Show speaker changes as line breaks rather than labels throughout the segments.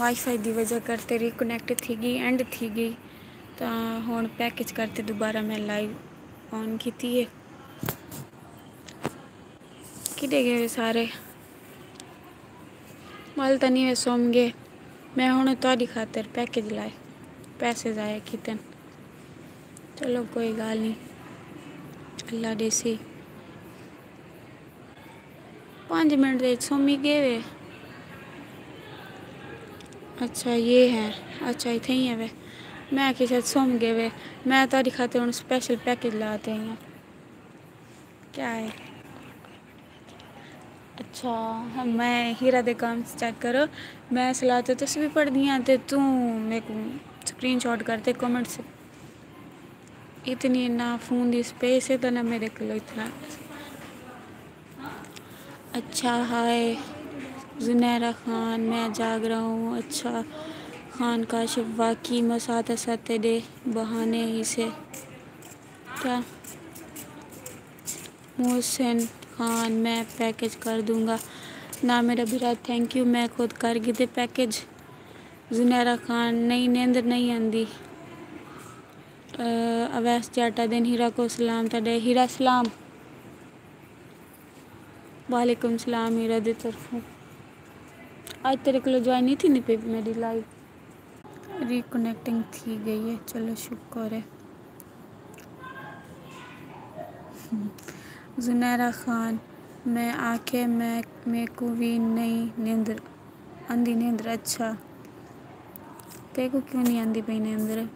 Wifi की वजह करते रिकनेक्ट थी गई एंड थी गई तो हुण पैकेज करते दोबारा मैं लाइव ऑन की है। किधे गए सारे मल तो नहीं वे सोम गए। मैं हुण तुहाडी खातर पैकेज लाए पैसे जाए कितन। चलो कोई गल नहीं अल्लाह देसी 5 मिनट दे सोमी गए वे। अच्छा ये है अच्छा इतने ही है वे। मैं कि शायद सोम गए वे। मैं तारी खातिर उन स्पेशल पैकेज लाते हैं। क्या है अच्छा मैं हीरा दे काम चेक करो। मैं सलाह तो तुस भी पढ़ दियाँ ते तू मेरे को स्क्रीनशॉट करते कमेंट से। इतनी ना फ़ोन की स्पेस है तो ना मेरे को इतना। अच्छा हाय जुनैरा खान मैं जाग रहा हूँ। अच्छा खान काशिफ वाकई मसात सत्य दे बहाने ही से क्या। मोहसिन खान मैं पैकेज कर दूंगा ना मेरा बिरा थैंक यू मैं खुद कर गई थे पैकेज। जुनैरा खान नहीं नींद नहीं आंदी। अवैस जाटा दिन हीरा को सलाम तडे हीरा सलाम वालेकुम सलाम हीरा दी तरफों। आज तेरे को ज्वाइन नहीं थी नहीं पे मेरी लाइव रिकनेक्टिंग थी गई है। चलो शुक्र है। जुनैरा खान मैं आके मैं को भी नहीं नींद आंदी नींद। अच्छा तेरे को क्यों नहीं आंदी पई नींद।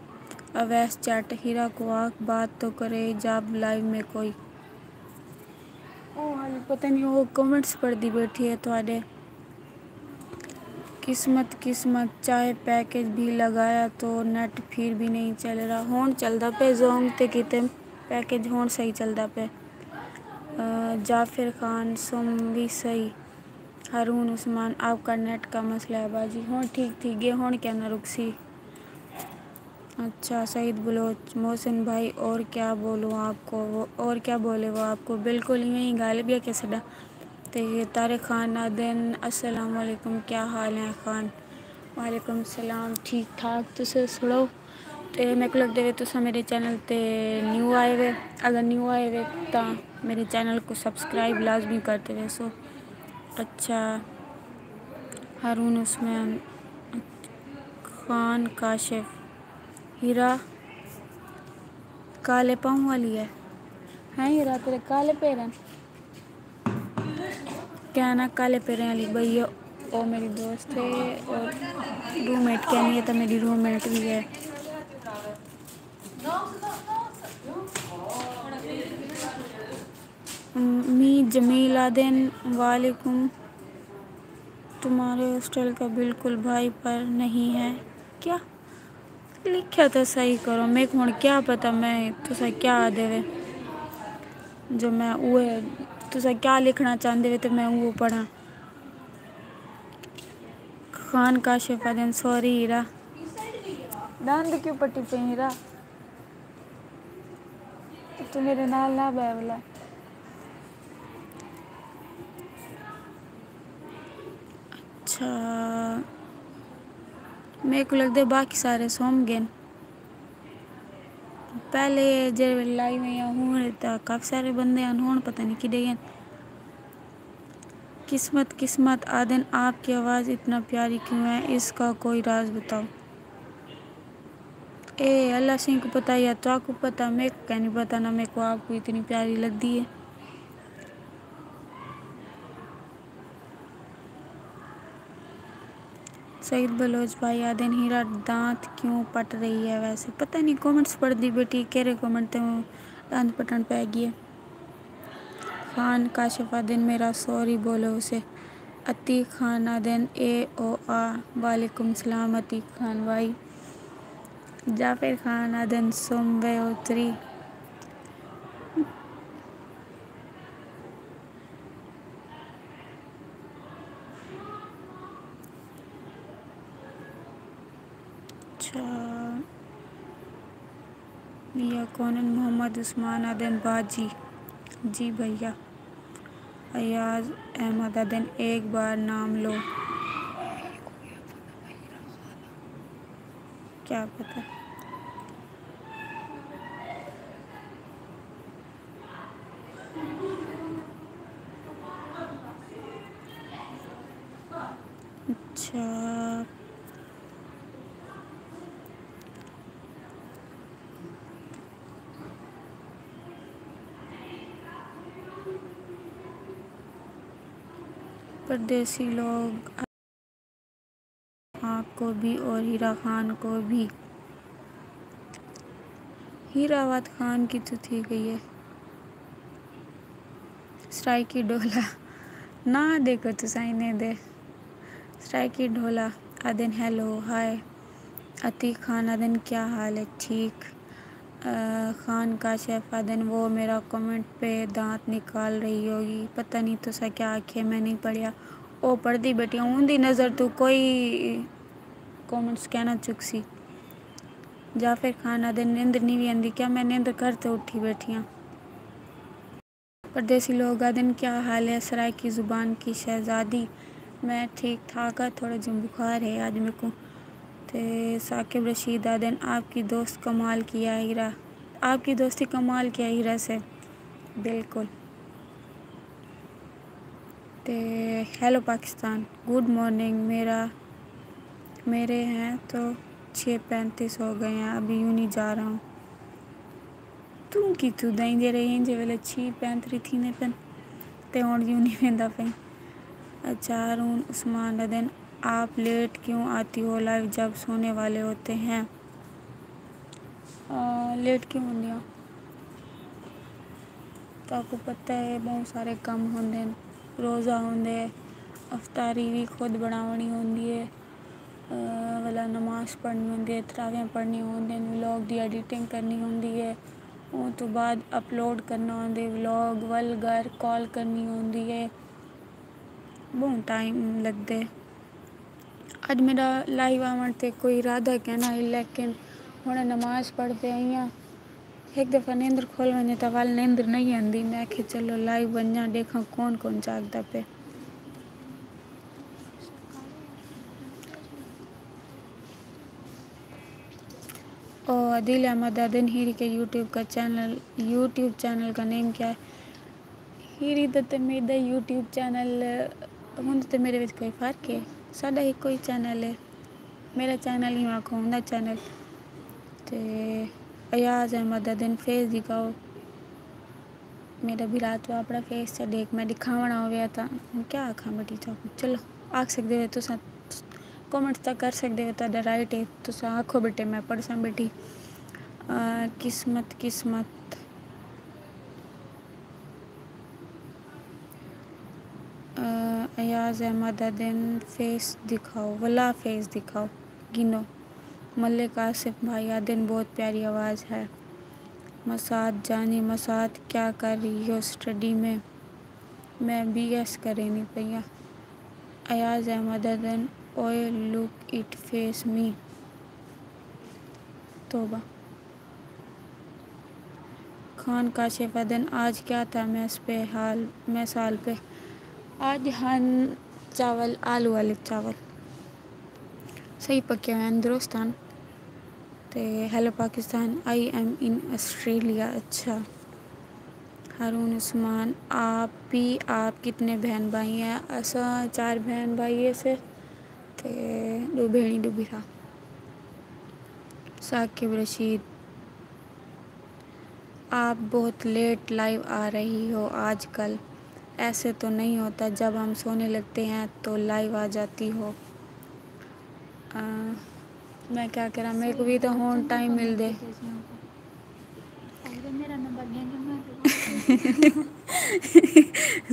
अवैस जट हीरा को आख बात तो करे जब लाइव में कोई ओ हाली पता नहीं वो कमेंट्स पढ़ती बैठी है थोड़े। किस्मत चाहे पैकेज भी लगाया तो नेट फिर भी नहीं चल रहा। हुण चलदा पे जोंग ते किते पैकेज हुण सही चलदा पे। जाफिर खान सुम भी सही। हारून उस्मान आपका नेट का मसला है बाजी। हुण ठीक थी गे हुण क्या ना रुकसी। अच्छा सईद बलोच मोहसिन भाई और क्या बोलूँ आपको और क्या बोले वो आपको बिल्कुल यही गालिब के सदा ते तारे खान आदन अस्सलाम वालेकुम क्या हाल है खान। वालेकुम सलाम ठीक ठाक तुसे सुनो ते मेरे को लगता है तुसा मेरे चैनल ते न्यू आए वे। अगर न्यू आए वे तो मेरे चैनल को सब्सक्राइब लाजमी करते वे सो। अच्छा हारून उस्मान खान काशिफ हीरा काले पाँव वाली है हीरा तेरे काले पैर हैं क्या ना काले पैर वाली भैया ओ मेरी दोस्त है और रूममेट क्या नहीं है तो मेरी रूममेट भी है। मी जमील आदन वालेकुम तुम्हारे हॉस्टल का बिल्कुल भाई पर नहीं है क्या लिखा तो सही करो मेरे को क्या पता मैं तुसा क्या देवे जो मैं वो तुसा क्या लिखना चाहते वे तो मैं वो पढ़ा। खान काशिफ आदन सॉरी हीरा दांत क्यों पट्टी पे हीरा तू मेरे नाल ना बैवला। अच्छा मेरे को लगता है बाकी सारे सोम गए पहले जे लाइव में या हूँ तो काफ़ी सारे बंदे हैं पता नहीं कि गए। किस्मत आदन आपकी आवाज़ इतना प्यारी क्यों है इसका कोई राज बताओ। ए अल्लाह सिंह को पता या तो आपको पता मेरे को क्या नहीं पता ना मेरे को आपको इतनी प्यारी लगती है। सईद बलोच भाई आदन हीरा दांत क्यों पट रही है वैसे पता नहीं कमेंट्स पढ़ दी बेटी केरे कमेंट तो दांत पटन पै गई है। खान काशिफ आदन मेरा सॉरी बोलो उसे। अतीक खान आदन ए ओ आ वालेकुम सलाम अतीक खान भाई। जाफिर खान आदन सुम वे उतरी अच्छा मियाँ कौनन मोहम्मद उस्मान आदन बाजी जी भैया। अयाज अहमद आदन एक बार नाम लो क्या पता। अच्छा, परदेसी लोग आपको भी और हीरा खान को भी। हीरावत खान की तो थी गई है। स्ट्राइकी ढोला ना देखो तो साई ने दे। स्ट्राइकी ढोला आदिन हेलो हाय। अतीक खान आदिन क्या हाल है, ठीक। खान का शेफ आदिन वो मेरा कमेंट पे दांत निकाल रही होगी, पता नहीं तो सा क्या आखे, मैं नहीं पढ़िया। ओ पढ़ती बेटिया ऊंधी नज़र तो कोई कमेंट्स कहना चुक सी। जाफिर खान आदिन नींद नहीं भी आंदी क्या, मैं नींद करते उठी बैठियाँ। परदेसी लोग आदिन क्या हाल है, सराय की ज़ुबान की शहज़ादी। मैं ठीक ठाक है, थोड़ा जो बुखार है आज मेरे को। ते साकिब रशीद आदिन आपकी दोस्त कमाल किया हीरा, आपकी दोस्ती कमाल किया हीरा से, बिल्कुल। ते हेलो पाकिस्तान, गुड मॉर्निंग। मेरे हैं तो 6:35 हो गए हैं, अभी यूँ नहीं जा रहा हूँ। तू की तू दई दे रही जे वेले 6:35 थी ने पन ते हुण यूँ नहीं वेंदा पई। अच्छा हारून उस्मान अदन आप लेट क्यों आती हो लाइव जब सोने वाले होते हैं? लेट क्यों होंदी आ? तो आपको पता है बहुत सारे काम होंदे न, रोज़ा होंदे, अफ्तारी भी खुद बनावनी होंदी है, वाला नमाज पढ़नी होंदी है, तरावियां पढ़नी होंदे, व्लॉग दी एडिटिंग करनी होंदी है, उस तो बाद अपलोड करना होंदे व्लॉग, वल घर कॉल करनी होंदी है, बहुत टाइम लगदे। अज मेरा लाइव आवन ते कोई इरादा कहना है, लेकिन हुणे नमाज पढ़ते आई हाँ, एक दफ़ा नींद खोल वञे त वाल नींद नहीं आंदी। मैं आखी चलो लाइव वञा देखा कौन कौन जागदा पे। और आदिल अहमद आदिन हीरी के यूट्यूब चैनल का नेम क्या है? हीरी तो मेरा यूट्यूब चैनल हुण तो मेरे विच कोई फर्क है, साडा ही कोई चैनल है, मेरा चैनल ही आखो उंदा चैनल। ते अयाज अहमद आदिन फेस दिखाओ, मेरा भी रात को अपना फेस च देख मैं दिखावना हो गया था, क्या आखा बटी चाकू। चलो आख सकदे हो तुसा कमेंट्स तक कर सकदे हो, तुहाडा राइट है, तुसा आखो बेटे मैं पढ़सा बेटी। किस्मत अयाज अहमद आदिन फेस दिखाओ, वला फेस दिखाओ, गिनो। मलिक आसिफ भाई आदिन बहुत प्यारी आवाज़ है। मसाद जानी मसाद क्या कर रही हो स्टडी में? मैं BS करे नहीं पैया। अयाज अहमद आदिन ओए लुक इट फेस मी, तोबा। खान काशिफ आदिन आज क्या था मैं साल पे? आज हन चावल, आलू वाले चावल सही पके हुए हैं, दुरुस्त हैं। ते hello Pakistan, I am in Australia. अच्छा हारून उस्मान आप कितने बहन भाई हैं? असा 4 बहन भाई है से ते 2 भेणी 2 भरा। साकिब रशीद आप बहुत लेट लाइव आ रही हो आजकल, ऐसे तो नहीं होता, जब हम सोने लगते हैं तो लाइव आ जाती हो। मैं क्या करा, मेरे को भी तो होन टाइम मिल दे।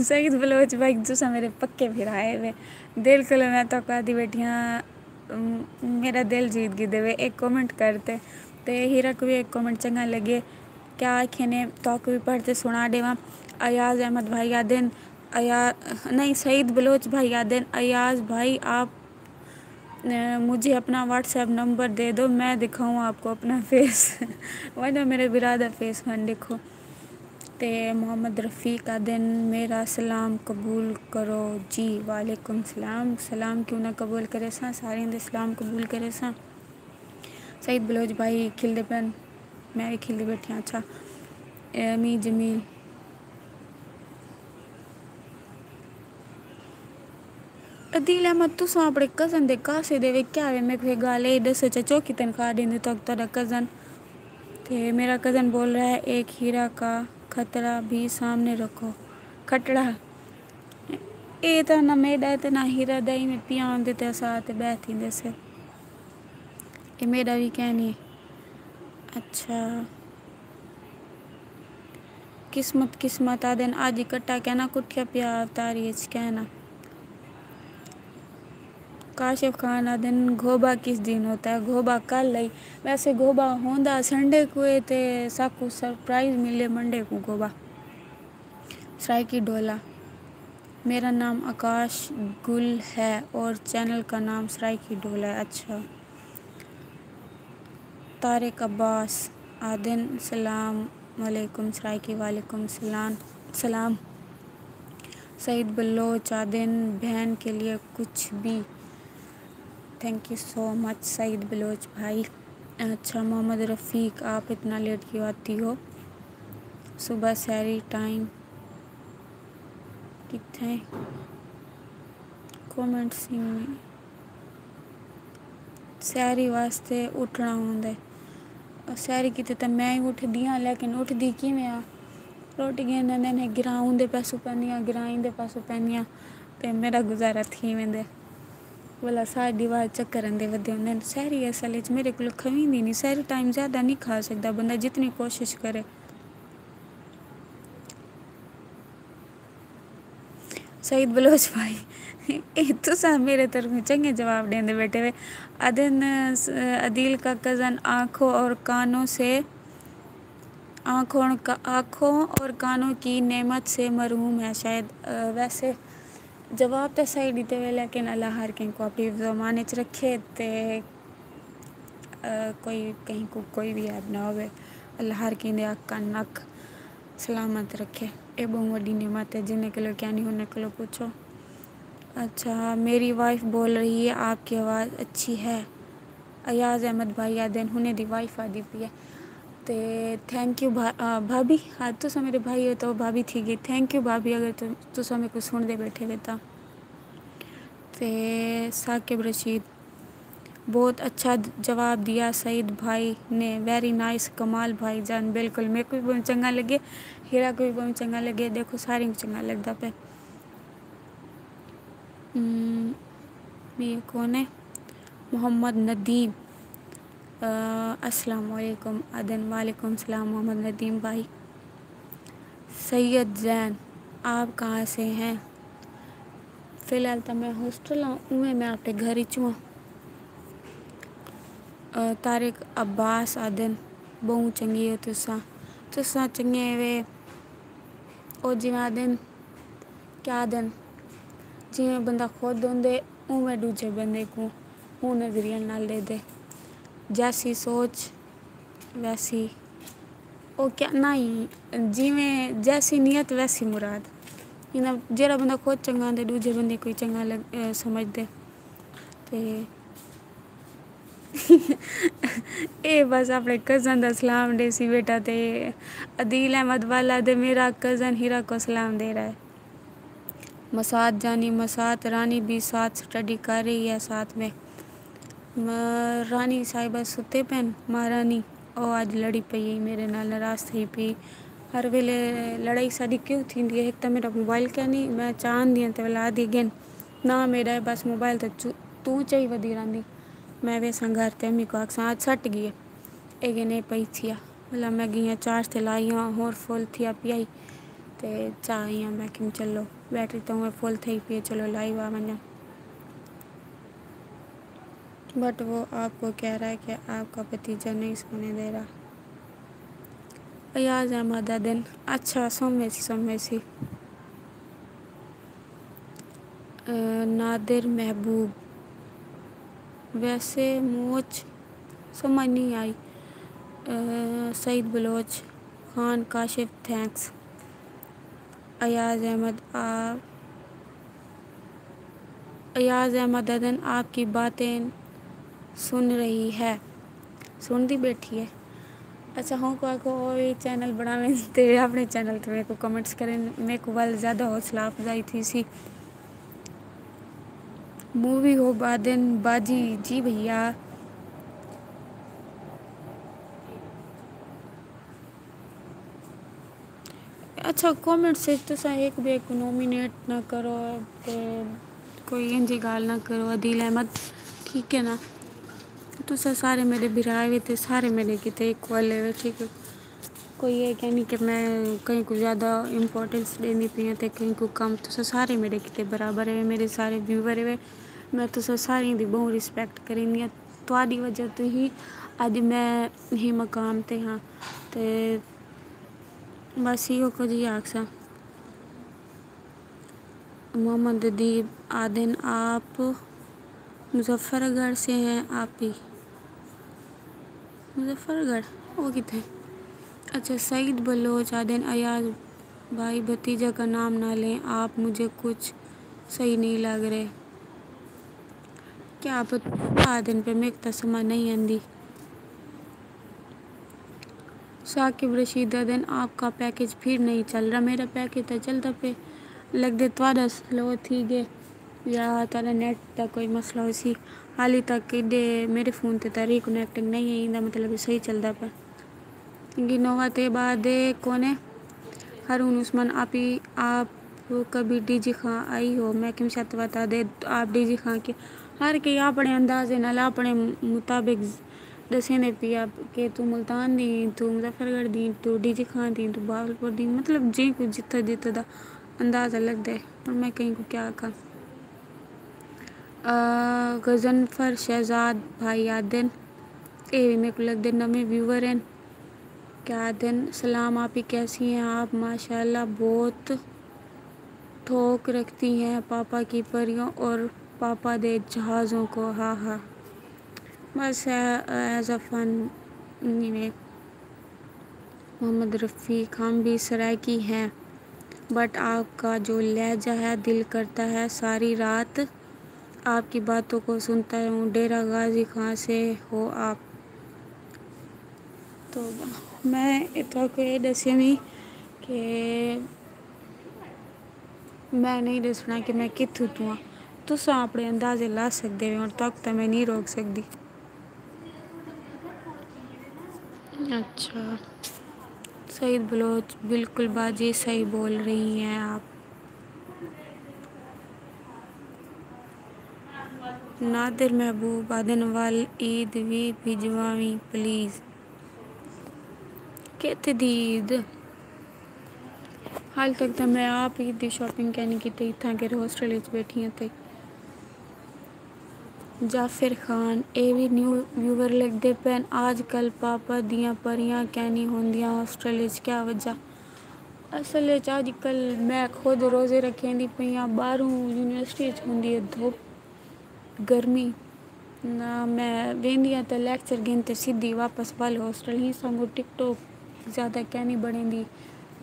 सईद बलोच भाई तुसा मेरे पक्के फिराए वे दिल को, मैं तो कह दी बेटियाँ मेरा दिल जीत गई देवे। एक कमेंट करते ते हीरा को भी एक कमेंट चंगा लगे, क्या आखे ने तो भी पढ़ते सुना देवा। अयाज अहमद भाई आदिन नहीं सईद बलोच भाई आदिन, अयाज भाई आप मुझे अपना व्हाट्सएप नंबर दे दो, मैं दिखाऊं आपको अपना फेस। वरना मेरे बिरादर फेस वन देखो। ते मोहम्मद रफ़ीक का दिन मेरा सलाम कबूल करो जी। वालेकुम सलाम। सलाम क्यों ना कबूल करे सा, सारे दे सलाम कबूल करे सा। सईद बलोच भाई खिलते पैन, मैं भी खिलती बैठी। अच्छा एमी जमील अदील अहमद तुस अपने कज़न दे कासे दे क्या है मेरे को गाले दस चौकी तनख्वाह देंगे तो तेरा कज़न थे। मेरा कज़न बोल रहा है एक हीरा का खतरा भी सामने रखो। खटड़ा ये तो ना मेरा तो ना हीरा दही में पिया होंगे तो साथ बैठी जैसे ये मेरा भी कहनी है। अच्छा किस्मत किस्मत आदन आज इकट्ठा कहना कुठिया पिया अवतारी कहना। काशिफ खान आदन घोबा किस दिन होता है? घोबा कल ही वैसे घोबा होंदा संडे को थे साकू सरप्राइज मिले मंडे को घोबा सराय की डोला। मेरा नाम आकाश गुल है और चैनल का नाम सराय की डोला है। अच्छा तारिक अब्बास आदन सलाम वालेकुम सराय की वालेकुम सलाम। सईद बलोच आदन बहन के लिए कुछ भी। Thank you so much Saeed Baloch भाई। अच्छा मोहम्मद रफ़ीक आप इतना लेट क्यों आती हो? सुबह सैरी टाइम कितने कमेंट में सैरी वास्ते उठना होंगे सैरी किते तो मैं ही उठदी हाँ लेकिन उठदी कि मैं रोटी गिरने ने गिराऊं दे पैसों पैनियाँ गिराई दे पैसों पैनियाँ तो मेरा गुजारा थी वेंदे वाला साड़ी वाल चक्कर आंदे वधे उन्हें सैरी असल च मेरे को खवींदी नहीं सैरी टाइम ज़्यादा नहीं खा सकता बंदा जितनी कोशिश करे। सईद बलोच भाई तुसा मेरे तरफ चंगे जवाब देंदे बैठे हुए। अदन अदील का कज़न आँखों और कानों की नेमत से मरहूम है शायद। वैसे जवाब तो सही देते हुए लेकिन अल्लाह हर कहीं को अपनी ज़माने च रखे ते कोई कहीं को कोई भी ऐब ना होवे अल्लाह हर कहीं दे अक्का नक सलामत रखे। ये बहुत बड़ी नेमत है जिन्हें के लोग क्या नहीं होने के लोग पूछो। अच्छा मेरी वाइफ बोल रही है आपकी आवाज़ अच्छी है। अयाज अहमद भाई आदन हुने दी वाइफ आदि पी है तो थैंक यू भाभी हाँ तुसा मेरे भाई हो तो भाभी थी गई। थैंक यू भाभी अगर तुसा मेरे को सुन दे बैठे हुए तो साकिब रशीद बहुत अच्छा जवाब दिया सईद भाई ने वेरी नाइस कमाल भाई जान बिल्कुल मेरे को भी बहुत चंगा लगे हीरा को भी बहुत चंगा लगे देखो सारे को चंगा लगता पे। ये कौन है? मोहम्मद नदीम अस्सलाम वालेकुम अदन वालेकुम सलाम मोहम्मद नदीम भाई। सैयद जैन आप कहाँ से हैं? फ़िलहाल तो मैं हॉस्टल हूँ मैं आपके घर ही चूँ। तारिक अब्बास आदन बहुत चंगी हो तुसा चंगे वे और जिवें आदन क्या आदन जिवें बंदा खुद होंदे उवें दूजे बंदे को वो नज़रिया नाल दे जैसी सोच वैसी ओ क्या नहीं जिवें जैसी नीयत वैसी मुराद इना जेड़ा बंदा खुद चंगा होंदे दूजे बंदे कोई चंगा समझदे ते ए बस अपने कज़न का सलाम दे सी बेटा ते अदील अहमद वाला दे मेरा कज़न हीरा को सलाम दे रहा है। मसाद जानी मसाद रानी भी साथ स्टडी कर रही है साथ में रानी साहिबा सुते पैन महारानी ओ आज लड़ी पई मेरे नाल नाराज़ थी पई हर वेले लड़ाई साड़ी क्यों थी एक तो मेरा मोबाइल क्या नहीं मैं चाहन दियाँ तो ला दी गेन ना मेरा बस मोबाइल तो तू चाहिए वधी रही मैं वैसा घर ते अम्मी को आखसा आज सट गई है एक नहीं पई थी मतलब मैं गई चार्ज ते लाई होर फुल थी पियाई ते चाह मैं कि चलो बैटरी तो मैं फुल थी पी चलो लाई वा वना बट वो आपको कह रहा है कि आपका भतीजा नहीं सोने दे रहा। अयाज अहमद दिन अच्छा सोमे सी नादिर महबूब वैसे मोच समझ नहीं आई। सईद बलोच खान काशिफ थैंक्स। अयाज अहमद अदन आपकी बातें सुन रही है सुनती बैठी है। अच्छा हों को आखो ये चैनल बना लेते अपने चैनल तो मेरे को कमेंट्स करें, मेरे को वाल ज़्यादा हौसला अफजाई थी सी। मूवी हो बादन बाजी जी भैया। अच्छा कमेंट से तुसा एक भी को नॉमिनेट ना करो, कोई इंजी गाल ना करो अदील अहमद, ठीक है ना। तुसा सारे मेरे बिराए हुए थे, सारे मेरे किते इक्वल है, ठीक है। कोई ये क्या नहीं कि मैं कहीं को ज़्यादा इम्पोर्टेंस देनी पी है तो कहीं को कम। तुसा सारे मेरे किते बराबर है, मेरे सारे व्यूवर है। मैं तुसा सारी दी बहुत रिस्पेक्ट करेंगी, थोड़ी वजह तो ही अज मैं ही मकाम ते हाँ। ते बस इहो कुछ ही आखसा। मोहम्मद अदीब आदिन आप मुजफ्फरगढ़ से हैं, आप ही मुजफ्फरगढ़ वो कितने। अच्छा सईद बलोच आदिन अयाज भाई भतीजा का नाम ना लें आप, मुझे कुछ सही नहीं लग रहे। क्या पता आदिन पे मेरे तस्मा नहीं आंदी। साकिब रशीद आदिन आपका पैकेज फिर नहीं चल रहा, मेरा पैकेज तो चलता पे लग दे थोड़ा स्लो थी गए या तारा नेट का कोई मसला हो सी। हाली तक दे मेरे फ़ोन ते तारी कनेक्टिंग नहीं है, इंदा मतलब सही चलता पे। गिनोवा ते बाद कौन है हारून उस्मान आप कभी डीजी खां आई हो। मैं किम शत बता दे आप डीजी खां के हर के अपने अंदाजे नाल अपने मुताबिक दसे ने पिया कि तू मुल्तान दी, तू मुजफ्फरगढ़ दी, तू डीजी खां दी, तू बावलपुर दी, मतलब जी को जितना जितना दा अंदाज़ा लगता है। और मैं कहीं को क्या आखा। गजनफर शहजाद भाई आदिन ये भी मेरे को लगते नवे व्यूवर हैं। क्या दिन सलाम आप ही कैसी हैं आप, माशाल्लाह बहुत ठोक रखती हैं पापा की परियों और पापा दे जहाज़ों को। हाँ हाँ बस एज अ फन में। मोहम्मद रफ़ीक हम भी सरायकी हैं बट आपका जो लहजा है दिल करता है सारी रात आपकी बातों को सुनता हूँ। डेरा गाजी खां से हो आप। तो मैं इतना को ये दसिया नहीं कि मैं नहीं दसना कि मैं कित्थों तो हाँ। तुसा अपने अंदाजे ला सकते हो और तक तो मैं नहीं रोक सकती। अच्छा सईद बलोच बिल्कुल बाजी सही बोल रही हैं आप। नादिर महबूब आदिन वाल ईद भी भिजवावी प्लीज़। कहते दी ईद हाल तक तो मैं आप ईद दी शॉपिंग कहने की थी इतना के हॉस्टल बैठी थी। जाफिर खान ए भी न्यू व्यूवर लगते पैन आजकल पापा दियाँ परियां कहनी होंदियां हॉस्टल क्या वजह। असल अजकल मैं खुद रोज़े रखें दी पियाँ बाहरों यूनिवर्सिटी होंदी है धुप गर्मी ना मैं वेंदी तो लैक्चर गिनते सीधी वापस वाल हॉस्टल ही संगो टिकटॉक ज़्यादा कहनी बनेंदी।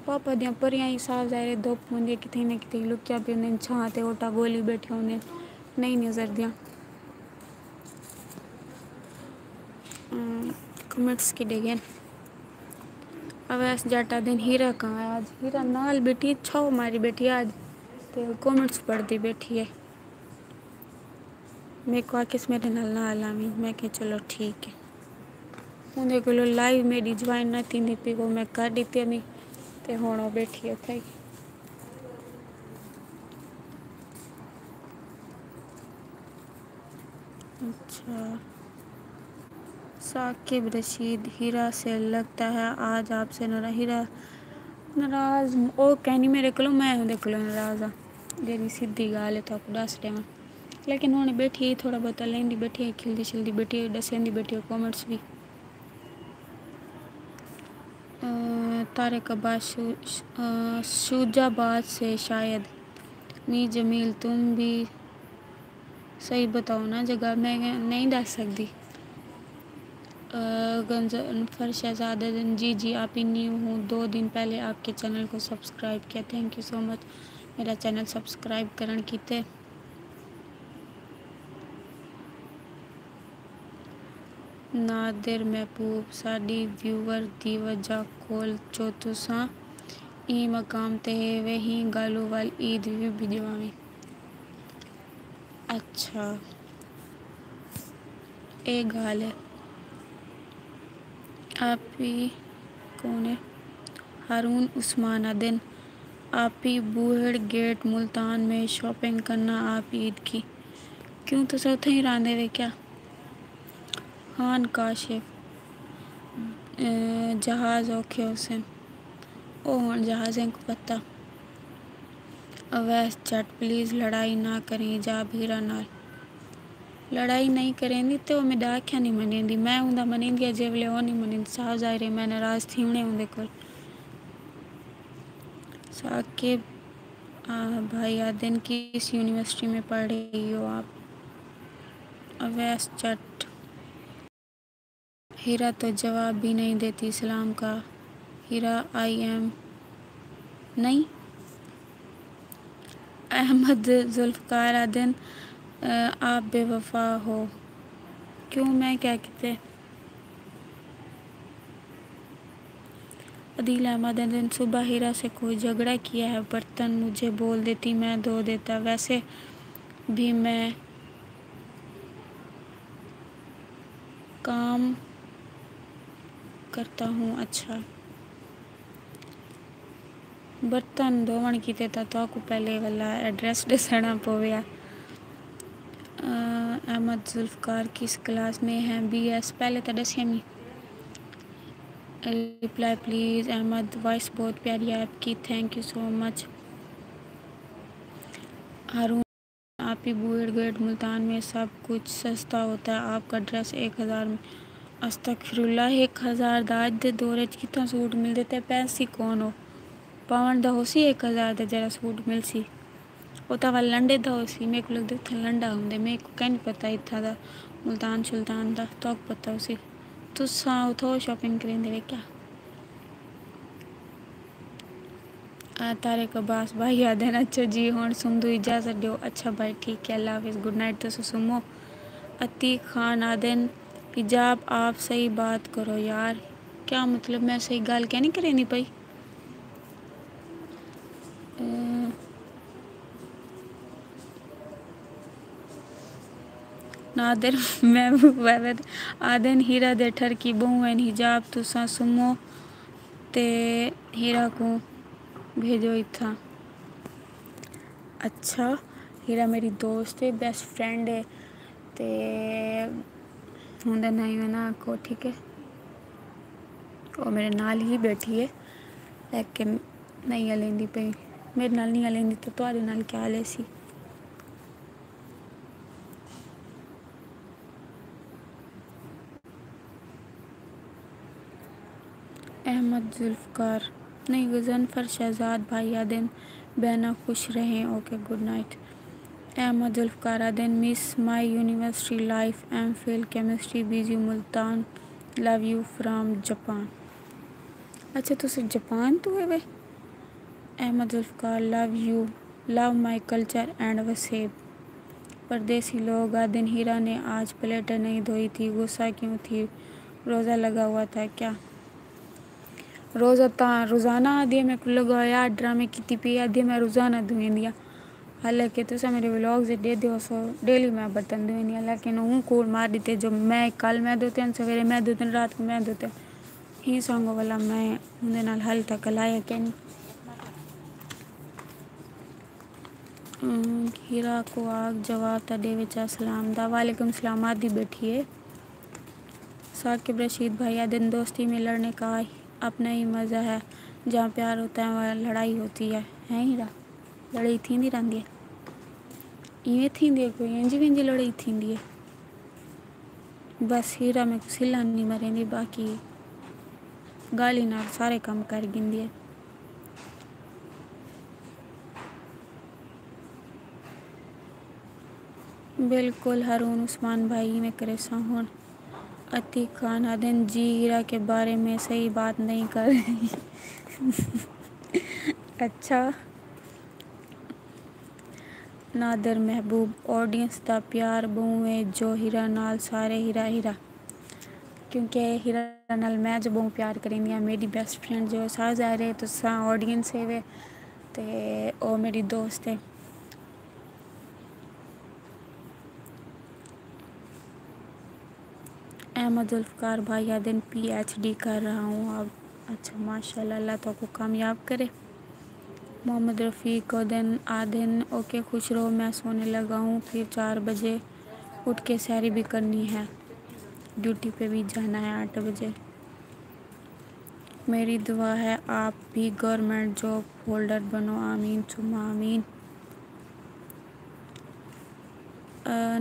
पापा दियाँ परियां ही साफ जाए धुप होंदी कितने न कितने लुक्या पे होंदे छां ते ओटा गोली बैठे होंदे नहीं नज़र दियाँ। कमेंट्स की डेगेन अवैस जाटा दिन हीरा कहाँ है आज। हीरा नाल बैठी छो हमारी बेटी आज तो कमेंट्स पढ़ती बैठी है। मेरे को आकिस मेरे नाल ना आलामी मैं कह चलो ठीक है। उन्हें को लाइव मेरी ज्वाइन ना थी नीति को मैं कर दी थी नहीं ते होना बैठी है थे। अच्छा साकिब रशीद हीरा से लगता है आज आपसे हीरा नाराज़ ओ कहनी मेरे को मैं उहदे को नाराज़ हाँ जेरी सीधी गाल है तो आपको दस देवां। लेकिन हुण बैठी थोड़ा बहुत लेंदी बैठी खिलदी छिलदी बैठी दसेंदी बैठी कॉमेंट्स भी। तारिक अब्बास शुजाबाद से शायद। मी जमील तुम भी सही बताओ ना जगह मैं नहीं दस सकती। गंजफर शहजादा जी जी आप ही न्यू हूँ 2 दिन पहले आपके चैनल को सब्सक्राइब किया थैंक यू सो मच मेरा चैनल सब्सक्राइब करन कीते। नादिर महबूब साडी व्यूअर दी वजह कोल जो तुसां ई मकाम ते वही गालू वाल ईद भी भिजवावी। अच्छा ये गाल है। आप ही कौन है? हारून उस्मान अदन आप ही बूहड़ गेट मुल्तान में शॉपिंग करना आप ईद की। क्यों तो सब ही रांधे वे क्या? खान काशिफ जहाज़ ओखे हुसैन ओ हुन जहाज़ें को पता। अवैस जट प्लीज़ लड़ाई ना करें जा भीरा नाल। लड़ाई नहीं करेंदी तो मैं आख्या नहीं मनेंदी मैं उंदा मनेंदी जे वेले ओ नहीं मनेंदी साफ जाहिर है मैं नाराज़ थी उन्हें उंदे कोल। साकिब भाई आदिन किस यूनिवर्सिटी में पढ़ रही हो आप? अवैस जट हीरा तो जवाब भी नहीं देती सलाम का। हीरा आई एम नहीं। अहमद जुल्फ़कार आदिन आप बेवफा हो। क्यों मैं क्या कहते? अदील अहमद आदिन सुबह हीरा से कोई झगड़ा किया है बर्तन मुझे बोल देती मैं धो देता वैसे भी मैं काम करता हूँ। अच्छा बर्तन धोवण की तो को पहले वाला एड्रेस दसना पवेगा। अहमद जुल्फ़कार किस क्लास में हैं? BS पहले तो दसिया नहीं। रिप्लाई प्लीज़ अहमद वॉइस बहुत प्यारी है आपकी थैंक यू सो मच। हारून आप ही बूढ़ गेट मुल्तान में सब कुछ सस्ता होता है आपका ड्रेस 1000 में। अस्तगफिरुल्लाह 1000 दाज दे दौरे कितना सूट मिल देते पैसी कौन हो पावन दा होसी 1000 दे जरा सूट मिलसी वो तो वाल लंडे दा होसी मेरे को लगता था लंडा होंगे मेरे को क्या नहीं पता इतना दा मुल्तान सुल्तान दा तो पता उसी तुसा उठो शॉपिंग करेंगे वे क्या? तारे कबास भाई याद है ना। अच्छा जी हुण सुमदू इजाज़त दो। अच्छा भाई ठीक है अल्लाह हाफिज़ गुड नाइट तो सुमो। अतीक खान आदन हिजाब आप सही बात करो यार। क्या मतलब मैं सही गाल क्या नहीं करेंदी भाई? नादिर महबूब आदन हीरा दे ठर की बहु एन हिजाब तुसा सुमो ते हीरा को भेजो इत्था। अच्छा हीरा मेरी दोस्त है बेस्ट फ्रेंड है ते उंदा नाम है ना को ठीक है वो मेरे नाल ही बैठी है लेकिन नहीं लेंदी पई मेरे नाल नहीं लेंदी तो तुम्हारे नाल क्या ले सी। अहमद जुल्फ़कार नहीं गज़नफ़र शहजाद भाई आदिन बहना खुश रहें okay good night. Ahmed Zulfiqar Adin miss my university life M Phil chemistry BG Multan love you from Japan. अच्छा तुम जापान तो है वे? Ahmed Zulfiqar love you love my culture and वसेब। परदेसी लोग आदिन हीरा ने आज प्लेटें नहीं धोई थी गुस्सा क्यों थी रोज़ा लगा हुआ था क्या? रोज़ाना आदि मेरे को लगाया ड्रामे की पी आदि मैं रोज़ाना धुएं दिया हालांकि तुसा मेरे व्लॉग से दे दो सो डेली मैं बर्तन धुएं दिया लेकिन हूँ कूड़ मार देते जो मैं कल मैं धोते हैं सवेरे मैं धोते हैं रात को मैं धोते ही सांगो वाला मैं उनके नाल हल तक लाया क्या नहीं। हीरा को आग जवाब ता दे विचा सलाम दा वालेकुम सलाम आदि बैठी है। साकिब रशीद भाई आदिन दोस्ती में लड़ने का अपना ही मज़ा है जहाँ प्यार होता है वहाँ लड़ाई होती है हीरा लड़ाई थींदी रहंदी है इवें थींदी है कोई इंज विंज लड़ाई थींदी है बस हीरा में सिला नहीं मरेंदी बाकी गाली नाल सारे काम कर गिंदी है। बिल्कुल हारून उस्मान भाई में करे साहुन। अतीक खान आदिन जी हीरा के बारे में सही बात नहीं कर रही। अच्छा नादिर महबूब ऑडियंस दा प्यार बहुए जो हीरा नाल सारे हीरा हीरा क्योंकि हीरा नाल मैं जो बहुत प्यार करेंदी हाँ। मेरी बेस्ट फ्रेंड जो सारे जा रहे तो सा ऑडियंस है वे ते ओ मेरी दोस्त है। अहमद जुल्फ़कार भाई या दिन PhD कर रहा हूँ अब। अच्छा माशाल्लाह, अल्लाह तो को कामयाब करे। मोहम्मद रफ़ीक को दिन आदिन ओके खुश रहो, मैं सोने लगा हूँ, फिर 4 बजे उठ के सैरी भी करनी है, ड्यूटी पे भी जाना है 8 बजे। मेरी दुआ है आप भी गवर्नमेंट जॉब होल्डर बनो, आमीन सुम्मा आमीन।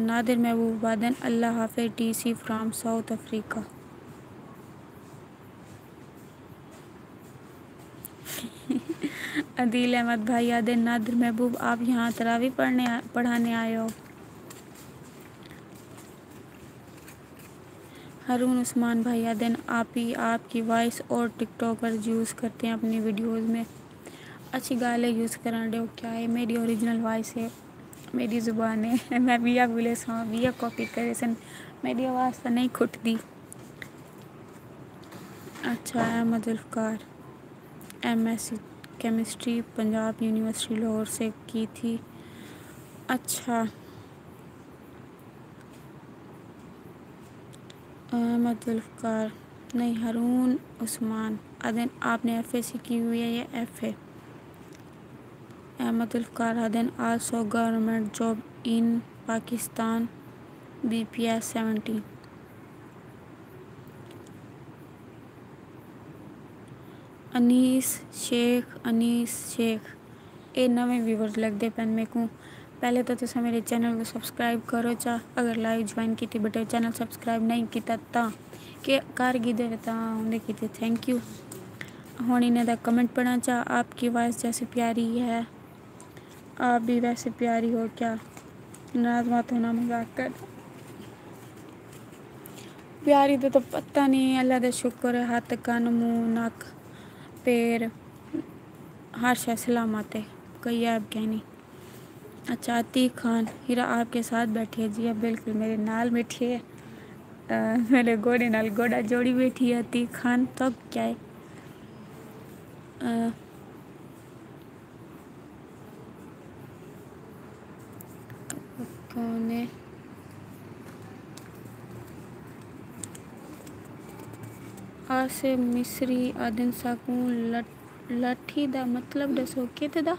नादिर महबूब बादन अल्लाह हाफिज़, TC from South Africa. Adeel Ahmed भाई आदिन नादिर महबूब आप यहाँ तरावी पढ़ाने आए हो। हारून उस्मान भाई आदिन आप ही आपकी वॉइस और टिकटॉकर यूज़ करते हैं अपनी वीडियोस में। अच्छी गाल है, यूज़ कराने दो, क्या है मेरी ओरिजिनल वॉइस है, मेरी ज़ुबान है। मैं बिया बोले सा बिया कॉपी करे सन, मेरी आवाज़ तो नहीं खुटती। अच्छा Ahmed Zulfiqar MSc chemistry Punjab university Lahore से की थी। अच्छा अहमद जुल्फ़कार नहीं, हारून उस्मान अदन आपने FSc की हुई है या FA। अहमद जुल्फ़कार अदन also government job in Pakistan BPS 17। Anees Sheikh ये नवे व्यूवर्स लगते पैन मेरे को। पहले तो तुसा मेरे चैनल को सब्सक्राइब करो चा, अगर लाइव ज्वाइन की बटे चैनल सब्सक्राइब नहीं किया ता कि कर गी दे उन्हें की थैंक यू। हुण इन्हें दा कमेंट पढ़ा चा, आपकी वॉइस जैसे प्यारी है, आप भी वैसे प्यारी हो क्या, नाराज मत होना मजाक कर। प्यारी तो पता नहीं, अल्लाह का शुक्र है, हाथ कान मुँह नक पैर हर शय सलामत है, कोई ऐब क्या नहीं। अच्छा अतीक खान हीरा आपके साथ बैठी है जी, अब बिल्कुल मेरे नाल बैठी है, मेरे घोड़े नाल घोड़ा जोड़ी बैठी है अतीक खान। तो क्या है कौन है आसे मिस्री आदिन सकूं लाठी दा मतलब दसो किते दा।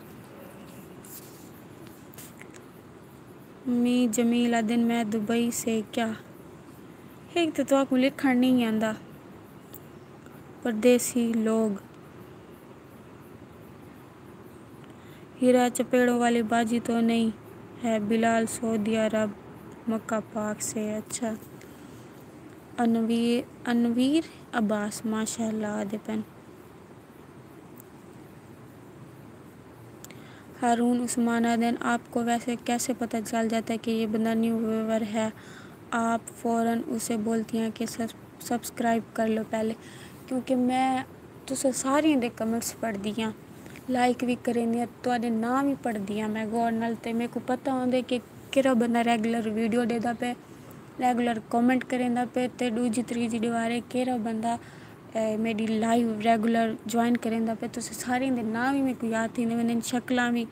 मी जमील आदिन मैं दुबई से क्या, एक तो आपको लिखण नहीं आंदा, परदेसी लोग। हीरा चपेड़ों वाली बाजी तो नहीं है, बिलाल सऊदी अरब मक्का पाक से। अच्छा अनवीर अब्बास माशाल्लाह आदिपन। हारून उस्मान आदिन आपको वैसे कैसे पता चल जाता है कि ये बंदा न्यू व्यूअर है, आप फ़ौरन उसे बोलती हैं कि सब्सक्राइब कर लो पहले, क्योंकि मैं तुसें सारियां दे कमेंट्स पढ़दी हाँ, लाइक भी करेंदी तो नाम ही पढ़दी हाँ मैं गौर नाल, ते मेरे को पता होंदे कि केड़ा बंदा रेगुलर वीडियो देता पे, रेगुलर कमेंट करेंदा पे, ते दूजी त्रीजी दीवारे केड़ा बंदा मेरी लाइव रेगुलर ज्वाइन करेंदा पे। तुसें सारियां दे नाम ही मेरे को याद थी मैंने शक्लां भी,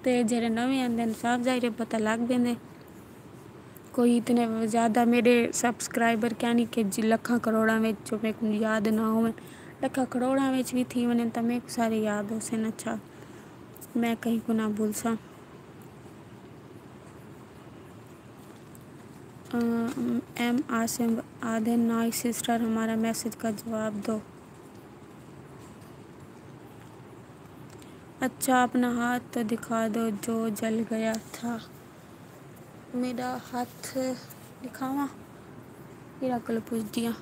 ते जेह्ड़े नवे आंदे न साफ जाहिर पता लग पेंदे। कोई इतने ज़्यादा मेरे सब्सक्राइबर क्या नहीं कि लखा करोड़ा में जो मेरे को याद ना हो, लखा करोड़ा में भी थी मैंने तो मेरे को सारे याद हो से। अच्छा मैं कहीं को ना भूल सा। एम आसिम आधे नाइस सिस्टर हमारा मैसेज का जवाब दो। अच्छा अपना हाथ तो दिखा दो जो जल गया था। मेरा हाथ दिखावा, मेरा कल पूछ दिया,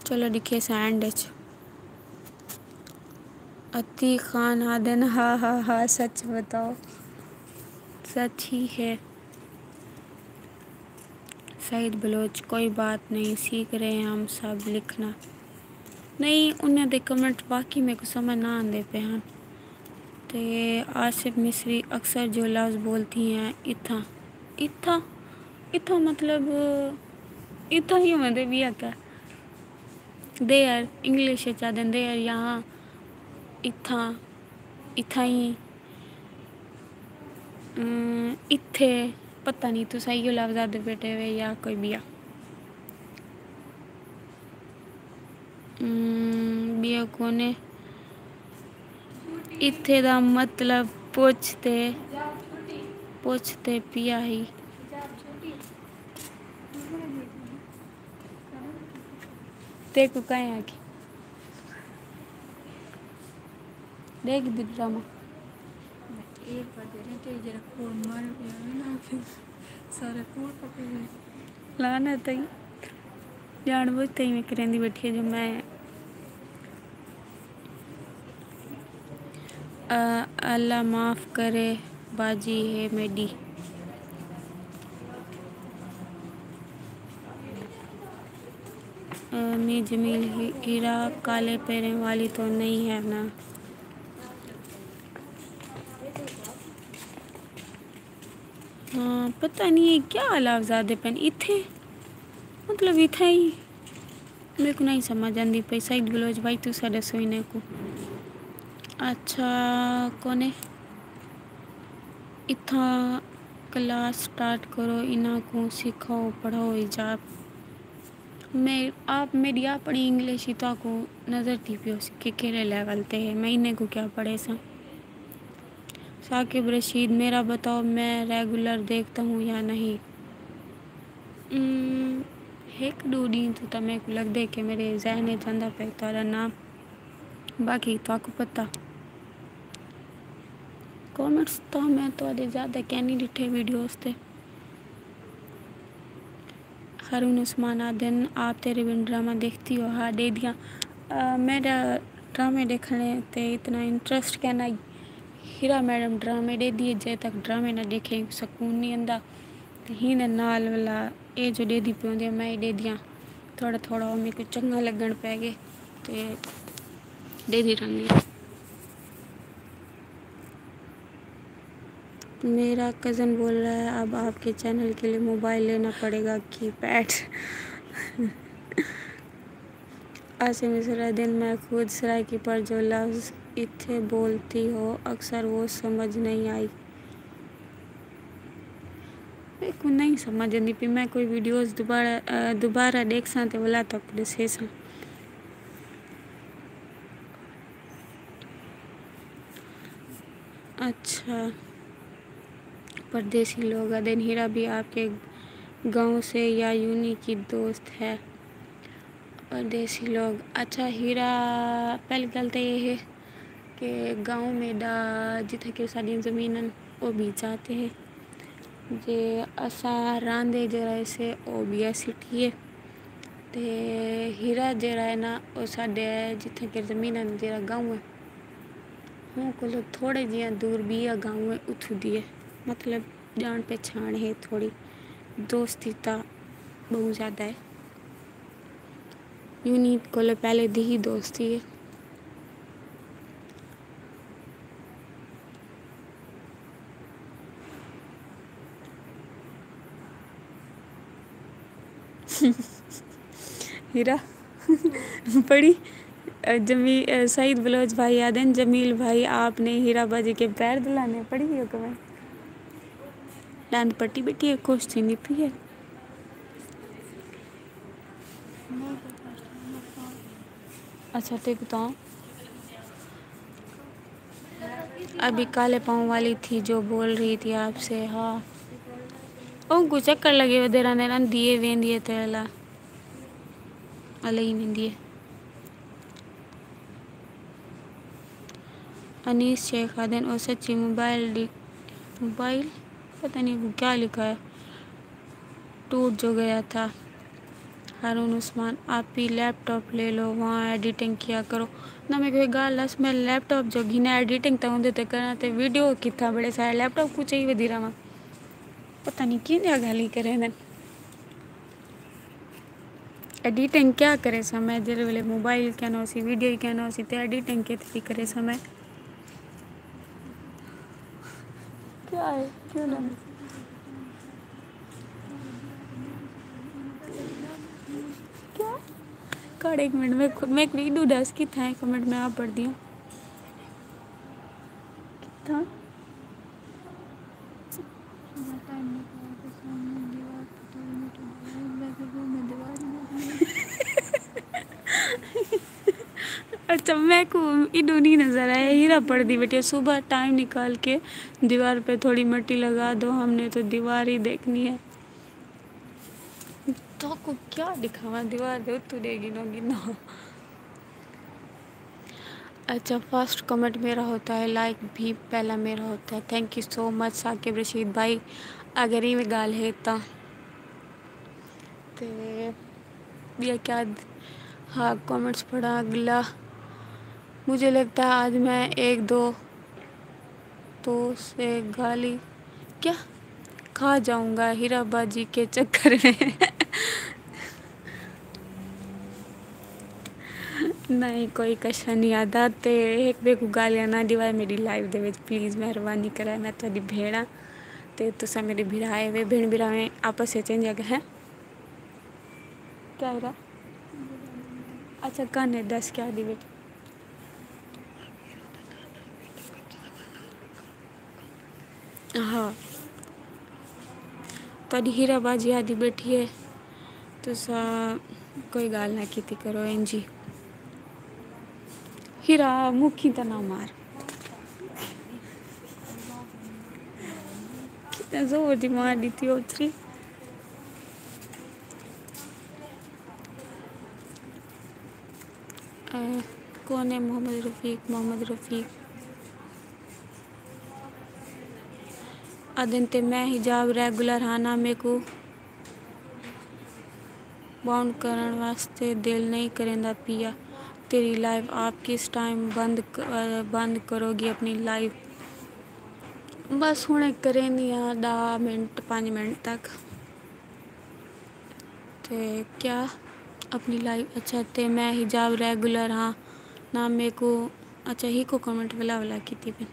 चलो दिखे सैंड। अती खान आदन हाँ हाँ हाँ सच बताओ, सच ही है। सईद बलोच कोई बात नहीं, सीख रहे हैं हम सब लिखना। नहीं उन्हें दे कमेंट बाकी मेरे को समझ ना आते पे हैं। ते आसिफ मिस्री अक्सर जो लफ्ज़ बोलती हैं इथा इथा इथा मतलब इतना ही मतलब भी क्या देयर इंग्लिश चा दें देयर यहाँ इथा इथा ही इत्थे पता नहीं तो सही लफ्ज़ आदे बेटे वे या कोई बिया बिया कोने इत्थे दा मतलब पूछते पिया ही ते को कहीं आके देख दी ड्रामा
एक बार दे रहे थे जरा कोड मार ना फिर सारा कोड पकड़ गए
लाना तई जानबूझते ही मैं करेंदी बैठी है जो मैं अल्लाह माफ़ करे बाजी है मेरी मैं जमील हीरा काले पैरों वाली तो नहीं है ना हाँ पता नहीं है क्या लफ्ज़ आदे पेन इथे मतलब इथे ही मेरे को नहीं समझ आती पई साइड ब्लाउज भाई तू साढ़े सोने को अच्छा कोने इतना क्लास स्टार्ट करो इना को सिखाओ पढ़ाओ हिजाब मैं आप मेरी आप पढ़ी इंग्लिश ही तो आपको नज़र थी पियो के केरे लेवल ते है मैं इन्हें को क्या पढ़े सा साकिब रशीद मेरा बताओ मैं रेगुलर देखता हूँ या नहीं एक दो दिन तो तमें को लग दे के मेरे जहने चंदा पे तारा नाम बाकी तो आपको पता कमेंट्स तो मैं तो आधे ज़्यादा क्या नहीं डिठे वीडियोस थे हारून उस्मान आदन आप तेरे बिन ड्रामा देखती हो हाँ दे दिया मेरा ड्रामे देखने ते इतना इंटरेस्ट क्या नहीं हीरा मैडम ड्रामे दे दिए जब तक ड्रामे ना देखे सुकून नहीं आंदा तो ही नाल वाला ये जो दे दी पे मैं ही दे दिया थोड़ा थोड़ा मेरे को चंगा लगन पै गए तो दे दी रंगी मेरा कज़न बोल रहा है अब आपके चैनल के लिए मोबाइल लेना पड़ेगा कीपैड आसिम मिश्रा दिन मैं खुद सराय पर जो लफ्ज़ इत्थे बोलती हो अक्सर वो समझ नहीं आई मेरे को नहीं समझ आती पी मैं कोई वीडियोस दोबारा देख सा तो बोला तक दसे सा अच्छा परदेसी लोग अदन हीरा भी आपके गांव से या यूनी की दोस्त है परदेसी लोग अच्छा हीरा पहली गल तो ये है कि गांव में दा जिथे कि साड़ी ज़मीन वो भी जाते हैं जे असा रांदे जरा से वो भी ऐसी है ते हीरा जरा है ना वो साढ़े जिथे कि ज़मीन जरा गांव है हूँ को थोड़े जिया दूर भी है गांव है उथू दी है मतलब जान पहचान है थोड़ी दोस्ती ता बहुत ज़्यादा है यूनिट को पहले दी ही दोस्ती है हीरा पढ़ी सईद बलोच भाई आदन जमील भाई आपने हीरा बाजी के पैर दिलाने पड़ी हो कब डांड पट्टी बेटी है खुश थी नहीं पी है अच्छा ते बताओ अभी काले पाँव वाली थी जो बोल रही थी आपसे हाँ ओ कुछ चक्कर लगे वो देरा नेरा दिए वेंदिए तेला अलई वेंदिए अनीस शेख आदन और सच्ची मोबाइल पता नहीं वो क्या लिखा है टूट जो गया था हारून उस्मान आप ही लैपटॉप ले लो वहाँ एडिटिंग किया करो ना मैं कोई गाल लस मैं लैपटॉप जो घिना एडिटिंग तो उन्दे ते करना ते वीडियो कितना बड़े सारे लैपटॉप कुछ ही वधी रहा पता नहीं किन गाली करे न एडिटिंग क्या करे समय जरे वेले मोबाइल क्या ना सी वीडियो क्या ना सी ते एडिटिंग के करे समय क्या है क्यों ना रिकॉर्ड 1 मिनट में मैं एक वीडियो डांस की था कमेंट में आप पढ़ दिया था
सुबह टाइम निकाल के सामने दीवार पर 2 मिनट बैठे वो मैं दीवार ही नहीं
अच्छा मैं को इडो नहीं नज़र आया हीरा पढ़ दी बेटे सुबह टाइम निकाल के दीवार पे थोड़ी मिट्टी लगा दो हमने तो दीवार ही देखनी है तो को क्या दिखावा दीवार दे तू देगी नोगी ना अच्छा फर्स्ट कमेंट मेरा होता है लाइक भी पहला मेरा होता है thank you so much Saqib Rashid भाई अगर ही में गाल है तो ये क्या हाँ कमेंट्स पढ़ा अगला मुझे लगता है आज मैं 1-2 तो से गाली क्या खा जाऊंगा हीराबाजी के चक्कर में नहीं कोई कशा नहीं आता ते एक बे को गालियां ना दिवाए मेरी लाइव दे विच प्लीज़ मेहरबानी करा मैं थोड़ी भेड़ा ते तुसा मेरे भिराए वे भेड़ भिराए आपस से चेंज अगर है क्या है अच्छा कौन है 10 क्या दी बेटी हाँ थोड़ी हीराबाजी आदि बैठी है तुसा कोई गाल ना की करो इंजी हीरा मुखी तो ना मार कितना जोर दी मार दी थी उतरी कौन है मोहम्मद रफ़ीक अदन ते मैं हिजाब रेगुलर हाना में को बाउंड करण वास्ते दिल नहीं करेंदा पिया तेरी लाइव आप किस टाइम बंद करोगी अपनी लाइव बस हुणे करेंदी 10 मिनट 5 मिनट तक ते क्या अपनी लाइव अच्छा ते मैं हिजाब रेगुलर हाँ ना मेरे को अच्छा ही को कमेंट वाला की थी फिर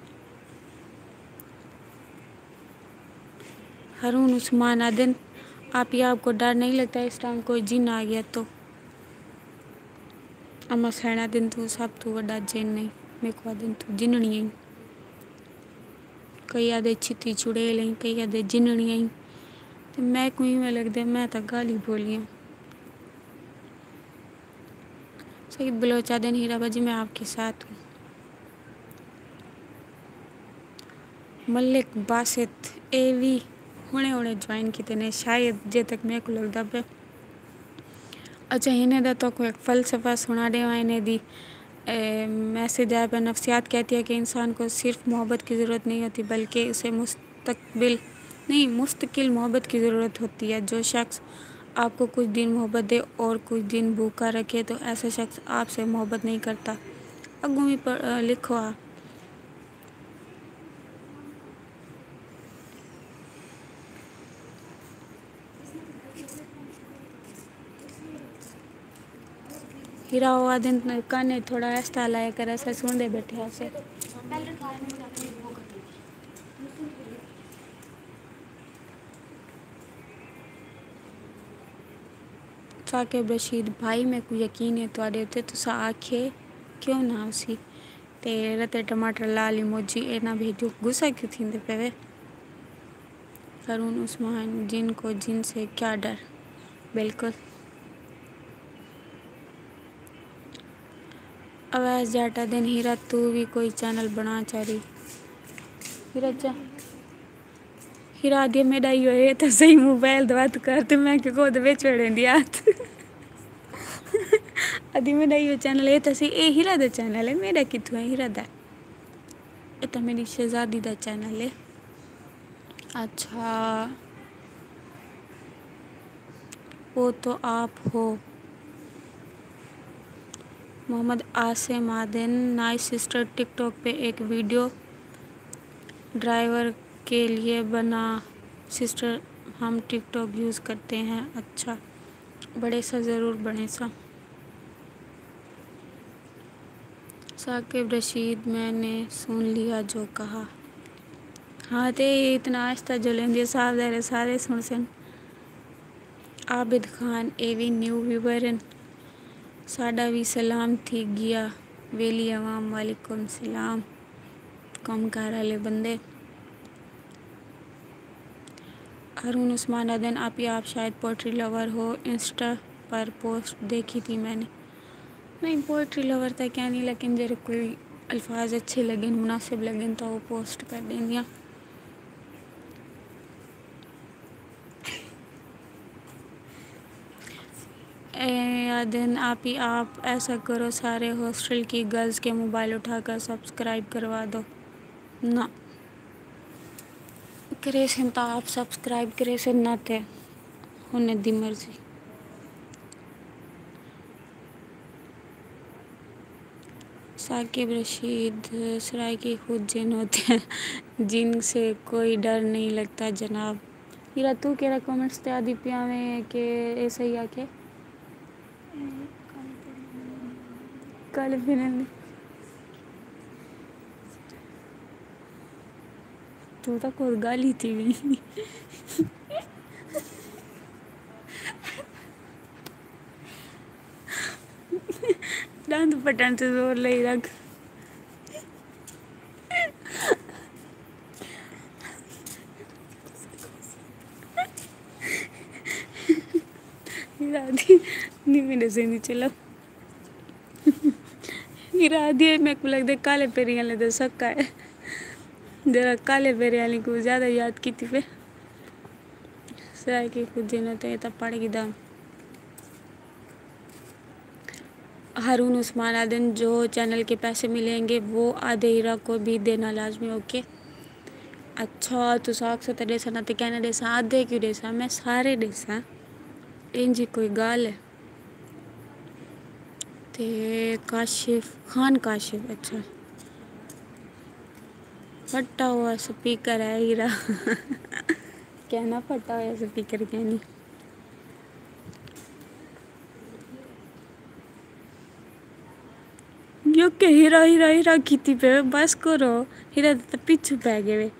हरून उस्मान आदिन आप या आपको डर नहीं लगता इस टाइम कोई जिन आ गया तो अम्मा सैना दिन तू सब तू वड्डा जिन नहीं मेरे को दिन तू जिननी आई कई आदे छिती चुड़ैल आई कई आदे जिननी आई तो मैं कोई में लगता मैं तो गाली बोली हूँ सईद बलोचा दिन हीराबाजी मैं आपके साथ हूँ मलिक बासित एवी हुणे ज्वाइन किते ने शायद जे तक मेरे को लगता पे अच्छा इन्हें दा तो कोई फ़लसफ़ा सुना दे इन्हें दी मैसेज आया पर नफ्सियात कहती है कि इंसान को सिर्फ मोहब्बत की ज़रूरत नहीं होती बल्कि उसे मुस्तकिल मोहब्बत की ज़रूरत होती है जो शख्स आपको कुछ दिन मोहब्बत दे और कुछ दिन भूखा रखे तो ऐसा शख्स आपसे मोहब्बत नहीं करता अगुमी पर लिखो आप हीरा हुआ दिन काने थोड़ा ऐसा लाया कर ऐसा सुन दे बैठे ऐसे साकिब रशीद भाई मैं को यकीन है थोड़े उत्ते तुसा आखे क्यों ना उसी ते रते टमाटर लाल इमोजी ए ना भेजो गुस्सा क्यों थींदे पे हरून उस्मान जिन को जिन से क्या डर बिल्कुल आवाज़ जाटा दिन हीरा तू भी कोई चैनल बना चाह रही हीरा दिया मेरा ये तो सही मोबाइल दवात करते मैं क्यों दे बेच दी हाथ अदी मेरा ये चैनल है तो सही ए हीरा दा चैनल है मेरा किथों है हीरा दा ये तो मेरी शहजादी दा चैनल है अच्छा वो तो आप हो Mohammad Asim Adin nice sister TikTok पे एक वीडियो ड्राइवर के लिए बना सिस्टर हम टिकटॉक यूज़ करते हैं अच्छा बड़े सा ज़रूर बने सा साकिब रशीद मैंने सुन लिया जो कहा हाँ ते इतना आस्ता जो लेंगे सारे सुन आबिद खान एवी न्यू व्यूवर साडा भी सलाम थी गया वेली अवाम वालेकुम सलाम कम कार वाले बंदे। अरुण उस्मान अदन आप शायद पोइट्री लवर हो, इंस्टा पर पोस्ट देखी थी मैंने। नहीं पोइट्री लवर तो क्या नहीं, लेकिन जरा कोई अल्फाज अच्छे लगे मुनासिब लगे तो वो पोस्ट कर देंगे। अदन आप ऐसा करो सारे हॉस्टल की गर्ल्स के मोबाइल उठाकर सब्सक्राइब करवा दो ना। करे तो आप सब्सक्राइब करे ना थे उन्हें दी मर्जी। साकिब रशीद सराय की खुद जिन होते हैं जिनसे कोई डर नहीं लगता जनाब। हीरा तू केरा कमेंट्स ते आदि पिया में के ऐसा ही आके कल फिर तू तो कोई गाली थी भी दांत पटन से जोर ले रख राधी नहीं मेरे से नहीं चला राधी मेरे को लगता है काले पेरी वाले तो सक्का है जरा काले पेरी वाली को ज़्यादा याद की थी पे सराय की खुद जिन तो ये तब पड़ेगी दाम। हारून उस्मान आदन जो चैनल के पैसे मिलेंगे वो आधे हीरा को भी देना लाजमी। ओके अच्छा तो साख से डेसा ना तो कहना डेसा आधे क्यों डेसा मैं सारे डेसा इंजी कोई गाल है ते काशिफ खान काशिफ अच्छा फटा हुआ स्पीकर है हीरा कहना फटा हुआ स्पीकर कहनी यो के हीरा हीरा हीरा की पे बस करो हीरा तो पीछे पै गए।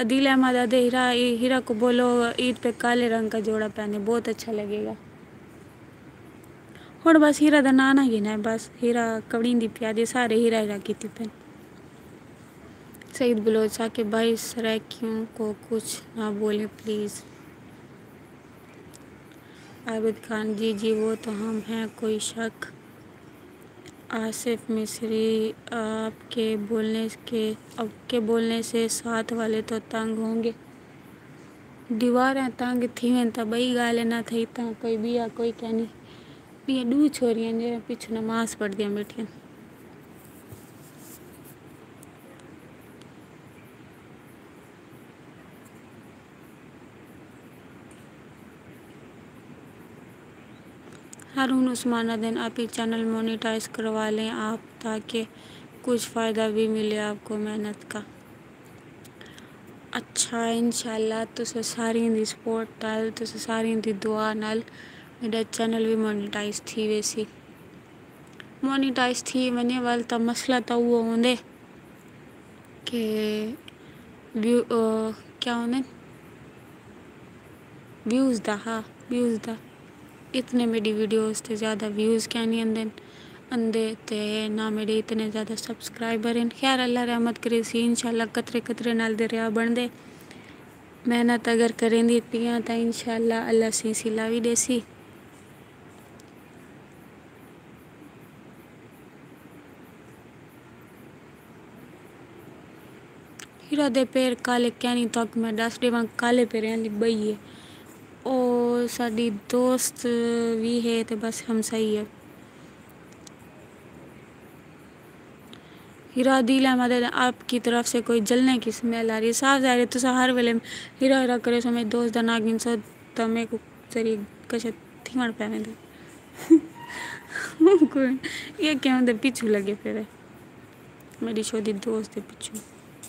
दिल अहमद अदे हीरा हीरा को बोलो ईद पे काले रंग का जोड़ा पहने बहुत अच्छा लगेगा। और बस हीरा दा नाना ही ना बस हीरा कवड़ी दी प्यादे सारे हीरा हीरा की थी। सईद बलोच साकिब भाई सराकियों को कुछ ना बोले प्लीज़। आबिद खान जी वो तो हम हैं कोई शक। आसिफ मिस्री आपके बोलने से साथ वाले तो तंग होंगे। दीवारें तंग थी वन तो बई गाल ना थी तो कोई बिया कोई क्या नहीं बिया डू छोरियां जो पीछे नमाज पढ़ दिया बैठिया। हारून उस्मान अदन आप ही चैनल मोनेटाइज करवा लें आप ताकि कुछ फ़ायदा भी मिले आपको मेहनत का। अच्छा इंशाल्लाह तुसे सारी दी सपोर्ट नाल तुसे सारी दी दुआ नाल मेरा चैनल भी मोनेटाइज थी वैसी मोनेटाइज थी वने वाल तो मसला तो वो होंदे कि व्यू क्या होंदे व्यूज़ दा हाँ व्यूज़ दा इतने मेरी वीडियोस थे ज़्यादा व्यूज़ क्या नहीं अंदे ते ना मेरे इतने ज़्यादा सब्सक्राइबर हैं। खैर अल्लाह रहमत करे सी इंशाल्लाह कतरे कतरे नाल दरिया बन दे मेहनत अगर करें दी पिया तो इंशाल्लाह अल्लाह सी सिला भी देसी। हीरा दे पैर काले क्या नहीं तक मैं दस देवा काले पैर वाली बई है और साड़ी दोस्त भी है तो बस हम सही है। हीरा दिल अहमद आपकी तरफ से कोई जलने की स्मेल आ रही है साफ जा रही है तो हर वेले हीरा हीरा करे समय दोस्त दा नागिन सो तो मेरे को सरी कशे थीमड़ पहने दे कोई ये क्या होता पीछू लगे फिर मेरी शोधी दोस्त है पीछू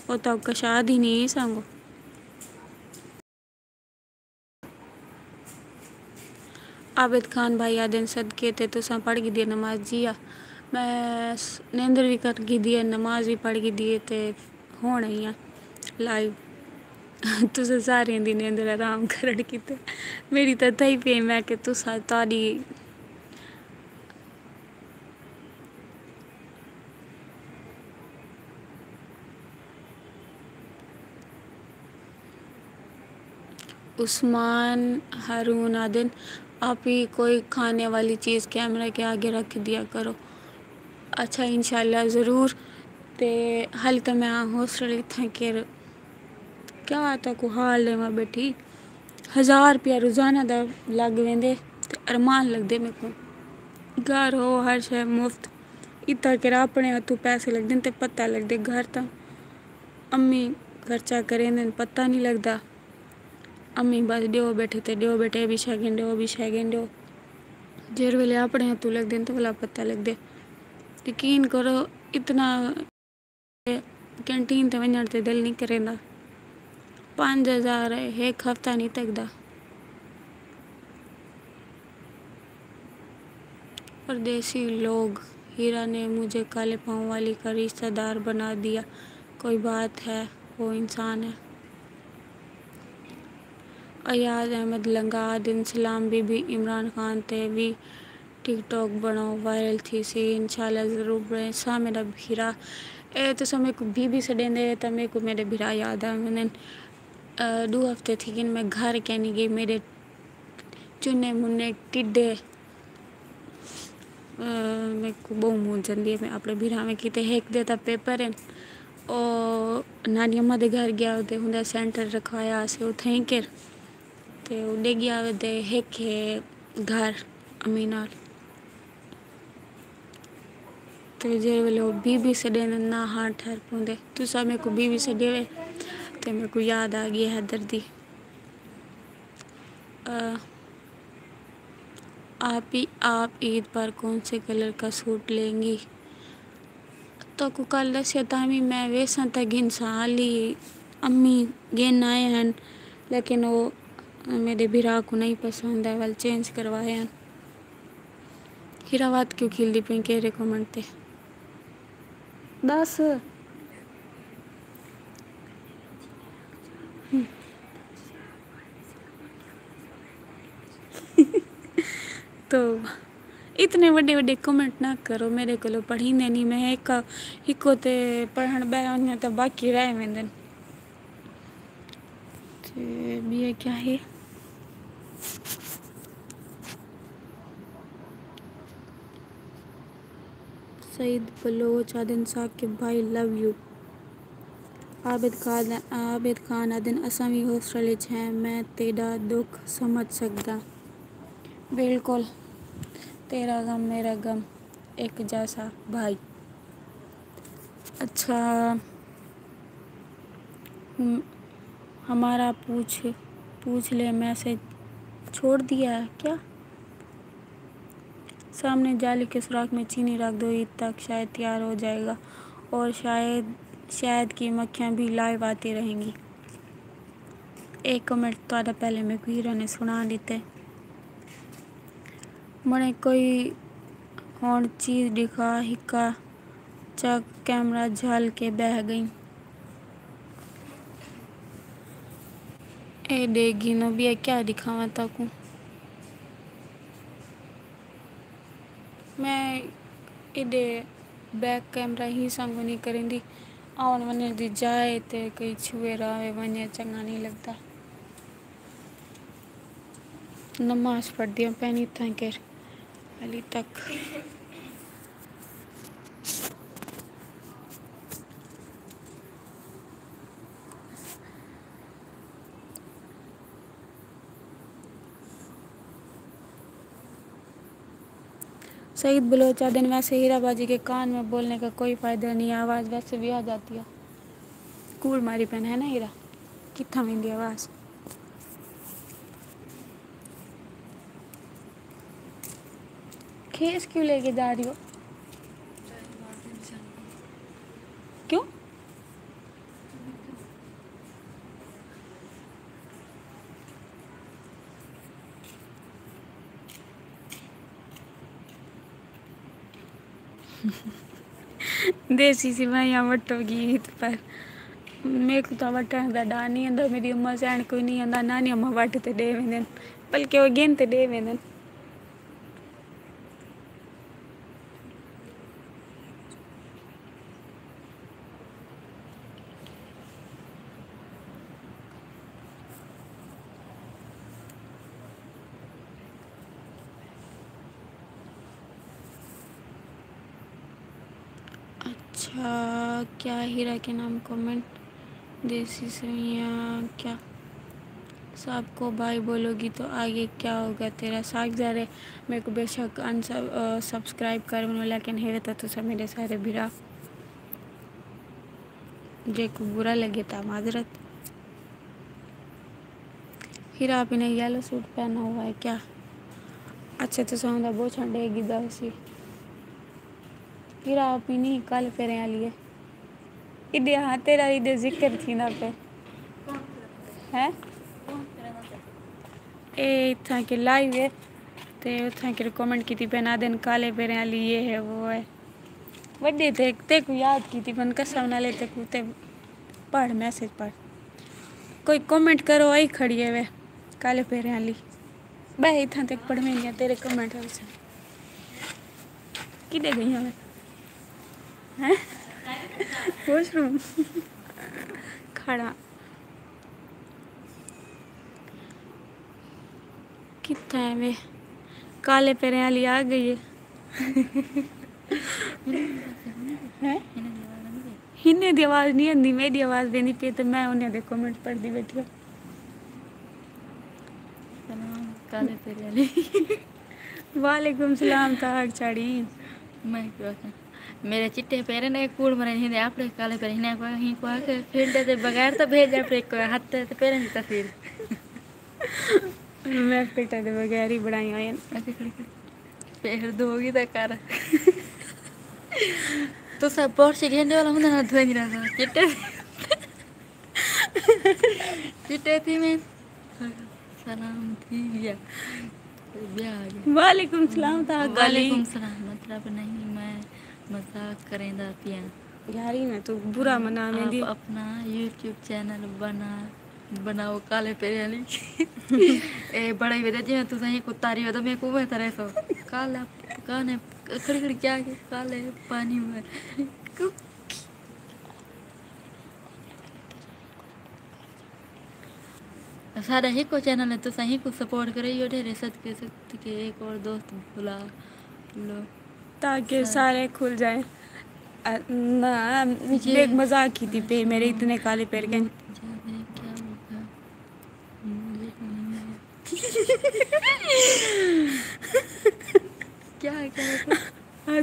वो तो आपका शादी नहीं सांगो। आबिद खान भाई आदिन सदके थे तो पढ़ की दिए नमाज जिया मैं नींदर भी कर की दिए नमाज भी पढ़ की दिए थे होने ही लाइव तुसे सारे दी नींदर आराम कर की थे मेरी तो थी पे मैं कि तुसा तारी उस्मान हारून आदिन, आप ही कोई खाने वाली चीज़ कैमरे के आगे रख दिया करो। अच्छा इंशाल्लाह ज़रूर। ते हाल तो मैं हॉस्टल इत्थें केर क्या आता को हाल है मैं बैठी 1000 रुपया रोज़ाना दा लग वेंदे ते अरमान लगदे मेरे को घर हो हर शे मुफ्त इतना के अपने हथों पैसे लगदे ते पता लगदे घर ता अम्मी खर्चा करें पता नहीं लगता। अम्मी बस ड्यो बैठे ते ड्यो बैठे भी शैगन ड्यो जेर वेले अपने हथों लगदे तो वाला पता लगदे। यकीन करो इतना कैंटीन ते वञण ते दिल नहीं करेंदा। 5000 है एक हफ्ता नहीं तकदा। परदेसी लोग। हीरा ने मुझे काले पाँव वाली का रिश्तेदार बना दिया। कोई बात है, वो इंसान है। अयाज अहमद लंगा दिन सलाम बीबी इमरान खान ते भी टिकटॉक बनाओ वायरल थी सी इंशाल्लाह ज़रूर बने सा मेरा भीरा ए तो समय को बीबी से देंदे तो मेरे को मेरे भीरा याद आ मैंने 2 हफ्ते थी कि मैं घर क्या नहीं गई मेरे चुने मुन्ने टिड्डे मेरे को बहु मुँह जल्दी है मैं अपने भीरा में किते हेक देता पेपर है और नानी अम्मा दे घर गया उधे हुंदा सेंटर रखवाया से उथे कर ते उड़े गया उधे हेक है घर अम्मी नाल तो जे वेले वो बीबी से देने ना हाँ ठहर पुंदे तू सा मेरे को बीबी से देवे तो मेरे को याद आ गई है दर्दी। आप ईद पर कौन से कलर का सूट लेंगी तो को कल दसिया तामी मैं वैसा तक इंसान ली अम्मी गेन आए हैं लेकिन वो मेरे भीरा को नहीं पसंद है वाल चेंज करवाए हैं। हीरावाद क्यों खिलदी पे के रिकमेंड थे 10 तो इतने बड़े बड़े कमेंट ना करो मेरे को पढ़ी नहीं मैं एक ते पढ़न बह तो बाकी रह वेंदन भी क्या है सईद बलोच आदिन साकिब भाई लव यू। आबिद खान आदिन असां भी हॉस्टल हैं मैं तेरा दुख समझ सकदा बिल्कुल तेरा गम मेरा गम एक जैसा भाई। अच्छा हमारा पूछ ले मैसेज छोड़ दिया है क्या सामने जाली के सुराख में चीनी रख दो ईद तक शायद तैयार हो जाएगा और शायद की मक्खियाँ भी लाइव आती रहेंगी। एक कमेंट तो पहले मेरे को हीरा ने सुना देते मने कोई और चीज़ दिखा हिक्का चक कैमरा झल के बह गई ए देगी नो भी क्या दिखावा ताकू मैं इधे बैक कैमरा ही संग नहीं करेंदी आवन वने दी जाए ते कई छुए रावे वने चंगा नहीं लगता। नमाज पढ़ दिया पैनी थैंकर अली तक सईद बलोचा दिन वैसे हीराबाजी के कान में बोलने का कोई फ़ायदा नहीं आवाज़ वैसे भी आ जाती है कूड़ मारी पहन है ना हीरा कितना मेंदी आवाज़ खेस क्यों लेके जा रही हो क्यों देसी सिवाइयाँ वटोगी ईद पर मेरे को तो वटण दा डा नहीं आंदा मेरी अम्मा सैन कोई नहीं आंदा नानी अम्मा वट ते दे वेंदन बल्कि वो गेन ते दे वेंदन। अच्छा क्या हीरा के नाम कमेंट, देसी सैया क्या साहब को भाई बोलोगी तो आगे क्या होगा तेरा साग जा रहे मेरे को बेशक सब्सक्राइब कर बनो लेकिन हेरे तो सब मेरे सारे भिरा जे को बुरा लगे था माजरत। हीरा आपने येलो सूट पहना हुआ है क्या? अच्छा तो सौंदा बहुत छंडेगी दासी हीरा आप ही नहीं कल फेरे वाली है इधे हाँ तेरा इधे जिक्र थी ना पे है ए इतना के लाइव है ते उतना के कमेंट की थी पहना दिन काले पेरे वाली ये है वो है वड्डे थे ते को याद की थी पन कसम ना लेते को ते पढ़ मैसेज पढ़ कोई कमेंट करो आई खड़ी है वे काले पेरे वाली बह इतना तक पढ़ में नहीं तेरे कमेंट से किधे गई हमें हैं वॉशरूम खड़ा कितना है वे काले पेरे वाली आ गई है हैं हिन्ने दी आवाज नहीं आंदी मेरी आवाज देनी पे तो मैं उन्हें दे कमेंट पढ़ दी बैठी हूँ
काले तेरे वाली
वालेकुम सलाम ताक चाड़ी
मैं क्या मेरे चिट्टे पैर ने कूड़ मरे हिंदे आपरे काले पैर हिने को ही को के फील्ड दे बगैर तो भेज आपरे को हाथ ते पैर नहीं तस्वीर
मैं पेटा दे बगैर ही बढ़ाई आयन
ऐसे खड़ी पैर दोगी तो कर तो सब बोर से घेंडे वाला मुंडा ना धोई नहीं रहा चिट्टे थी मैं सलाम थी या
वालेकुम सलाम ताक
वालेकुम सलाम मतलब नहीं मैं मजाक करेंदा पिया
यार ही ना तू बुरा मना में दी
आप अपना YouTube चैनल बनाओ काले पेरे वाली ए बड़ा ही वेदे जी तू सही कुत्तारी वेदो मैं को में तरह सो काला काने खड़ी खड़ी क्या के काले पानी में सारा ही को चैनल है तो सही को सपोर्ट करे यो ढेरे सत के एक और दोस्त बुला लो
ताकि सारे खुल जाए ना एक मजाक की थी पे मेरे इतने काले पैर के
क्या क्या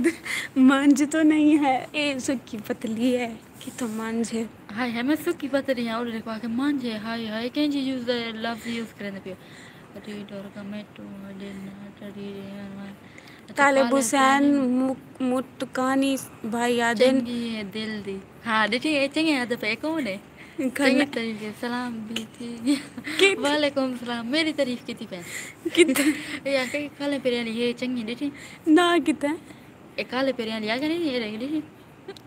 मंज तो नहीं है ए सुखी पतली है कि तो मंज है
हाय है मैं सुखी पतली है और देखो आके मंज है हाय हाय कैन जी यूज द लव यूज करने पे रीड और कमेंट
तालिब हुसैन मुत्तकानी भाई आदिन
ये दिल दी हाँ देखिए चंगे याद पे कौन है सही तरीके सलाम भी थी वालेकुम सलाम मेरी तारीफ की थी पहन
कितना
या कहीं काले पेरियाली ये चंगी देखी
ना कितना
ए काले पेरियाली आ गए नहीं ये रही देखी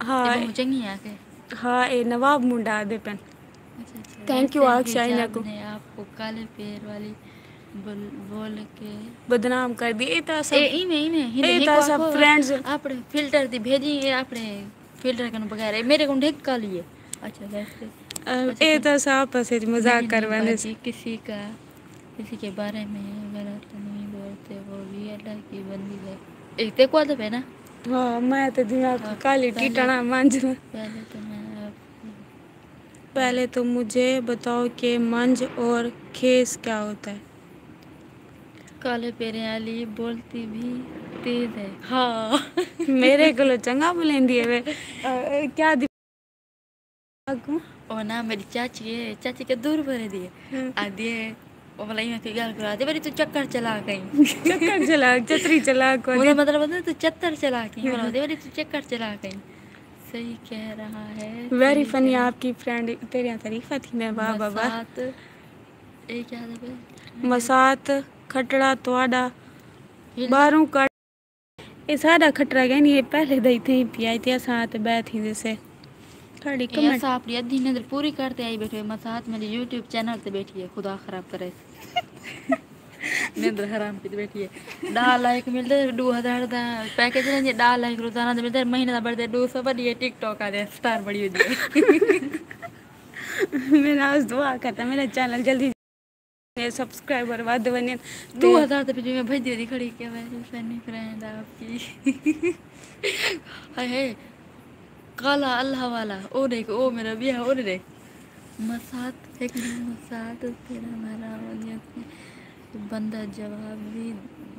हाँ
ये चंगी आ गए
हाँ ए नवाब मुंडा दे पेन
अच्छा
थैंक यू आक्षाइना को
आपको काले पेर वाली बोल के
बदनाम कर दी एता सब
इमे
एता सब फ्रेंड्स
आपने फिल्टर दी भेजी आपने फिल्टर कन बगैर मेरे को ढेक का लिए अच्छा वैसे
एता सब आपस में मजाक करवाने से
किसी के बारे में गलत नहीं बोलते वो भी अल्लाह की बंदी है एक ते को है ना
हाँ मैं तो दिमाग काली टीटना मंज पहले तो मुझे बताओ कि मंज और खेस क्या होता है।
काले पेरे वाली बोलती भी तेज है हाँ
मेरे को चंगा बोलेंदी है वे क्या
और ना मेरी चाची के दूर भरे दिए आ दिए वो भलाई में कोई गाल करा दे बड़ी तू चक्कर चला गई
छतरी चला को
मुझे मतलब बता तू चक्कर चला गई बोला दे बड़ी तू चक्कर चला गई सही कह रहा है
वेरी फनी आपकी फ्रेंड तेरी तारीफ थी मैं वाह बाबा
ए क्या है
मसात खटड़ा तोड़ा बारों का ये सारा खटरा गया नहीं ये पहले दई थे पिया इतिया साथ बैठ ही जैसे थोड़ी कमेंट
आप अद्धी नजर पूरी करते आई बैठे मसात मेरे YouTube चैनल पे बैठी है खुदा खराब करे निंद्र हराम की बैठी है डाल लाइक मिलते 2000 दा पैकेज ने डाल लाइक रोजाना दे मिलते महीने दा बढ़ते 200 बढ़िए टिकटॉक आ दे स्टार बढ़ी हुई
मेरा आज दुआ करता मेरा चैनल जल्दी सब्सक्राइबर वाद बने
2000 तक मैं भेज दी खड़ी के वैसे फनी फ्रेंड आपकी हाय काला अल्लाह वाला ओ देख ओ मेरा भी है ओ देख मसात फेंक दी मसात तेरा मेरा बंदा जवाब भी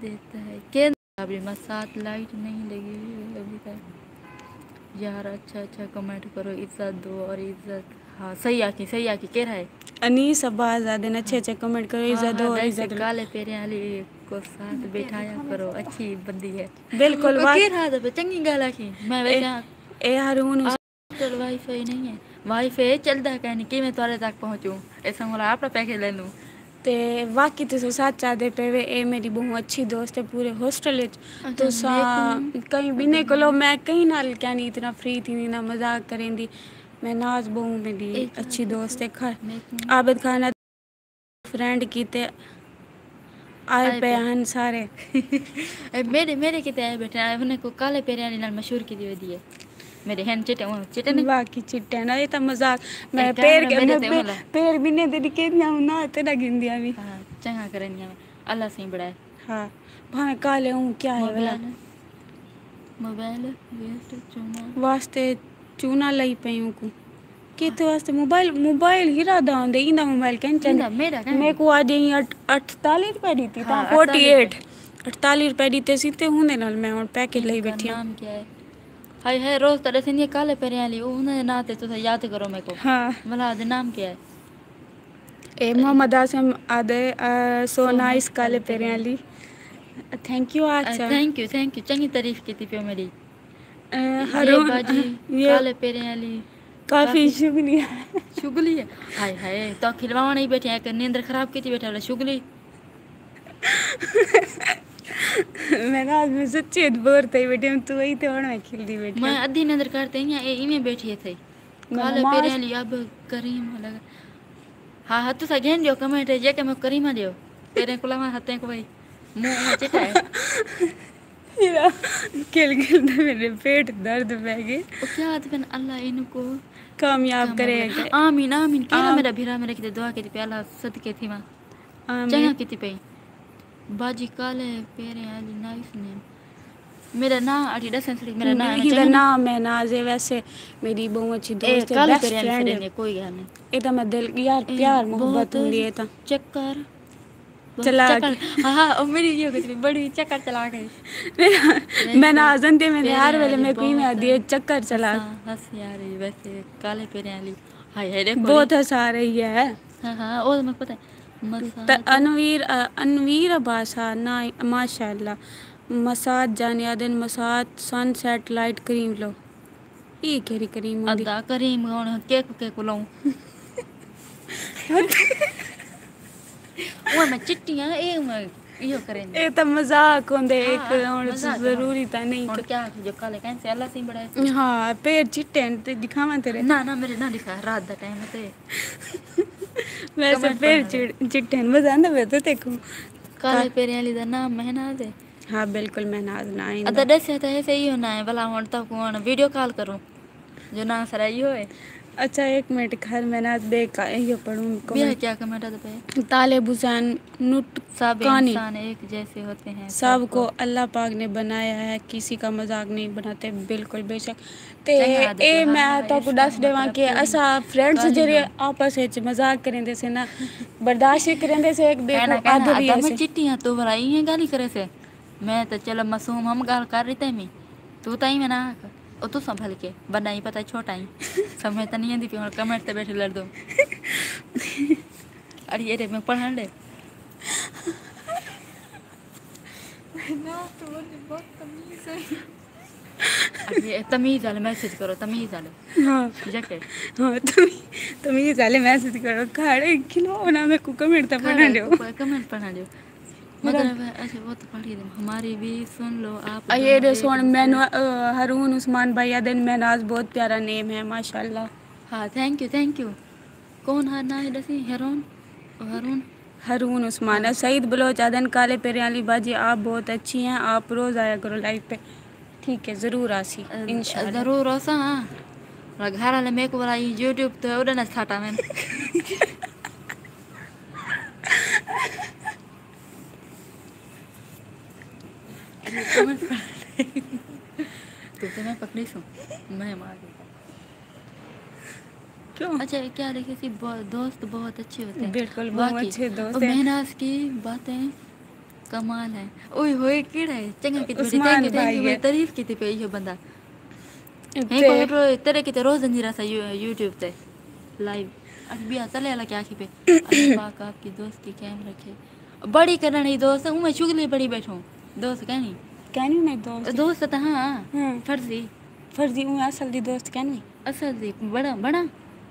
देता है के अभी मसात लाइट नहीं लगी हुई अभी तक यार अच्छा कमेंट करो इज्जत दो और इज्जत हाँ सही आकी कह रहा है
अनीस अब्बास आदिन अच्छे कमेंट करो, इज्जत दो और इज्जत लो।
काले पेरे वाली को साथ बैठाया करो अच्छी बंदी है
बिल्कुल
कह रहा था चंगी गल आखी मैं वैसे
ए हारून
चल वाईफाई नहीं है वाईफाई चलता कहनी कि मैं तुम्हारे तक पहुंचूं ऐसा मोला अपना पैकेज ले लूं
ते वाकई तो सच आदे पे वे ए मेरी बहुत अच्छी दोस्त है पूरे हॉस्टल विच तो सा कहीं भी नहीं कलो मैं कहीं नाल क्या नहीं इतना फ्री थी ना मजाक करेंदी मैं नाज बहु मेरी अच्छी दोस्त है खैर आबिद खान फ्रेंड कीते आए पे हन सारे
मेरे किते आए बैठे आए उन्हें को काले पेरे वाली नाल मशहूर की दी है मेरे हैंड चिटे नहीं
बाकी चिट्टे ना ये तो मजाक मैं पैर के मैं पैर भी नहीं तेरी के ना तेरा गिंदिया भी
हां चंगा करनिया अल्लाह से बड़ा है
हां भावे काले हूं क्या है वाला
मोबाइल वेस्ट चूना
वास्ते चूना लई पई हूं को केते वास्ते मोबाइल हीरा दांदे इंदा मोबाइल कैंचन मेरे को आज ही 48 रुपए दी थी 48 48 रुपए दी ते सीते हुंदे नाल मैं और पैकेज लई बैठी हूं
नाम क्या है हाय रोज तरह से काले पेरे वाली उन्हें नाते तो याद करो मेरे को
हां
मला दे नाम क्या है
ए मोहम्मद आसिम आदे सो नाइस काले पेरे वाली थैंक यू अच्छा
थैंक यू चंगी तारीफ की थी मेरी
हारून
बाजी काले पेरे वाली
काफी शुक्रिया
हाय तो खिलवावा नहीं बैठे एक नींद खराब की थी बैठा वाला शुगली
मैं आज में सच्ची बोर थई बैठी हूं तू वही तो मैं खिलदी बैठी
मैं आधी नींद करते हैं ए इमे बैठी थे काले पेरे वाली अब करीम लगा हां तो सगेन दियो कमेंट है जे के मैं करीमा दियो तेरे को लगा हते को भाई मुंह में चिटा है
मेरा किल मेरे पेट दर्द पै गए
क्या आदमी अल्लाह इनको
कामयाब करेगा
आमीन केना मेरा भीरा मेरे की दुआ की पे अल्लाह सदके थी मां चंगा की पे बाजी काले पेरे वाली नाइस नेम मेरा नाम अटी सेंसरी मेरा
नाम है नाज है वैसे मेरी बहुत अच्छी दोस्त है बेस्ट फ्रेंड है
कोई गल नहीं
ए तो मैं दिल यार प्यार मोहब्बत हुंदी है तो
चक्कर
चला
हां और मेरी ये कुछ बड़ी चक्कर चला गई
मैं ना जानते मैंने हर वेले में कोई में दिए चक्कर चला
हंस यार वैसे काले पेरे वाली हाय देखो
बहुत हंसा रही है
हां वो मैं पता है
अनवीर अब्बासा ना माशाल्लाह मसाज जानिया दिन मसाज सनसेट लाइट क्रीम लो ये केरी क्रीम होंदी
अदा क्रीम कौन केक लो वो मैं चिट्टियां ए मैं यो करेंगे
ए तो मजाक होंदे एक और जरूरी था नहीं
और क्या जो काले कैसे अल्लाह से बड़ा है
हां पैर चिट्टे ते दिखावा तेरे
ना मेरे ना दिखा रात दा टाइम ते
वैसे पैर चिट्टे मजा आंदा वे तो देखो
काले पेरे वाली दा नाम महनाज है
हां बिल्कुल महनाज ना है
अदा दसे तो ऐसे ही होना है भला हुन तक कौन वीडियो कॉल करूं जो ना सराई होए
अच्छा एक मिनट खैर मैं ना देखा ये पढ़ूं
कमेंट क्या कमेंट आता पे
तालिब हुसैन नुट
सब इंसान एक जैसे होते हैं
सबको अल्लाह पाक ने बनाया है किसी का मजाक नहीं बनाते बिल्कुल बेशक ते ए मैं तो को दस देवा कि असा फ्रेंड्स जेरे आपस में मजाक करेंदे से ना बर्दाश्त करेंदे से एक देखो आदत भी
ऐसे चिट्टियां तो भलाई है गाली करे से मैं तो चलो मासूम हम गाल कर रही थे मैं तू ताई में ना ओ तू संभल के बड़ा ही पता छोटा ही समय तो नहीं आंदी पे कमेंट पे बैठे लड़ दो अरे ये रे मैं पढ़ाने दे ना तो बहुत तमीज है अरे तमीज वाले मैसेज करो तमीज वाले
हां
जाके
हां तमीज वाले मैसेज करो खाड़े खिलाओ ना मैं को कमेंट तो पढ़ा दो
कमेंट पढ़ा दो मतलब ऐसे वो तो पढ़ी दे हमारी भी सुन लो आप
ये रे सुन मैं हारून उस्मान भाई दिन महनाज बहुत प्यारा नेम है माशाल्लाह
हाँ थैंक यू कौन है ना दसी हारून
उस्मान सईद बलोच आदन काले पेरे वाली बाजी आप बहुत अच्छी हैं आप रोज आया करो लाइव पे ठीक है जरूर आसी इंशाल्लाह
जरूर आसा हां घर वाले मेरे को बोला YouTube तो उड़े ना छाटा में तू तो मैं पकड़ी सू मैं मार
क्यों?
अच्छा क्या लिखे थी, दोस्त बहुत अच्छे होते हैं।
बिल्कुल बहुत
वाकई।
अच्छे
और
दोस्त हैं।
महनाज की बातें कमाल है। ओए होए कीड़ा है चंगा की बड़ी
उस्मान
थैंक
भाई
यू
है
बड़ी तारीफ की थी पे ये बंदा है
ते
को तेरे की रोज नहीं रहा यूट्यूब पे लाइव अभी आता ले लगा आखी पे। अल्लाह पाक आपकी दोस्ती कायम रखे। बड़ी करनी दोस्त हूँ मैं चुगली बड़ी बैठूं दोस्त कहनी
कहनी नहीं दोस्त।
दोस्त तो हाँ
हाँ
फर्जी
फर्जी हूँ असल दी दोस्त कहनी
असल दी बड़ा बड़ा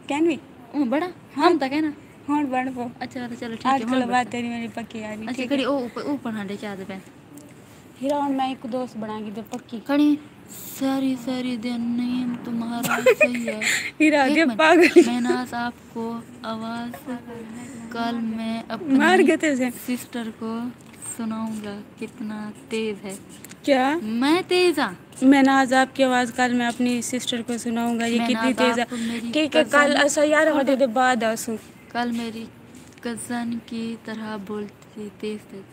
कहनी
बड़ा
हाँ
हम तो कहना
होड़ बढ़ वो
अच्छा चलो ठीक है
आजकल बात तेरी मेरी पक्की यारी
अच्छा
ठीक
खड़ी
है।
ऊपर हांडे क्या दे
हीरा और मैं एक दोस्त बनाएगी तो पक्की।
खड़ी सारी सारी दिन नहीं तुम्हारा सही है।
हीरा
एक
के
मिनट,
पागल
महनाज आपको आवाज़ कल मैं
मार
अपनी
गए थे उसे।
सिस्टर को सुनाऊंगा कितना तेज है।
क्या
मैं तेज हाँ
मैं आज आपकी आवाज़ कल मैं अपनी सिस्टर को सुनाऊंगा ये कितनी
महनाज
तेज़ है।
आप मेरी
ठीक है कल
कज़न
ऐसा यार बजे के बाद आसू
कल मेरी कज़न की तरह बोलती तेज तेज।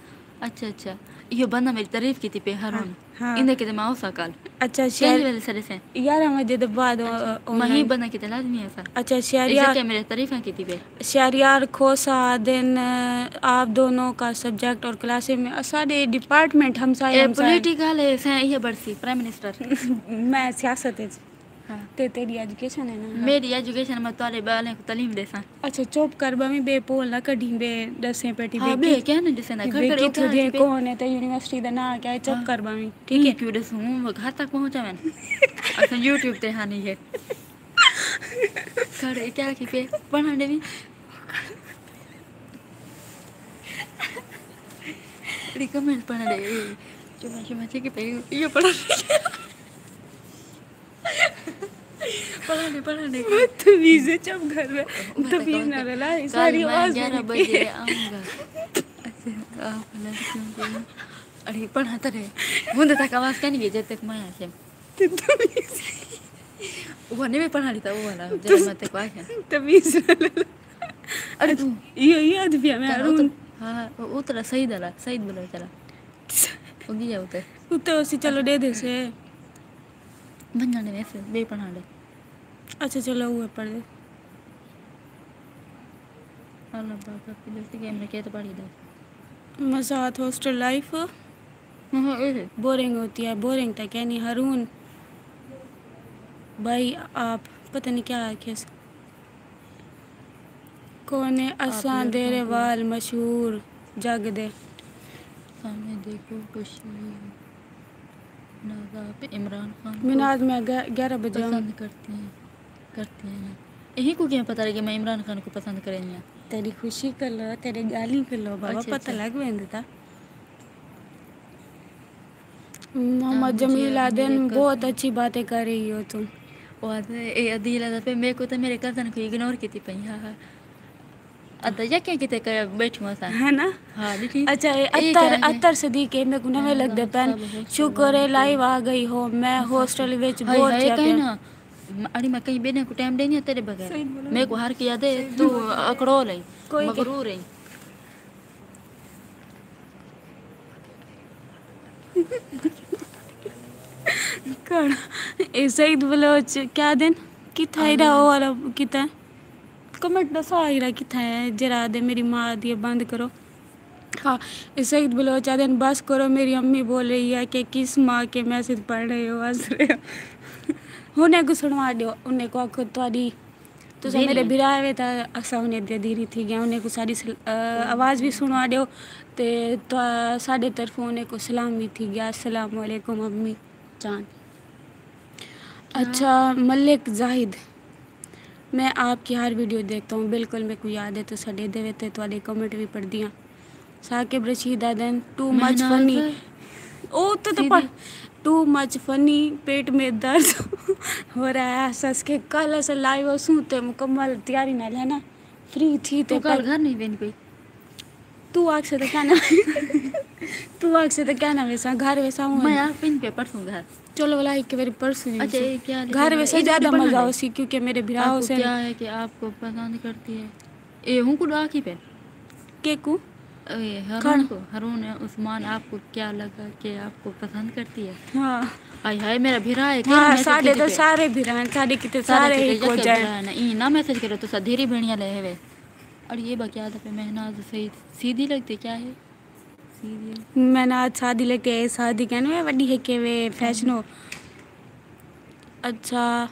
अच्छा अच्छा ये बंदा मेरी तारीफ की थी पे हरून
हाँ
इन्हें के दिमाग सा कल
अच्छा
चल
शेर
वाले सरे से
11 बजे के बाद
मही
ऑनलाइन।
बंदा की तलाश नहीं है सर
अच्छा
इसे
शहरियार
क्या मेरे तारीफें की थी पे
शहरियार खोसा दिन आप दोनों का सब्जेक्ट और क्लासे में सारे डिपार्टमेंट हमसाए
ए
हमसाए
पॉलिटिकल है से ये बरसी प्राइम मिनिस्टर
मैं सियासत है
हाँ
ते तेरी एजुकेशन है ना।
मेरी एजुकेशन में तारे बाले को तालीम दे सा
अच्छा चुप कर बमी बे पोल ना कढ़ी बे दसे पेटी
हाँ
बे
बे क्या नहीं दिसे ना
बे
कर
की
कर
तुझे कौन है तो यूनिवर्सिटी दा ना क्या है चुप कर बमी ठीक है।
क्यों दस हूँ घर तक पहुँचा मैं अच्छा यूट्यूब ते हाँ नहीं है खड़े क्या की पे पढ़ाने भी रिकमेंड पढ़ा दे चुमा चुमा के पे ये पढ़ा पढ़ाने
तमीज है चुप घर में तमीज ना रला सारी
मैं
आवाज
11 बजे आऊँगा आप लड़कियों को अरे पढ़ाता रहे मुंडे तक आवाज़ क्या नहीं गई जब तक मैं आके वो नहीं मैं पढ़ा लेता वो वाला जब मैं तक आके
तमीज ना रला
अरे तू
ये याद भी है मैं अरुण
हाँ उतरा सही बोलो चला वो गया उतर
उते उसी चलो दे दे से
बन जाने में ऐसे बे पढ़ा ले
अच्छा चलो वो पढ़ दे
अल्लाह पाक आपकी दोस्ती के हमने क्या तो पढ़ी दे
मसात हॉस्टल लाइफ
हाँ ऐसे
बोरिंग होती है बोरिंग था क्या नहीं हरून भाई आप पता नहीं क्या आखे कौन है असा देरे वाल मशहूर जग दे
सामने देखो खुशी नाजा पे इमरान खान
मिनाज में 11 बजे
पसंद करते हैं ना यही को क्या पता लगे मैं इमरान खान को पसंद करेंगे
तेरी खुशी कर लो तेरे गाली कर लो बाबा
अच्छा,
पता
अच्छा।
लग वेंदा मोहम्मद जमील आदन बहुत अच्छी बातें कर रही हो तुम
और ये अदीला पे मेरे को तो मेरे कज़न को इग्नोर की थी पई हाँ अदा या क्या किते कर बैठूँ सा
है ना।
हाँ लेकिन
अच्छा ये अत्तर सदीक मेरे को नवे लगते पैन शुक्र है लाइव आ गई हो मैं हॉस्टल विच बहुत
है कहीं
चाहती
ना अरे मैं कहीं बेने को टाइम देनी है तेरे बगैर मेरे को हार किया दे तू अकड़ो ले
कोई के-
मगरूर है
कर ए सईद बलोच क्या दिन किथा इरा ओ वाला किथा कमेंट दसो आइरा किथा है जरा दे मेरी माँ दिए बंद करो। हाँ ए सईद बलोच दिन बस करो मेरी अम्मी बोल रही है कि किस माँ के मैसेज पढ़ रहे हो हंस रहे हो उन्हें को सुनवा दो उन्हें को आखो थोड़ी तो मेरे बिरावे था असा उन्हें दे धीरी थी गया उन्हें को सारी आवाज़ भी सुनवा दो तो साढ़े तरफ उन्हें को सलाम भी थी गया अस्सलाम वालेकुम अम्मी जान। अच्छा मलिक जाहिद मैं आपकी हर वीडियो देखता हूँ बिल्कुल मेरे को याद है तो सडे देवे थे तो कमेंट भी पढ़ दिया। Saqib Rasheed Adan too much funny ओ तो टू मच फनी पेट में दर्द हो रहा है सस के कल ऐसा लाइव सूते मुकम्मल तैयारी ना है फ्री थी
तो कल घर नहीं बेन कोई
तू आग से तो क्या ना तू आग से तो क्या ना वैसा घर वैसा
मैं यार पिन पे परसों घर
चलो वाला एक बार परसों
अच्छा ये क्या
घर वैसे ज़्यादा मजा उसी क्योंकि मेरे भिराव से
क्या है कि आपको पसंद करती है ए हूँ को आखी पे
केकू
हरून उस्मान आपको क्या लगा कि आपको पसंद करती है?
हाँ
आय हाय मेरा भिरा है
हाँ साढ़े तो सारे भी रहन साढ़े कितने सारे ही को जाए
ना ई ना मैसेज करो तो सधीरी भेड़िया ले है वे। और ये बकिया था पे मेहनाज सही सीधी लगती क्या है सीधी?
मैंने आज शादी लेके शादी कहने में बड़ी है कि वे फैशन हो। अच्छा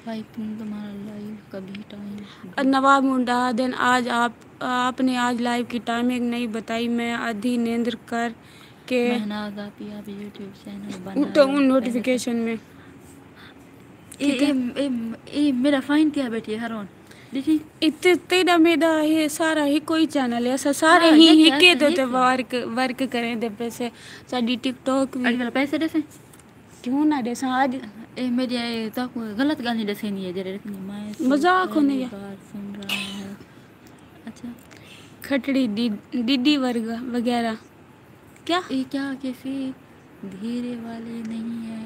भाई तुम्हारा लाइव कभी टाइम
नवाब मुंडा दिन आज आपने आज लाइव की टाइमिंग नहीं बताई। मैं आधी नींद कर के
मेहनाज आप यूट्यूब चैनल बना
तो उन नोटिफिकेशन में
ए मेरा फाइन क्या बेटी हरोन देखी
इतने तेरा मेरा ये सारा ही कोई चैनल है ऐसा सारे
हाँ,
ही
ये
के
क्या
देते वर्क करें दे पैसे साडी टिकटॉक
अड़ी वाला पैसे देसे
क्यों ना दे आज
ए मेरी तो गलत गाली दसे नहीं है जरे रखनी मैं
मजाक होने या
सुन रहा है। अच्छा
खटड़ी दीदी वर्ग वगैरह क्या
ये क्या कैसी धीरे वाले नहीं है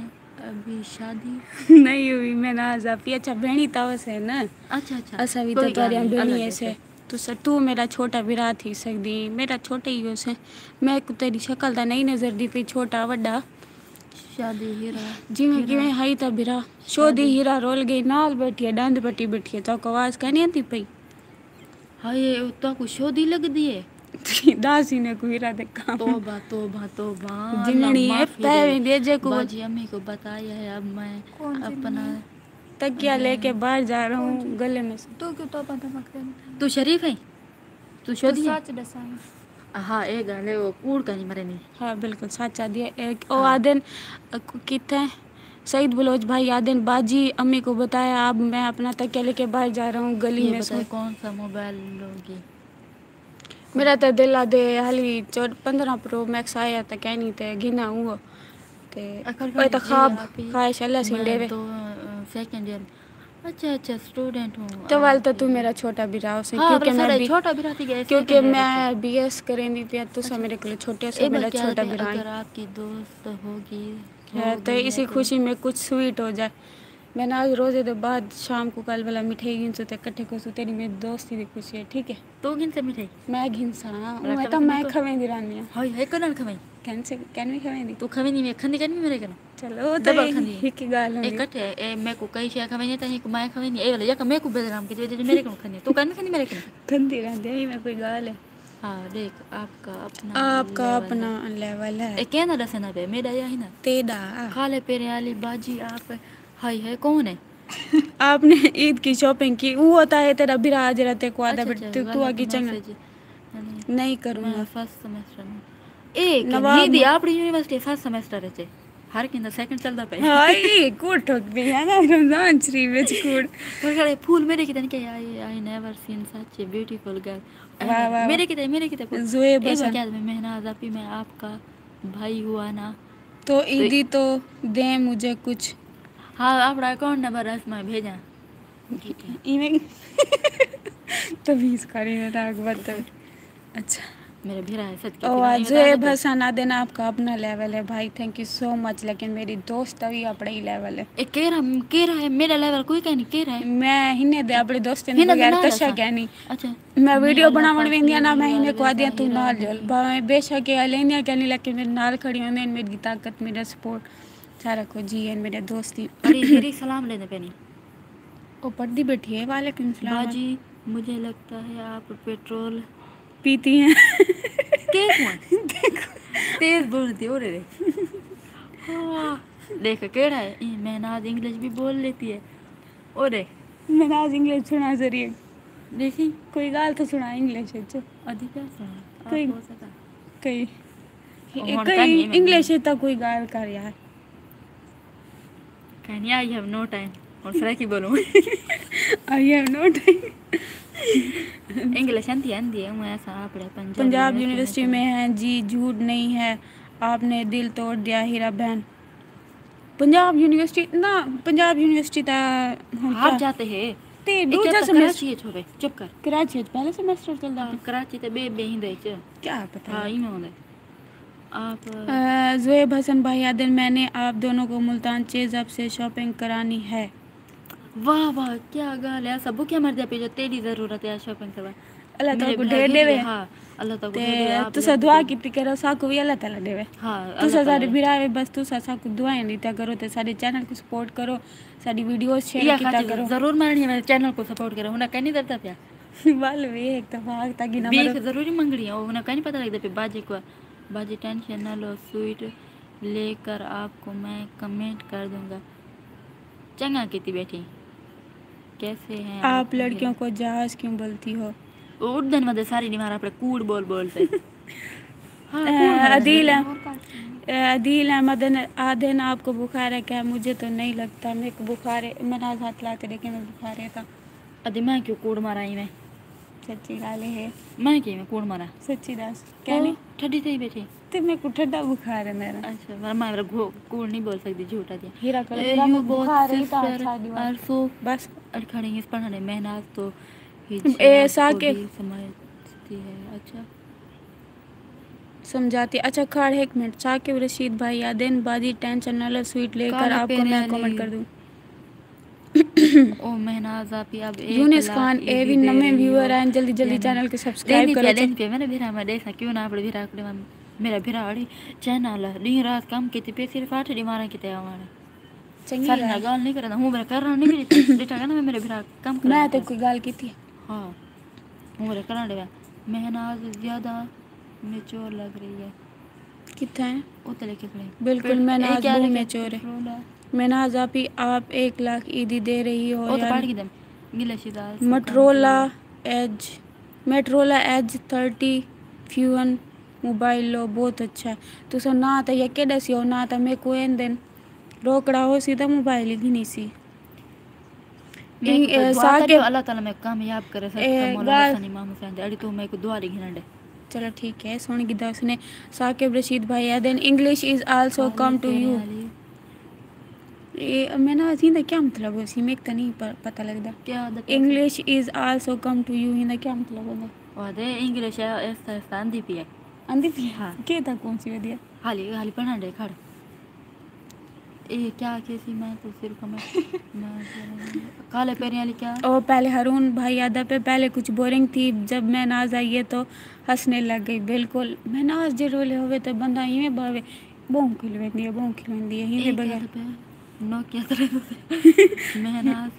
अभी शादी
नहीं हुई मैं ना जापी अच्छा बहनी तावस है ना।
अच्छा अच्छा
असा भी तो तारी बहनी ऐसे तू मेरा छोटा बिरा थी सकदी मेरा छोटा ही हो से मैं तेरी शक्ल दा नहीं नजर दी पई छोटा वड्डा
शादी हीरा
जिवें किवें हाई ता बिरा शोदी हीरा रोल गई नाल बैठी है डंद पट्टी बैठी है तो आवाज कहनी आती पई
हाय तो को शोदी लग दी है
दासी ने को हीरा देखा
तोबा तोबा तोबा
जिंगड़ी है पैवे दे जे को
बाजी अम्मी को बताया है अब मैं अपना
तकिया लेके बाहर जा रहा हूँ गले में
तू क्यों तोबा तोबा तू शरीफ है तू शोदी
सच दसा
हाँ एक गाले वो कूड़ का नहीं मरे नहीं
हाँ बिल्कुल सच्चा दिया एक ओ आदन कितने सईद बलोच भाई आदन बाजी अम्मी को बताया अब मैं अपना तकिया लेके बाहर जा रहा हूँ गली में
से कौन सा मोबाइल लोगी
मेरा तो दिल आ दे हाली 15 प्रो मैक्स आया था कह नहीं थे घिना हुआ ते तो खाब ख्वाहिश अल्लाह सिंडे वे
तो सेकंड ईयर अच्छा स्टूडेंट हूँ
तो वाल तो तू मेरा छोटा बिरा से
हाँ,
क्योंकि मैं भी
छोटा बिरा थी गया
क्योंकि मैं बीएस करेंगी पे तो सब मेरे को छोटे से मेरा छोटा बिरा
अगर आपकी दोस्त होगी
है तो इसी खुशी में कुछ स्वीट हो जाए मैंने आज रोजे के बाद शाम को कल वाला मिठाई गिन सुते इकट्ठे को सुते मेरी दोस्ती की खुशी है ठीक है
तो गिन से मिठाई
मैं घिनसा मैं तो मैं खवेंदी रानी
हाय है कनन खवें
कैन भी खवेंदी
तू खवें नहीं मैं खंदी करनी मेरे कन
चलो तो एक ही गाल है
इकट्ठे ए मैं को कई शे खवें नहीं तो को मैं खवें नहीं ए वाला या मैं को बेदराम के जे मेरे कन खंदी तू कन खंदी मेरे कन
खंदी रहती मैं कोई गाल है
हाँ देख आपका अपना
लेवल है
ए कहना दसना बे मेरा या है ना
तेदा
खाले पेरे वाली बाजी आप हाय है कौन है
आपने ईद की शॉपिंग की वो होता है तेरा बिरा आज रहते को आधा बेटे तू आगे चंगा नहीं करूंगा
फर्स्ट सेमेस्टर में एक नहीं दी आपरी यूनिवर्सिटी फर्स्ट सेमेस्टर है हर किंदा सेकंड चलदा पे
हाय कोट ठोक भी है ना रमजान श्री विच कोट
पर फूल मेरे कितने के I never seen such a beautiful girl
वाह वाह
मेरे कितने
जोए बस
क्या मैं मेहनाज आपी मैं आपका भाई हुआ ना
तो ईदी तो दे मुझे कुछ
हाँ आपका अकाउंट नंबर रस मैं भेजा
ईमेल तो 20 करी ना राग बता अच्छा
मेरे भीरा है सच
ओ अजय भसाना देना आपका अपना लेवल है भाई थैंक यू सो मच लेकिन मेरी दोस्त अभी अपना ही लेवल है
ए केरा है मेरा लेवल कोई कह नहीं केरा है
मैं हिने दे अपने दोस्त ने बगैर कशा कहनी
अच्छा
मैं वीडियो बनावन वेंदिया ना मैं हिने को दिया तू नाल जल भाई बेशक है लेनिया कहनी लेकिन मेरे नाल खड़ी होने मेरी ताकत मेरा सपोर्ट सारा को जी है मेरे दोस्ती
मेरी सलाम लेने पे नहीं
ओ पढ़ती बैठी है वालेकुम सलाम
बाजी मुझे लगता है आप पेट्रोल
पीती हैं
तेज बोलती हो रे देख केड़ा है मैं नाज इंग्लिश भी बोल लेती है ओ देख
मैं नाज इंग्लिश सुना जरिए
देखी
कोई गाल तो सुना इंग्लिश है
अधिकार सुना
कोई
हो सका
कई इंग्लिश है तो कोई गाल कर यार
कहनी आई हैव नो टाइम और सरा की बोलूं
I have no time
English आंती है मैं ऐसा आपड़े
पंजाब यूनिवर्सिटी में है जी झूठ नहीं है आपने दिल तोड़ दिया हीरा बहन पंजाब यूनिवर्सिटी ना पंजाब यूनिवर्सिटी ता
हार जाते हैं
ते दूसरा सेमेस्टर
ये छोड़े चुप कर
कराची पहले सेमेस्टर चल रहा
कराची ते बे ही दे
क्या पता
हां इनो दे आप
ज़ुएब हसन भाई आदिल मैंने आप दोनों को मुल्तान चेज़अप से शॉपिंग करानी है
वाह क्या गाल है सब क्या मर जा पे जो तेरी जरूरत है शॉपिंग करवा
अल्लाह तो को ढेर देवे
हां अल्लाह ताला
ते
दे दे आप
तुसा दुआ कीती करो साकू भी अल्लाह ताला देवे
हाँ
तुसा
अल्लाह
सारे
ताला
बिरावे बस तुसा साकू दुआएं दीता करो ते सारे चैनल को सपोर्ट करो सारी वीडियोस शेयर
या
कीता
खाची
करो
जरूर मारनी मेरे चैनल को सपोर्ट करो उन्हें कहीं नहीं डरता पिया
वाल वे एक दफा ताकि ना
बीख
मरो
जरूरी मंगड़ी है उन्हें कहीं नहीं पता लगता पे बाजी को बाजी टेंशन ना लो स्वीट लेकर आपको मैं कमेंट कर दूंगा चंगा की बैठी कैसे हैं
आप लड़कियों को जहाज क्यों बोलती हो
उड़न मध्य सारी नहीं मारा अपने कूड़ बोल बोलते हाँ कूड़
अदील अदील अहमद आदिन आपको बुखार है क्या मुझे तो नहीं लगता मेरे को बुखार है मैंने आज हाथ लाते देखे मैं बुखार है था
अदे मैं क्यों कूड़ मारा ही मैं
सच्ची गाले है
मैं क्यों मैं कूड़ मारा
सच्ची दास क्या नहीं
ठंडी से ही बैठी
तो मेरे को ठंडा बुखार है मेरा
अच्छा मेरा कूड़ नहीं बोल सकती झूठा दिया
हीरा कलर
यू
में बुखार है था
सिस्टर
शादी वाला
आल्सो
बस
अड़खड़े इस पढ़ने मेहनत तो
ए साके
समझती है अच्छा
समझाती अच्छा खाड़ एक मिनट साकिब रशीद भाई यादेन बाजी टेंशन न लो स्वीट लेकर आपको मैं कमेंट कर दूं
ओ मेहनाज आप अब
यूनिस खान ए भी नवे व्यूअर आए जल्दी जल्दी चैनल के सब्सक्राइब करो
लेन पे मैंने भिरा में देखा क्यों ना अपने भिरा करे मेरा भिरा अड़ी चैनल दिन रात काम किते पे सिर्फ 8 डी मारा किते आवाने
चंगी
सारी ना गाल नहीं करना हूं मेरा कर रहा नहीं मेरी डेटा का ना मेरे भिरा काम कर
मैं तो कोई गाल की थी
हां हूं मेरा करना दे मेहनाज ज्यादा मैच्योर लग रही है
कितना है
वो तो लेके खड़े
बिल्कुल मैं नाज बहुत मैच्योर है मैं नाज आप 1 लाख ईदी दे रही हो
वो तो पढ़ के दम इंग्लिश दाल
मेट्रोला एज 30 फ्यून मोबाइल लो बहुत अच्छा है तुसा ना तो ये केड़ा सी हो ना तो मैं कोई दिन रोकड़ा हो सीधा मोबाइल ही नहीं सी
साके अल्लाह ताला मैं कामयाब करे सबका मौला हसन इमाम हुसैन अड़ी तो मैं को दुआ दी घिनडे
चलो ठीक है सोनी की दास ने साकिब रशीद भाई then English is also come to you ये मैं ना सीधा क्या मतलब है सीमेक तो नहीं पता लगता
क्या
English is also come to you हिंदा क्या मतलब है
अरे इंग्लिश है ऐसा सांदी पिया
अंधी पिया हां के था कौन सी वदिया
हाली हाली पढ़ा दे खड़ ए क्या कैसी मैं तो सिर कमेंट काले पैर वाली क्या
ओ पहले हरून भाई यादा पे पहले कुछ बोरिंग थी जब मैं नाज आई है तो हंसने लग गई बिल्कुल मैं नाज जे रोले होवे तो बंदा यूं भावे बोंग खिलवेंदी है हिंदे बगैर
नो क्या तरह मेहनाज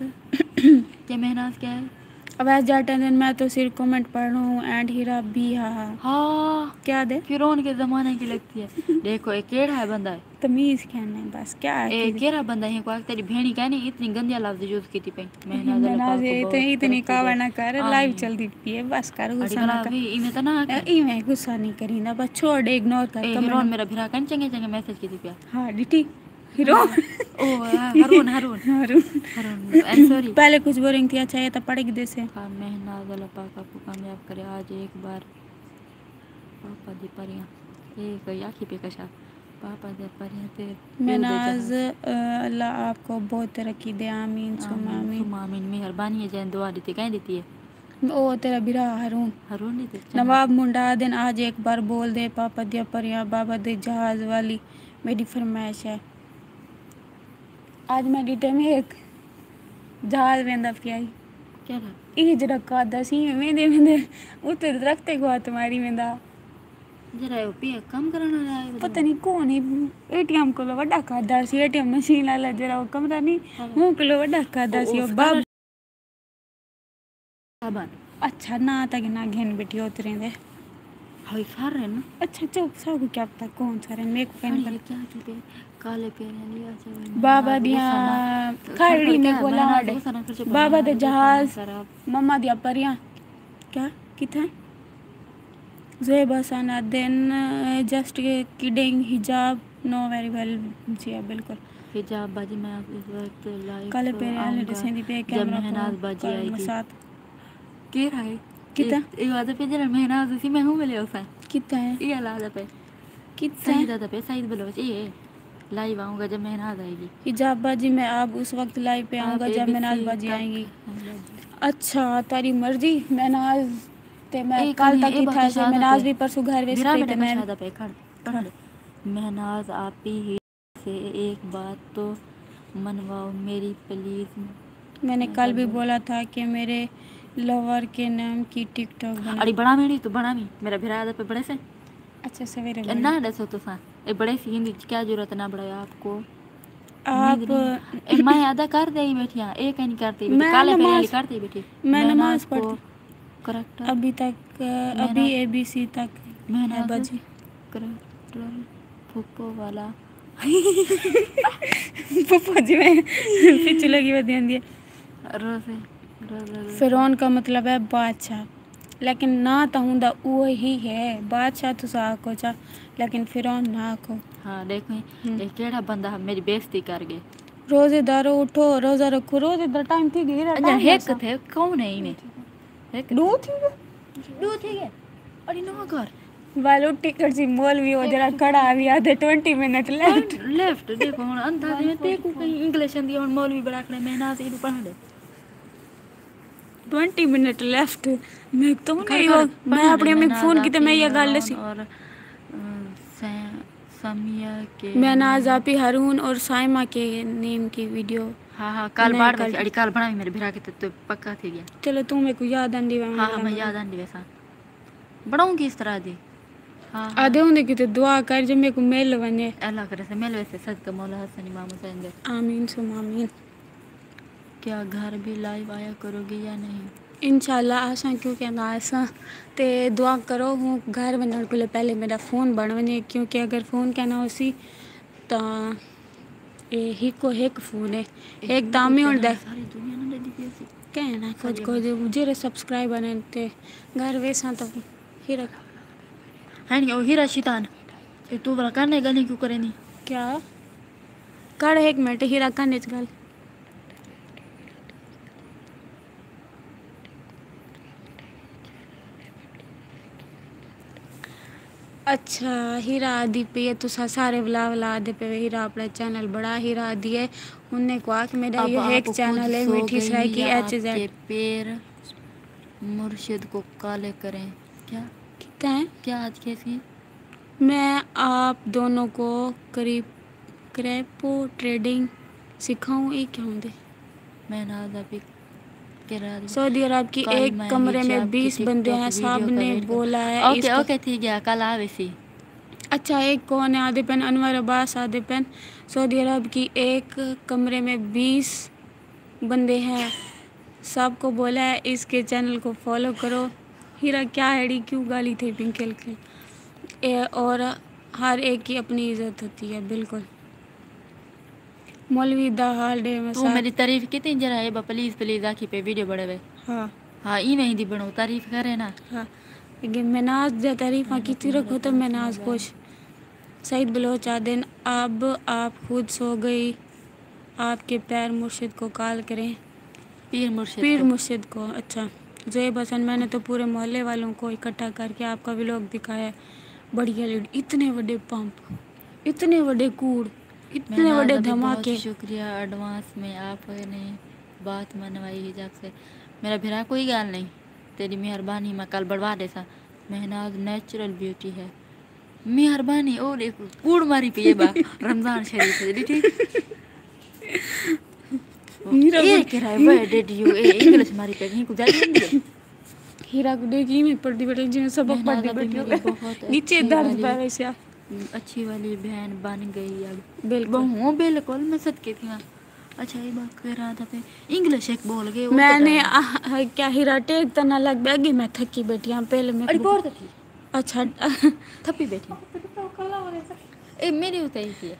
क्या मेहनाज क्या है
अब आज जाटा दिन मैं तो सिर्फ कमेंट पढ़ रहा हूँ एंड हीरा भी हाँ क्या दे
फिरौन के जमाने की लगती है देखो एक केड़ा है बंदा है
तमीज कहने बस क्या है
एक केड़ा बंदा है को तेरी भेणी कहनी इतनी गंदिया लफ्ज यूज की थी पे
मेहनाज इतनी कावा ना कर लाइव चलती है बस कर गुस्सा ना कर
इमे तो ना
इमे गुस्सा नहीं करी ना बस छोड़ इग्नोर कर
फिरौन मेरा भिरा कन चंगे चंगे मैसेज की थी पे
हां डिटी हीरो
ओ Haroon Haroon Haroon I am sorry
पहले कुछ बोरिंग थी अच्छा ये तो पड़ेगी जैसे
हां मेहनत अल्लाह पाक आपको कामयाब करे आज एक बार पापा दी परियां एक आखी पे कशा पापा दे परियां ते
मेहनाज अल्लाह आपको बहुत तरक्की दे आमीन सुमा
आमीन मेहरबानी है जैन दुआ देती कहीं देती है
ओ तेरा बिरा हरून
नहीं देती
नवाब मुंडा दिन आज एक बार बोल दे पापा दिया परियां बाबा दे जहाज वाली मेरी फरमाइश है आज मैं डिटे में एक जहाज वेंदा पियाई
क्या था
ये जरा कादा सी वेंदे उते रखते को तुम्हारी वेंदा
जरा पिया काम करना है
पता नहीं कौन है एटीएम को वड्डा कादा सी एटीएम मशीन वाला जरा वो कमरा नहीं हूं किलो वड्डा कादा सी बाब
साबन
अच्छा ना तक ना घेन बेटी उतरे दे
हाय सार है ना
अच्छा चुप सब क्या पता कौन सारे मेरे को कहने
क्या की काले पे लिया से
बाबा दिया खड़ी में बोला बाबा दे जहाज मम्मा दिया परियां क्या किथा ज़ेबा सना देन जस्ट किडिंग हिजाब नो वेरी वेल जी बिल्कुल
हिजाब बाजी मैं इस वक्त लाइव
काले पे आने दसेंदी पे कैमरा
मेहनाज बाजी आई थी
साथ
के रहा
किता
ये वादा पे जरा मेहनाज उसी में हूं मिले उसे
किता है
ये लादा पे
किता
सही दादा पे सही बोलो ये लाइव आऊंगा जब मेहनाज आएगी
हिजाब बाजी मैं अब उस वक्त लाइव पे आऊंगा जब मेहनाज बाजी आएंगी अच्छा तारी मर्जी मेहनाज ते मैं कल तक ही था से मेहनाज भी परसों घर वेस पे मैं
दादा पे खड़ मेहनाज आप ही से एक बात तो मनवाओ मेरी प्लीज
मैंने कल भी बोला था कि मेरे लवर के नाम की टिकटॉक बना।
अरे बड़ा मेरी तो बड़ा मी मेरा भिरा आदत पे बड़े से
अच्छा सवेरे
ना दसो तो सा ए बड़े सी हिंदी क्या जरूरत ना बड़ा आपको
आप
ए मैं अदा कर दे ही बैठी ए कहीं नहीं करती बैठी काले पे करती बैठी
मैं नमाज पढ़ती
करेक्ट
अभी तक अभी ABC तक
मैं
है बजी
करेक्ट फुप्पो वाला
फुप्पो जी में पीछे लगी हुई दी
रोज़े
फिरौन का मतलब है बादशाह लेकिन ना तो हुंदा वो ही है बादशाह तो साको चा लेकिन फिरौन ना को।
हाँ देखो ये केड़ा बंदा मेरी बेइज्जती कर गए।
रोजेदारो उठो रोजा रखो रोजेदार टाइम थी गई
अच्छा हेक थे कौन है इने हेक
दो थी
गए अरे नो घर
वालो टिकट सी मॉल भी हो जरा खड़ा अभी आधे 20 मिनट
लेफ्ट देखो हुन अंदाज में ते को कहीं इंग्लिश हिंदी और मौलवी बड़ा खड़े मैं ना से पढ़ा दे
20 मिनट लेफ्ट मैं तो नहीं हो मैं अपने अम्मी को फोन की तो मैं ये गल सी
और समिया के
मैं नाज आपी हारून और साइमा के नेम की वीडियो
हाँ कल बाढ़ में अड़ी कल बना मेरे भिरा के तो पक्का थी गया।
चलो तू मेरे को याद आंदी
हाँ मैं याद आंदी वैसा बनाऊंगी इस तरह दी हाँ
आधे होंगे कि तो दुआ कर जब मेरे को मेल बने
अल्लाह करे से मेल वैसे सद का मौला हसन इमाम हुसैन दे
आमीन सुम आमीन।
क्या घर भी लाइव आया करोगी या नहीं
इंशाल्लाह आसा क्योंकि ना आसा ते दुआ करो हूँ घर बनने को पहले मेरा फ़ोन बन बने क्योंकि अगर फ़ोन कहना उसी तो ही को एक फ़ोन है एक दामी और दे
सारी दुनिया ने दे दी थी
कहना खुद को जो सब्सक्राइबर हैं ते घर वैसा तो ही रख
है नहीं ओ हीरा शैतान तू बड़ा करने गली क्यों करे नहीं
क्या कर एक मिनट हीरा करने गल अच्छा हीरा आदि पे तो सारे वला दे पे हीरा अपना चैनल बड़ा हीरा आदि है उन्हें को कि मेरा ये एक चैनल है मीठी सराय की HZ
पैर मुर्शिद को काले करें क्या
कितना है
क्या आज कैसी
मैं आप दोनों को क्रेपो ट्रेडिंग सिखाऊं एक क्या होंगे
मैं ना अभी
सऊदी अरब की एक कमरे में 20 बंदे हैं साहब ने बोला है
ओके ठीक है कल आवे सी
अच्छा एक कौन है आधे पेन अनवर अब्बास आधे पेन सऊदी अरब की एक कमरे में 20 बंदे हैं सबको बोला है इसके चैनल को फॉलो करो हीरा क्या है क्यों गाली थी पिंकल के और हर एक की अपनी इज्जत होती है बिल्कुल मौलवी दा हाल डे में
तू मेरी तारीफ कितनी जरा है प्लीज आखी पे वीडियो बड़े वे हाँ ई में ही बनो तारीफ करे ना
हाँ लेकिन मैं नाज जा तारीफ की रखो तो मैं नाज खुश सईद बलोच आदिन अब आप खुद सो गई आपके पैर मुर्शिद को कॉल करें पीर मुर्शिद को अच्छा ज़ेब हसन मैंने तो पूरे मोहल्ले वालों को इकट्ठा करके आपका व्लॉग दिखाया बढ़िया लीड इतने बड़े पंप इतने बड़े कूड़ इतने बड़े धमाके
शुक्रिया एडवांस में आपने बात मनवाई हिजाब से मेरा भिरा कोई गाल नहीं तेरी मेहरबानी मैं कल बढ़वा दे सा मेहनाज नेचुरल ब्यूटी है मेहरबानी और एक कूड़ मारी पे ये बा रमजान शरीफ है ठीक ये कह रहा है वो डेडियो ए इंग्लिश मारी पे कहीं को जाती नहीं
हीरा को देखी मैं पढ़ती बैठी जिन सबक पढ़ती बैठी नीचे दर्द पे वैसे
अच्छी वाली बहन बन गई अब बिल्कुल मैं सदके थी अच्छा ये बात कर रहा था इंग्लिश एक बोल गए
मैंने क्या हीरा टेक तो ना लग बैगी मैं थकी बैठी हूं पहले मैं
अरे बोर थी
अच्छा
थपी बैठी ए मेरी होता है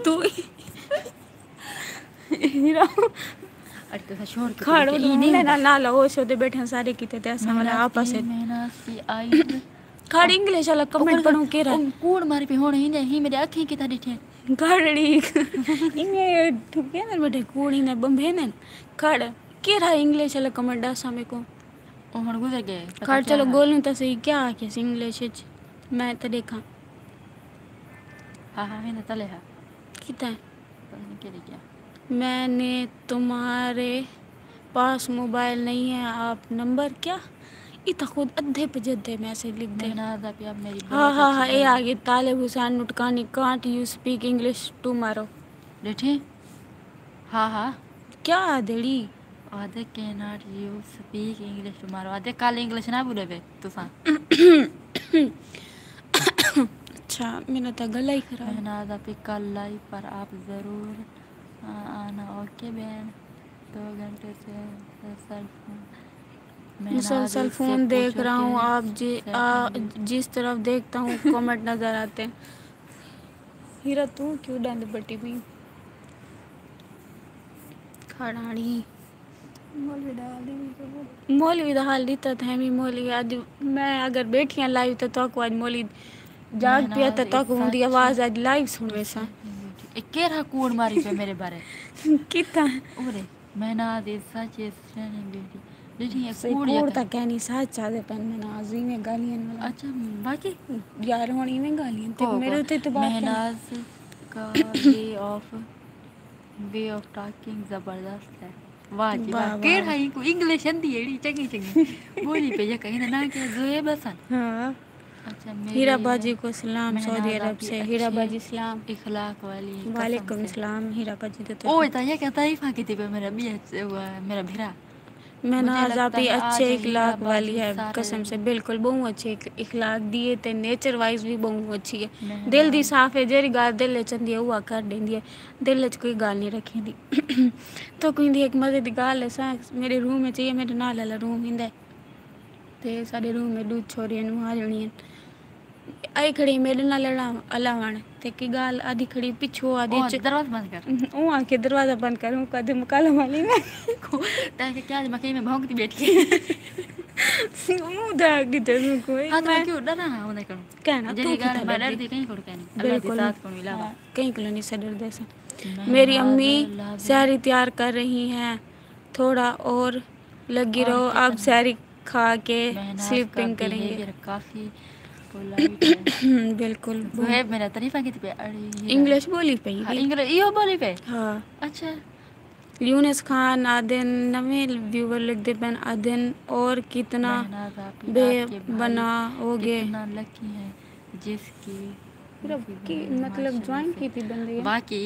तू हीरा
अरे तो शोर
खड़ो नहीं ना लो सो दे बैठे सारे किते ते ऐसा वाला आपस है
मेहनत सी आई
खड़ इंग्लिश वाला कमेंट पढूं के रहा
कूड़ मारी पे होने ही नहीं मेरे आंखें की तरह थे
खड़ी इने ठुके ने बटे कूड़ी ने बंबे ने खड़ के रहा इंग्लिश वाला कमेंट आसा मेरे को
ओ मन गुजर गए
खड़ चलो बोलूं तो सही क्या के इंग्लिश मैं तो देखा
हां मैंने तले है
कितना
पता नहीं क्या
मैंने तुम्हारे पास मोबाइल नहीं है आप नंबर क्या इतना खुद अद्धे पे जद्धे मैसेज लिख दे हाँ ये आगे Talib Hussain Nutkani can't you speak English tomorrow
बैठे हाँ
क्या देड़ी
आधे can not you speak English tomorrow आधे कल इंग्लिश ना बोले बे तुसा
अच्छा मेरा तो गला ही खराब है।
महनाज आप कल लाइव पर आप ज़रूर आना। ओके बहन 2 घंटे से
मुसलसल फ़ोन देख रहा हूँ। आप जिस तरफ देखता हूँ कमेंट नज़र आते हैं। हीरा तू क्यों डंड बटी हुई खड़ाड़ी मौलवी दा हाल दिता था मैं मौलवी आज मैं अगर बैठी हैं लाइव तो आज मौलवी जाग पिया तो उनकी आवाज़ आज लाइव सुन वैसा
केरा कूड़ मारी पे मेरे बारे
कितना
ओरे Mahnaz is such a stunning beauty लेकिन ये
सही कूड़ तक कहनी साथ चाहते पेन में नाजी में गालियां वाला
अच्छा बाकी
यार होनी में गालियां तो मेरे तो बात
महनाज का वे ऑफ टॉकिंग जबरदस्त है। वाह जी वाह केड़ा ही को इंग्लिश हिंदी एड़ी चंगी चंगी बोली पे ये कहीं ना क्या जोए बसन हां अच्छा
हीरा बाजी को सलाम सऊदी अरब से हीरा बाजी सलाम
इखलाक वाली
वालेकुम सलाम हीरा बाजी तो
ओए ता ये क्या तारीफ की थी मेरा मेरा भिरा
महनाज आप ही अच्छे इखलाक वाली है कसम से बिल्कुल बहुत अच्छे इखलाक दिए ते नेचर वाइज भी बहुत अच्छी है दिल दी साफ है जेरी गाल दिल चंदी है वो कर देंदी है दिल च कोई गाल नहीं रखी दी तो कोई दी एक मजे दी गाल है सा मेरे रूम में चाहिए मेरे नाल वाला रूम हिंदा ते साडे रूम में दूध छोरियां नु आ जणी आई खड़ी मेरे नाल अलावण ते की गाल आधी खड़ी पिछो आधी
दरवाजा बंद कर
ओ आके दरवाजा बंद करूं कदम काला वाली में
ताकि क्या मकई में भौंकती बैठी
मुंह दाग दी तेरे कोई
हां तो क्यों डरा ना होने करूं कहना तू गाल में डर दी कहीं कोड़ कहनी अल्लाह के साथ कोण इलावा
कहीं को नहीं से डर दे से मेरी अम्मी सारी तैयार कर रही हैं थोड़ा और लगी रहो अब सारी खा के स्लीपिंग करेंगे
काफी
बिल्कुल
है मेरा तारीफा की पे
इंग्लिश बोली पे
इंग्लिश यो बोली पे
हां
अच्छा
यूनिस खान आदिन नवे व्यूवर लिख दे पेन आदिन और कितना बे बना होगे
कितना लकी है जिसकी
मतलब ज्वाइन की थी बंदे
बाकी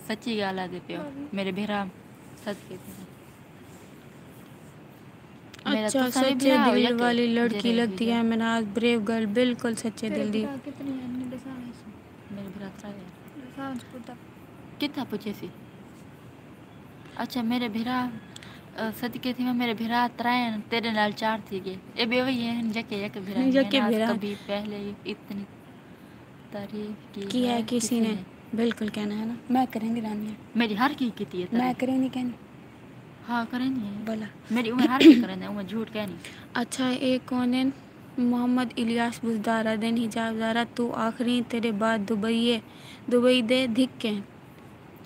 सच्ची गाला दे पे मेरे भेरा सच कहते हैं
अच्छा सच्चे दिल वाली लड़की लगती है महनाज ब्रेव गर्ल बिल्कुल सच्चे दिल दी
कितना पूछे सी अच्छा मेरे भेरा सदके थी मेरे भेरा त्रायन तेरे नाल 4 थी गए ए बे वही है जके एक भेरा कभी पहले इतनी तारीफ की
है किसी ने बिल्कुल कहना है ना मैं करेंगी रानी
मेरी हर की थी
मैं करेंगी कहनी
हाँ करेंगे
बोला
मेरी उम्र हर की करेंगे उम्र झूठ कहनी
अच्छा एक कौन है मोहम्मद इलियास बुजदारा दिन हिजाब ज़ारा तू आखिरी तेरे बाद दुबई दे धिक्के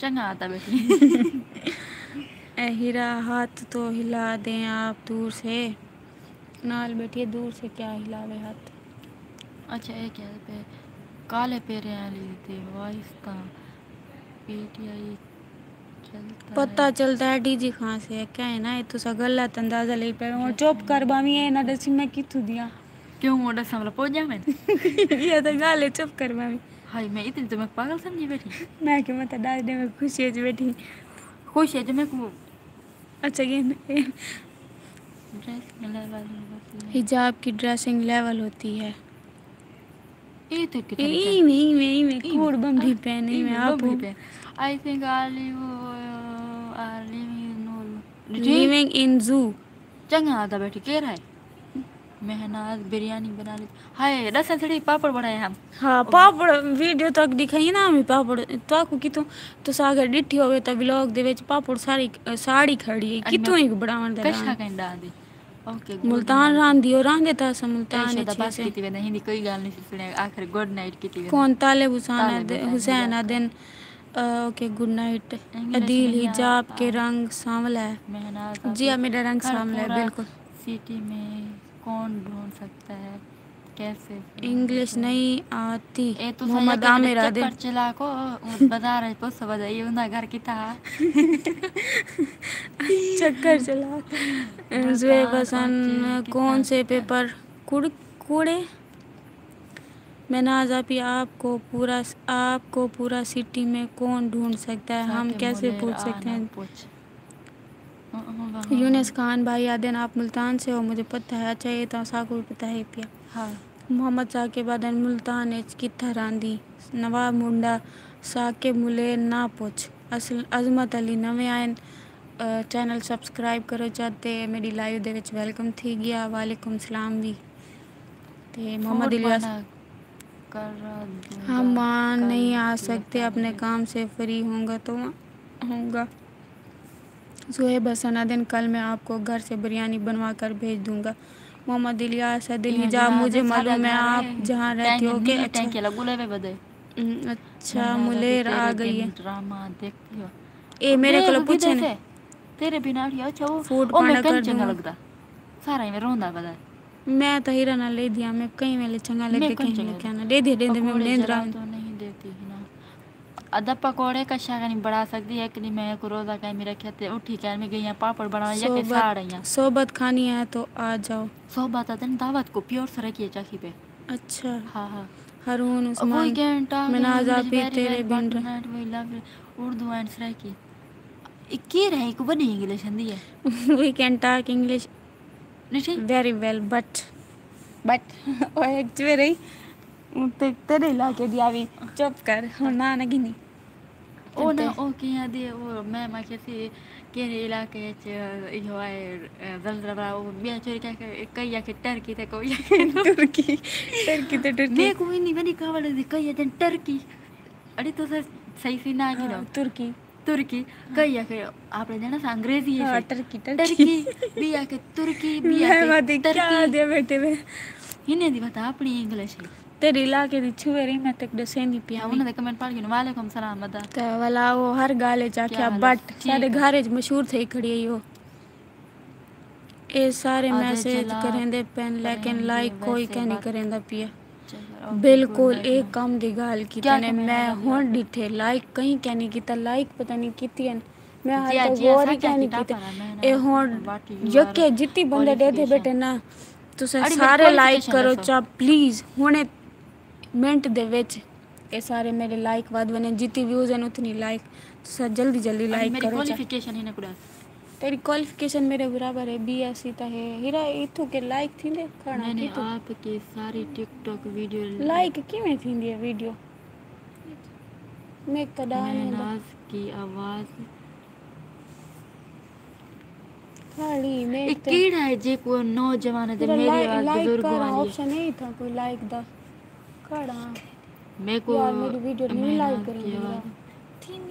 चंगा आता बेटी
हीरा हाथ तो हिला दें आप दूर से नाल बैठिए दूर से क्या हिलावे हाथ
अच्छा ये क्या पे काले पेरे वाली थी वाइस्ता पीटीआई
पता चलता है डीजी खां से क्या है ना तो सा गलत अंदाजा ले पे और चुप कर बामी है ना दसी मैं किथु दिया
क्यों मोड़ा समला पहुंच जा मैं
ये तो गाले चुप कर बामी
हाय मैं इतनी तो मैं पागल समझी बैठी
मैं क्यों मत डाल दे मैं खुशी है बैठी
खुश है जो मैं को
अच्छा ये
ड्रेसिंग लेवल
हिजाब की ड्रेसिंग लेवल होती है
ये तो कितना
नहीं कोड बम्बी पहने में आप
I think are
living in zoo
चंगा आता बैठी कह रहा है मेहनाज बिरयानी बना ली हाय रसा थोड़ी पापड़ बनाए हम
हाँ पापड़ वीडियो तक दिखाई ना हमें पापड़ तो आपको कितों तो सागर डिठी होवे तो व्लॉग दे विच पापड़ साड़ी खड़ी है कितों ही बनावन दे
कष्टा कंडा दी ओके
मुल्तान रांधी और रांधे था मुल्तान
ने बस की थी नहीं हिंदी कोई गाल नहीं सुने आखिर गुड नाइट की थी
कौन तालिब हुसैन अदन ओके गुड नाइट अदील हिजाब के रंग सांवला है जी मेरा रंग सांवला है बिल्कुल
सिटी में कौन ढूंढ सकता है कैसे
इंग्लिश नहीं आती
तो मोहम्मद आमिर आदिल चला को बता रहे पोस बजाइए उनका घर की था
चक्कर चला जुए बसन कौन से पेपर कूड़े महनाज आप आपको पूरा सिटी में कौन ढूंढ सकता है हम कैसे पूछ सकते हैं यूनिस खान भाई आदन आप मुल्तान से हो, मुझे पता है। अच्छा ये तो साको भी पता है पिया।
हाँ
मोहम्मद साकिब आदन मुल्तान एच किथा रांदी नवाब मुंडा साकिब मुले ना पूछ असल अजमत अली नवे आयन चैनल सब्सक्राइब करो चाहते मेरी लाइव दे विच वेलकम थी गया। वालेकुम सलाम भी। ते मोहम्मद
फूड
इलियास
बना कर दूंगा
हम वहाँ
कल
नहीं आ
की
सकते,
अफवाह
अपने
है।
काम से फ्री होऊंगा तो होऊंगा। सुहेब हसन आदिन कल मैं आपको घर से बिरयानी बनवा कर भेज दूंगा। मोहम्मद इलियास दिल
ये
हिजाब
जनाब
मुझे
सादा
मालूम है
घर
आप
है
जहाँ रहती
टैंक
हो के।
नीली
अच्छा
टैंक लगू ले बदे
अच्छा
मैं भी
मुलेर आ
तेरे
गई
बिन
है।
ड्रामा देखती हो
ए मेरे को
देख
पूछे
किधर
ने
से तेरे बिना अड़ी अच्छा
फूड
ओ मैं
पांडा
कहीं
कर
चंगा
दूंगा।
लगता सारा ही में रोंदा बदा
मैं तो हीरा ना ले दिया मैं कहीं मेले चंगा
मैं
लगे
कहीं
कहीं
चंगा
ले
लगता
क्या ना दे दे दे मैं
पकोड़े
नींद
जला
रहा
तो नहीं देती है ना अदा पकोड़े का शागा नहीं बढ़ा सकती है कि नहीं मैं को रोज़ा कहीं मेरा खेते उठी क्या मैं गई पापड़ बना या के
सोबत
साड़ यहाँ
सोबत खानी है तो आ जाओ।
सौ बात आते दावत को प्योर से रखिए चाकी पे
अच्छा
हाँ हाँ
हारून
वही
Usman
can talk in
Minaj
English
आपी
वेरी
तेरे
वेल
बिन
but not we love Urdu and Saraiki के रहे को बनी इंग्लिश हिंदी है
वी कैन टॉक इंग्लिश
नहीं
वेरी वेल बट ओ एक चवेरे ते तेरे इलाके दिया भी चुप कर ना ना गिनी
ओ ना
ते
ओ कि यहाँ दे वो मैं कैसे केरे इलाके च यो है जलजला वो बिया चोरी क्या कई या के टर्की थे कोई या के
तुर्की
मैं कोई नहीं बनी कावड़ दे कई या टर्की अरे तो सर सही से ना की
हाँ तुर्की
तुर्की कई या के आपने जाना सा अंग्रेजी है
हाँ
से
टर्की
टर्की बिया के तुर्की बिया
मैं
के
बात क्या
टर्की
दे बेटे में
हिने दी बता अपनी इंग्लिश है
तेरे इलाके दी छुएरी मैं तक दसेंदी पिया
हाँ उन्होंने कमेंट पढ़ के वालेकुम सलाम बता
तो वाला वो हर गाले
क्या
चाख्या
हाल है
बट सारे
ठीक है
घरे च मशहूर थे खड़ी है यो ये सारे
आधे
मैसेज
चला
करेंदे पेन लेकिन
करेंगे
लाइक कोई
वैसे
क्या नहीं
बात
करेंदा पिया
चलो ओके गुड
बिल्कुल
नाइट
एक
मैम
काम दी गाल की
क्या
तने
क्या मैंने
मैं
लगी
हुन
आपने
डिठे लाइक कहीं क्या नहीं कीता लाइक पता नहीं कीती है मैं हाल
जिया
तक
जिया
गौर ही
साचा
क्या
की
नहीं कीते
टापर है
ए
मैंने
हुन
वाट यू आर
यके जितनी बंदे दे दे
क्वालिफिकेशन
बेटे ना तुसे
अड़ी मेरी
सारे लाइक
क्वालिफिकेशन
करो
दसो
चा प्लीज हुने मिनट दे विच ये सारे मेरे लाइक वध बने जितनी व्यूज हैं उतनी लाइक तुसे जल्दी जल्दी
अड़ी
लाइक
मेरी
करो चा
क्वालिफिकेशन ही ना कुड़ा
तेरी क्वालिफिकेशन मेरे बराबर है बीएससी ता है हीरा इथु के लाइक थींदे खणा
मैंने
किथु
आपके सारी टिकटॉक वीडियो
लाइक किवें थींदी है वीडियो मैं कडाने दा
महनाज की आवाज़
खाली मैं
एक
ते
कीड़ा है जे को नौजवान है
तेरा
मेरी आवाज़
लाइक
बुजुर्गों
कर
वाली है
ऑप्शन नहीं था कोई लाइक दा खड़ा
मेरे को
यार मेरी वीडियो नहीं लाइक
महनाज की
करेंगे
आवाज़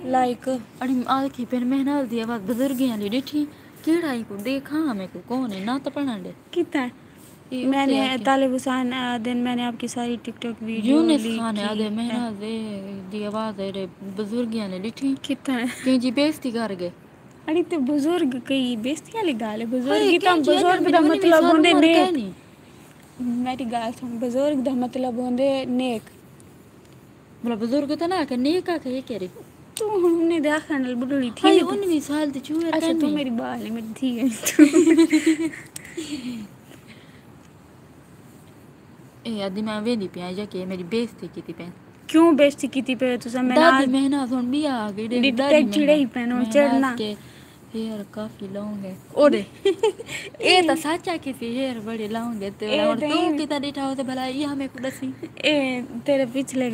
लाइक
अड़ी आखी पेन महनाज दी आवाज़ बुजुर्ग वाली डिठी कीड़ा ही को देखा मेरे को कौन है ना तो पढ़ा दे
कितना
ये उत्ते
मैंने
आके
तालिब हुसैन दिन मैंने आपकी सारी टिकटॉक वीडियो
यूनिस
लीक
खान है
की
आदे
है
महनाज दी आवाज़ है रे बुजुर्ग वाली डिठी
कितना
क्यों जी बेइज्जती कर गए
अरे ते बुजुर्ग कई बेइज्जती वाली गाल है बुजुर्ग
हाय
की
क्यों
तो
जी अजल
बुजुर्ग
मेरी
दा
उन्हीं भी
मतलब
साल
होंदे
उम्र
नेक
कहनी
मेरी गाल सुन बुजुर्ग दा मतलब होंदे नेक
बोला बुजुर्ग तो ना करने का कहे कह रही
तू हमने देखा नल बुढ़ड़ी थी
हाय
नहीं तू
19 साल दी छुए
अच्छा तू
कहनी
मेरी बाल है मेरी थी है तू
ए आदि मैं वेंदी पिया जाके मेरी बेइज्जती की थी पेन
क्यों बेइज्जती की थी पे तुसा मैं
दादी मेहनत हुन भी आ गई रे दादी
डिटेक्ट चिड़े ही पहनो
मेहनत
चिड़ना
के हेयर काफी लॉन्ग है ओरे ए तो साचा के सी हेयर बड़े लॉन्ग है ते
ए
और तू
नहीं
किता डिठा हो ते भला ये हमें को दसी
ए तेरे पिछले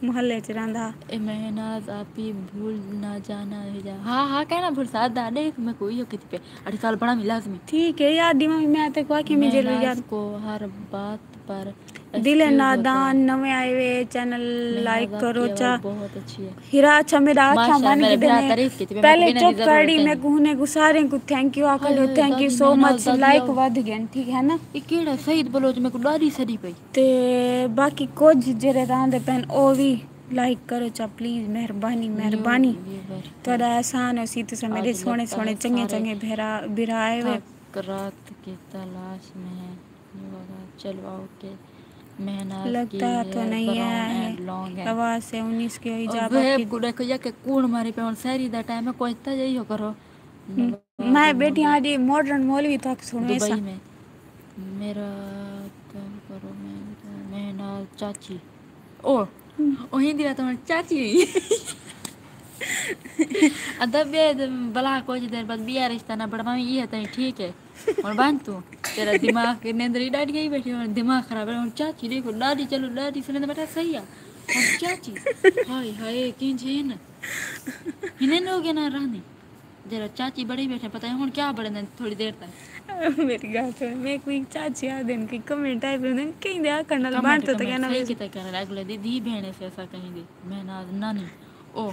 मोहल्ले च रंधा
ए मेहनत आपी भूल ना जाना है जा हाँ हाँ कहना भूल साथ दा देख मैं कोई हो कित पे 8 साल बड़ा मिला लाजमी
ठीक है यार दिमाग में आते को आके मुझे
मेहनत
याद
को हर बात पर
दिल
एक्सक्यूज होता
नादान
है
नवे आए हुए चैनल लाइक
मेहनत
करो
आपकी
चा
आवाज़ बहुत अच्छी है
हीरा अच्छा मेरा आख्या
माशाल्लाह
मन
मेरे
के
भरा
देने
तारीफ की थी मैं
पहले
बिना की
चुप करी
जरूरत
मैं
है
कहने को सारे को थैंक यू
हाय
आखलियो
हाय
थैंक यू
दादी
सो
मेहनत
मच
दादी
लाइक
आओ
वध गए ठीक है ना
ये केड़ा सईद बलोच में को डारी सड़ी पई
ते बाकी कुछ जेरे रांदे पेन ओ भी लाइक करो चा प्लीज मेहरबानी
न्यू
मेहरबानी
व्यूवर है
थोड़ा एहसान हो सी तुसे मेरे
आज
सोने
लगता
सोने
है
चंगे
सारे
चंगे भेरा बिराए हुए
थक रात की तलाश में है न्यू वाला चलो ओके मेहनत की
लगता तो
हेयर
नहीं
ब्राउन
है
एंड लॉन्ग है
आवाज से 19 के
और
हिजाब
वेब
आपकी
को देखो या के कूड़ मारी पे और शहरी दा टाइम है कोई ता जाइयो करो नवाब
मैं बेटी
मुंडा
आज मॉडर्न मौलवी तक सुनो ऐसा
दुबई में मेरा कम करो मैं मेहनत चाची ओ ओ हिंदी में तो चाची अदब ये बला कुछ देर बाद बिया रिश्ता ना बढ़वा ये है ठीक है और बांध तू तेरा दिमाग के नींद डाट गई बैठी और दिमाग खराब है और चाची देखो दादी चलो दादी सुने बेटा सही है और चाची हाय हाय की जेन इन्हें लोग ना रहने जरा चाची बड़ी बैठे पता है हूँ क्या बड़े थोड़ी देर तक
मेरी गल सुन मैं कोई चाची आ दिन की कमेंट टाइप में कहीं दे करनल बांट तो क्या ना
सही किता कर अगले दी भेड़ से ऐसा कहीं दी मैं ना नानी ओ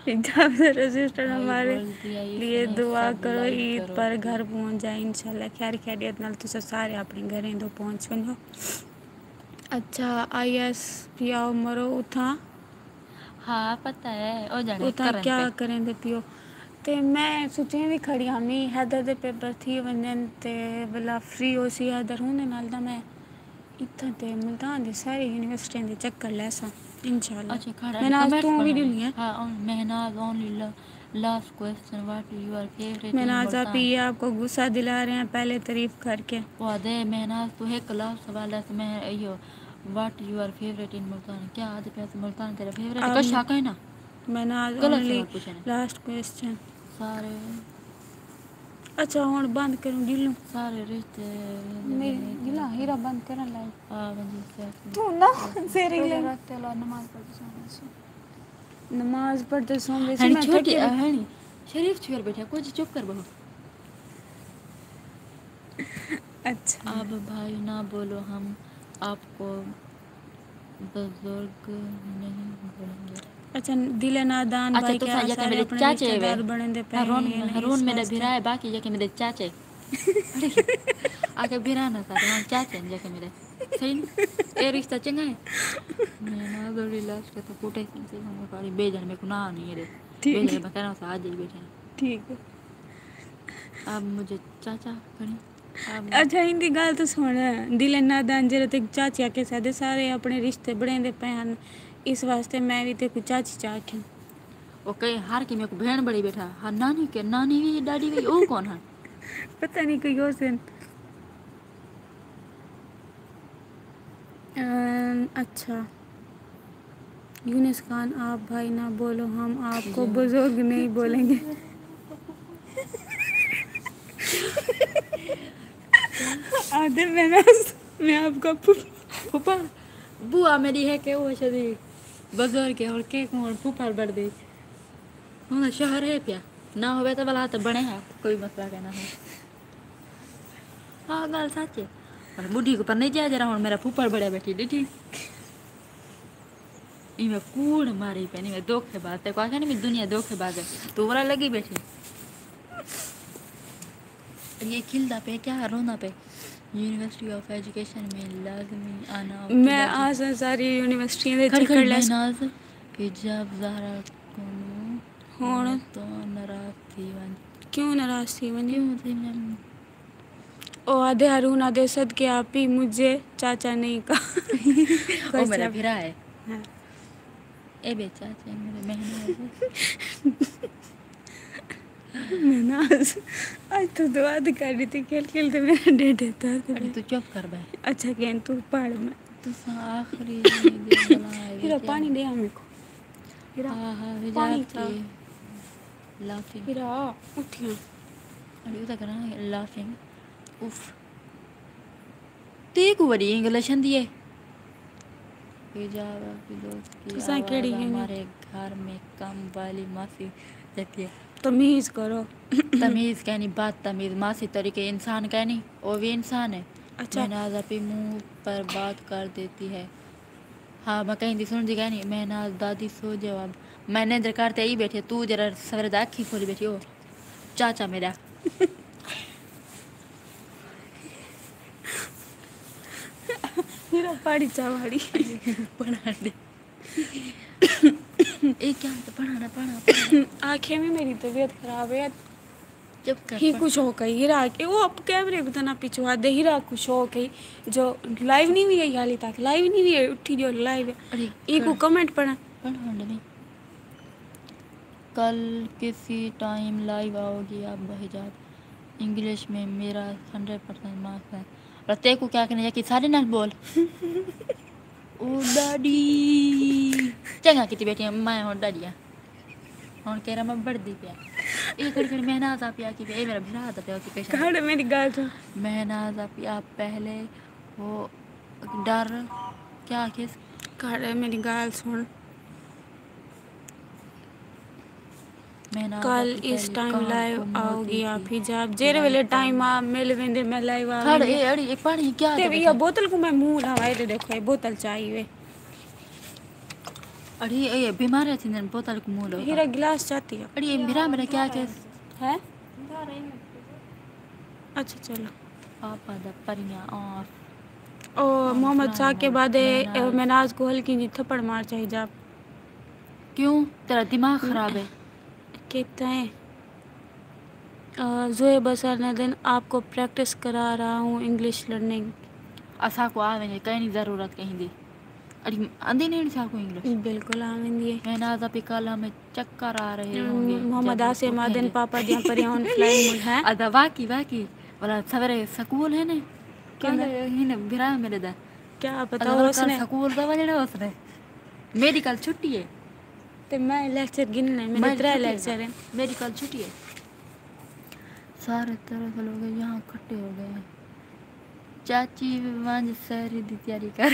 जब मेरे सिस्टर हमारे लिए दुआ करो ईद पर घर पहुंच जाए इंशाल्लाह खैर खैरियत नाल तुस सारे अपने घरें दो पहुंच वनो अच्छा आईएस पियाओ मरो उठा
हाँ पता है ओ जाने
उठा क्या करें दे पियो ते मैं सोचे भी खड़ी हमी हैदर दे पेपर थी वनन ते बला फ्री हो सी हैदर होने नाल दा मैं इतना ते मुल्तान दे सारी यूनिवर्सिटी दे चक्कर लेसा इंशाल्लाह
अच्छा खड़ा
मैंने आज तो भी नहीं है
हाँ मेहनत only last question what your favourite
मैंने आज आप ये आपको गुस्सा दिला रहे हैं पहले तारीफ करके
वो दे मेहनत तो है लास्ट सवाल है मैं yo what your favourite in Multan क्या आज पे मुल्तान तेरा फेवरेट का शाक है ना
मैंने आज ओनली लास्ट क्वेश्चन
सारे
अच्छा हुन बंद करूं दिलू
सारे रिश्ते
मेरी दिला हीरा बंद करन लाई
हां बंदी
तू ना सेरी ले
रखते लो नमाज पढ़ते सो
नमाज पढ़ते सो वैसे मैं
छोटी हनी शरीफ छोर बैठा कुछ चुप कर बहु
अच्छा
अब भाई ना बोलो हम आपको बुजुर्ग नहीं बोलेंगे अच्छा
दिल नादान भाई
तो जाके मेरे चाचे
बने दे पे
हरून मेरे भिरा है बाकी जाके मेरे चाचे आके भिरा ना था हम चाचे जाके मेरे सही ए रिश्ता चंगा है मैं ना दौड़ी लाश के तो कोटे से हम पारी बेजन में गुनाह नहीं है रे बेजन में कहना था आज ही बैठे
ठीक है
अब मुझे चाचा करें
अच्छा हिंदी गाल तो सुन दिल नादान जरा तक चाचिया के साथ सारे अपने रिश्ते बड़े दे पे हैं इस वास्ते मैं भी ते कुछ चाची चाची
ओके हार के मेरे को बहन बड़ी बैठा हाँ नानी के नानी भी दादी भी ओ कौन है
पता नहीं कोई और से अच्छा यूनिस खान आप भाई ना बोलो हम आपको बुजुर्ग नहीं बोलेंगे आधे मैं आपका
फूफा बुआ मेरी है के वो शदी बुजुर्ग के और के कौन फूफा बढ़ दे हमारा शहर है क्या ना होवे तो भला तो बने हैं कोई मसला कहना है हाँ गल सच है पर बुढ़ी को पर नहीं जा जरा हूँ मेरा फूफा बड़ा बैठी दी इनमें कूड़ मारी पे नहीं धोखे बात है को आखिर नहीं दुनिया धोखे बात है तो वाला लगी बैठी ये खिलता पे क्या रोना पे यूनिवर्सिटी ऑफ एजुकेशन में लाजमी आना
मैं आज सारी यूनिवर्सिटी में चक्कर ले
नाज कि जब ज़ारा को
होना
तो नाराज थी वन
क्यों नाराज थी वन
क्यों थी मैं
ओ आधे हरून आधे सद के आप ही मुझे चाचा नहीं कहा
ओ मेरा भिरा है
हाँ।
ए बे चाचा मेरे मेहमान
मैं आज तो दुआ कर रही थी खेल खेलते मेरा डेट देता
अरे तू चुप कर बे
अच्छा कहन तू पढ़ मैं
तू आखिरी
हीरा पानी दे हमें को
हीरा हाँ
पानी
लाफिंग
हीरा उठिया
अरे उधर करना लाफिंग उफ ते को बड़ी इंग्लिश हिंदी है हिजाब की दोस्त की आवाज़ हमारे घर में कम वाली मासी रहती है
तमीज़ करो
तमीज़ कहनी बात तमीज़ मासी तरीके इंसान कहनी वो भी इंसान है
अच्छा
महनाज अपनी मुंह पर बात कर देती है हाँ मैं कहीं दी सुन जी कहनी महनाज दादी सो जवाब मैंने इधर करते ही बैठे तू जरा सवेरे दाखी खोली बैठी हो चाचा मेरा
मेरा पाड़ी चावाड़ी
पढ़ा दे एक क्या तो पढ़ा
आँखें में मेरी तबीयत खराब है
चुप कर
ही कुछ हो गई हीरा के वो अब कैमरे पे तना पिछवा दे हीरा कुछ हो गई जो लाइव नहीं हुई है हाली तक लाइव नहीं हुई है उठी जो लाइव है एक को कमेंट पढ़ा
नहीं कल किसी टाइम लाइव आओगी आप बहिजाब इंग्लिश में मेरा 100% मार्क्स है और ते को क्या कहना कि सारे नाल बोल ओ दादी चंगा कितनी बेटी मैं हूँ दादिया हुण कह रहा मैं बढ़दी पिया ये खड़ी मेहनत आ पिया कि ये मेरा भिरा था पिया कि
खड़ मेरी गाल सुन।
मेहनत आ पिया पहले वो डर क्या किस
खड़ मेरी गाल सुन।
मेहनत
कल इस टाइम लाइव आओगी आप हिजाब जेरे वेले टाइम आ मिल वेंदे मैं लाइव आ
खड़ ए अड़ी ये पानी क्या
ते ये बोतल को मैं मुंह लगाए ते देखो ये बोतल चाहिए
अड़ी ये बीमार है थी बोतल को मुंह लो
हीरा गिलास चाहती है
अड़ी ये भिरा मेरा क्या केस
है। अच्छा चलो
पापा दा परिया और
ओ मोहम्मद शाह के बाद मेनाज को हल्की जी थप्पड़ मार चाहिए हिजाब।
क्यों तेरा दिमाग खराब है
कहता है जोए बसर नदन आपको प्रैक्टिस करा रहा हूँ इंग्लिश लर्निंग।
असा को आवे नहीं कहीं ज़रूरत कहीं दी अड़ी आंदी नहीं सा को इंग्लिश
बिल्कुल आवेंदी है।
मैं ना पे कल हमें चक्कर आ रहे होंगे
मोहम्मद आसिम आदन पापा जहाँ पर ऑन फ्लाइंग मूड है
अदा बाकी वाला सवेरे स्कूल है ने कल ही ने बिरा मेरे दा
क्या बताओ उसने
स्कूल दा वजड़ा उसने मेडिकल छुट्टी है
ते मैं लेक्चर गिनना है मेरे 3 लेक्चर है
मेडिकल छुट्टी है सारे तरह के लोग यहाँ इकट्ठे हो गए चाची मांझ सारी दी तैयारी कर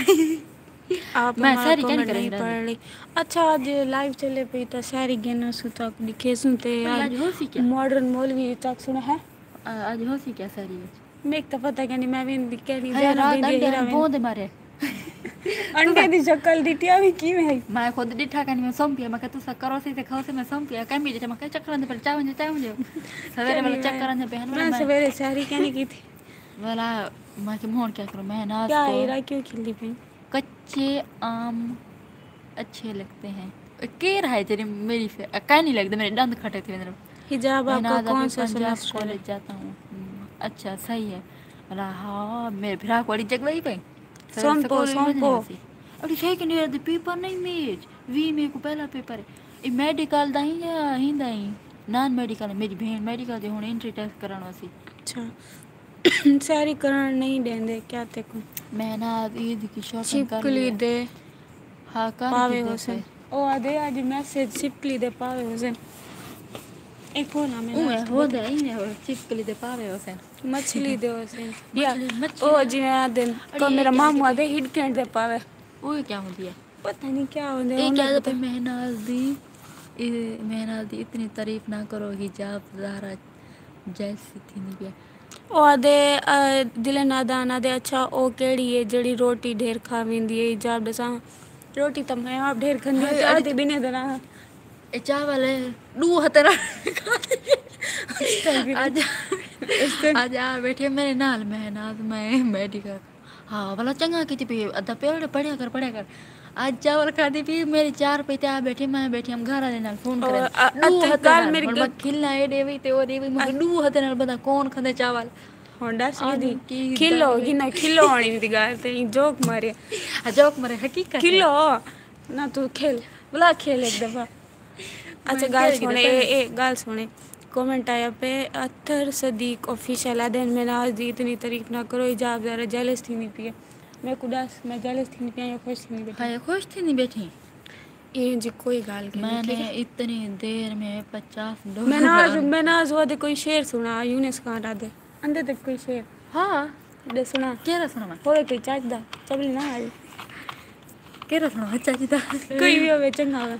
आप
मैं सारी क्या
नहीं पढ़ रही। अच्छा आज लाइव चले पे तो सारी गेना सुता दिखे सुनते
आज हो सी क्या
मॉडर्न मौलवी तक सुना है
आज हो सी क्या सारी
मैं तो पता क्या नहीं मैं भी कह रही
है रात अंडे बहुत मारे
अंडे दी शक्ल दिटिया भी की है
मैं खुद डिठा कनी में संपिया मैं तू सा करो से खाओ से मैं संपिया कम भी मैं चक्कर अंदर पर चाव मुझे सवेरे वाला चक्कर अंदर पहन
मैं सवेरे सारी क्या नहीं की थी
वाला मैं के मोहन क्या करूं मैं नाच
क्या हीरा क्यों खिलती पे
कच्चे आम अच्छे लगते हैं के रहा है तेरी मेरी पे का नहीं लगता मेरे दंत खटे थे मेरे
हिजाब आपका कौन सा सेमेस्टर
कॉलेज जाता हूँ अच्छा सही है हाँ मेरे फिर वाली जगह ही पे
सोमपो
अरे सेकंड ईयर द पेपर नहीं मेज वी में को पहला पेपर है ये मेडिकल दा ही या हिंदा ही नॉन मेडिकल मेरी बहन मेडिकल दे हुन एंट्री टेस्ट कराना सी
अच्छा सारी करण नहीं देंदे क्या ते को
मैं ना ईद की शॉपिंग कर
छिपकली दे
हाँ कर
पावे हुसैन ओ आदे आज मैसेज छिपकली दे पावे हुसैन एक हो ना मैं
हो दे इने छिपकली दे पावे हुसैन
मछली दे हुसैन या ओ जी मैं दिन को मेरा मामू आदे हिट कैंड दे पावे
ओ क्या होती है
पता नहीं क्या होंदे
ये क्या पे मेहनत दी इतनी तारीफ ना करो हिजाब ज़ारा जैसी थी नहीं पिया
ओ आदे दिल नादान आदे अच्छा ओ केड़ी है जड़ी रोटी ढेर खावेंदी है हिजाब दसा रोटी तो मैं आप ढेर खंदी है आदे बिने दना
ए चावल दू हतरा आज आ बैठे मेरे नाल मेहनत मैं मेडिकल हाँ वाला चंगा की पे अदा पेड़ पढ़िया कर आज चावल खाती पी मेरे 4 पैसे आ बैठे मैं बैठी हम घर आने नाल फोन करे
गाल मेरी
खिलना है देवी ते ओ देवी मगर दू हते नाल बता कौन खंदे चावल
होंडा सीधी किलो किलो आनी दी गाल ते जोक मारे
हकीकत
किलो ना तू खेल बुला खेल एक दफा अच्छा गाल सुने ए गाल सुने कमेंट आया पे अत्थर सदीक ऑफिशियल आदन में आज दी इतनी तारीफ ना करो हिजाब जरा जेलस थी नहीं पिए मैं कुदास मैं जेलस थी नहीं पिए खुश थी नहीं बैठी
हाय खुश थी नहीं बैठी
ये जी कोई गाल के
मैंने इतनी देर में 50 डॉलर
मैं ना वो दे कोई शेर सुना यूनिस का दे अंदर तक कोई शेर
हाँ
दे सुना
क्या सुना मैं
होवे कोई चाचदा चबली ना आई
क्या सुना अच्छा जी
कोई भी होवे चंगा होवे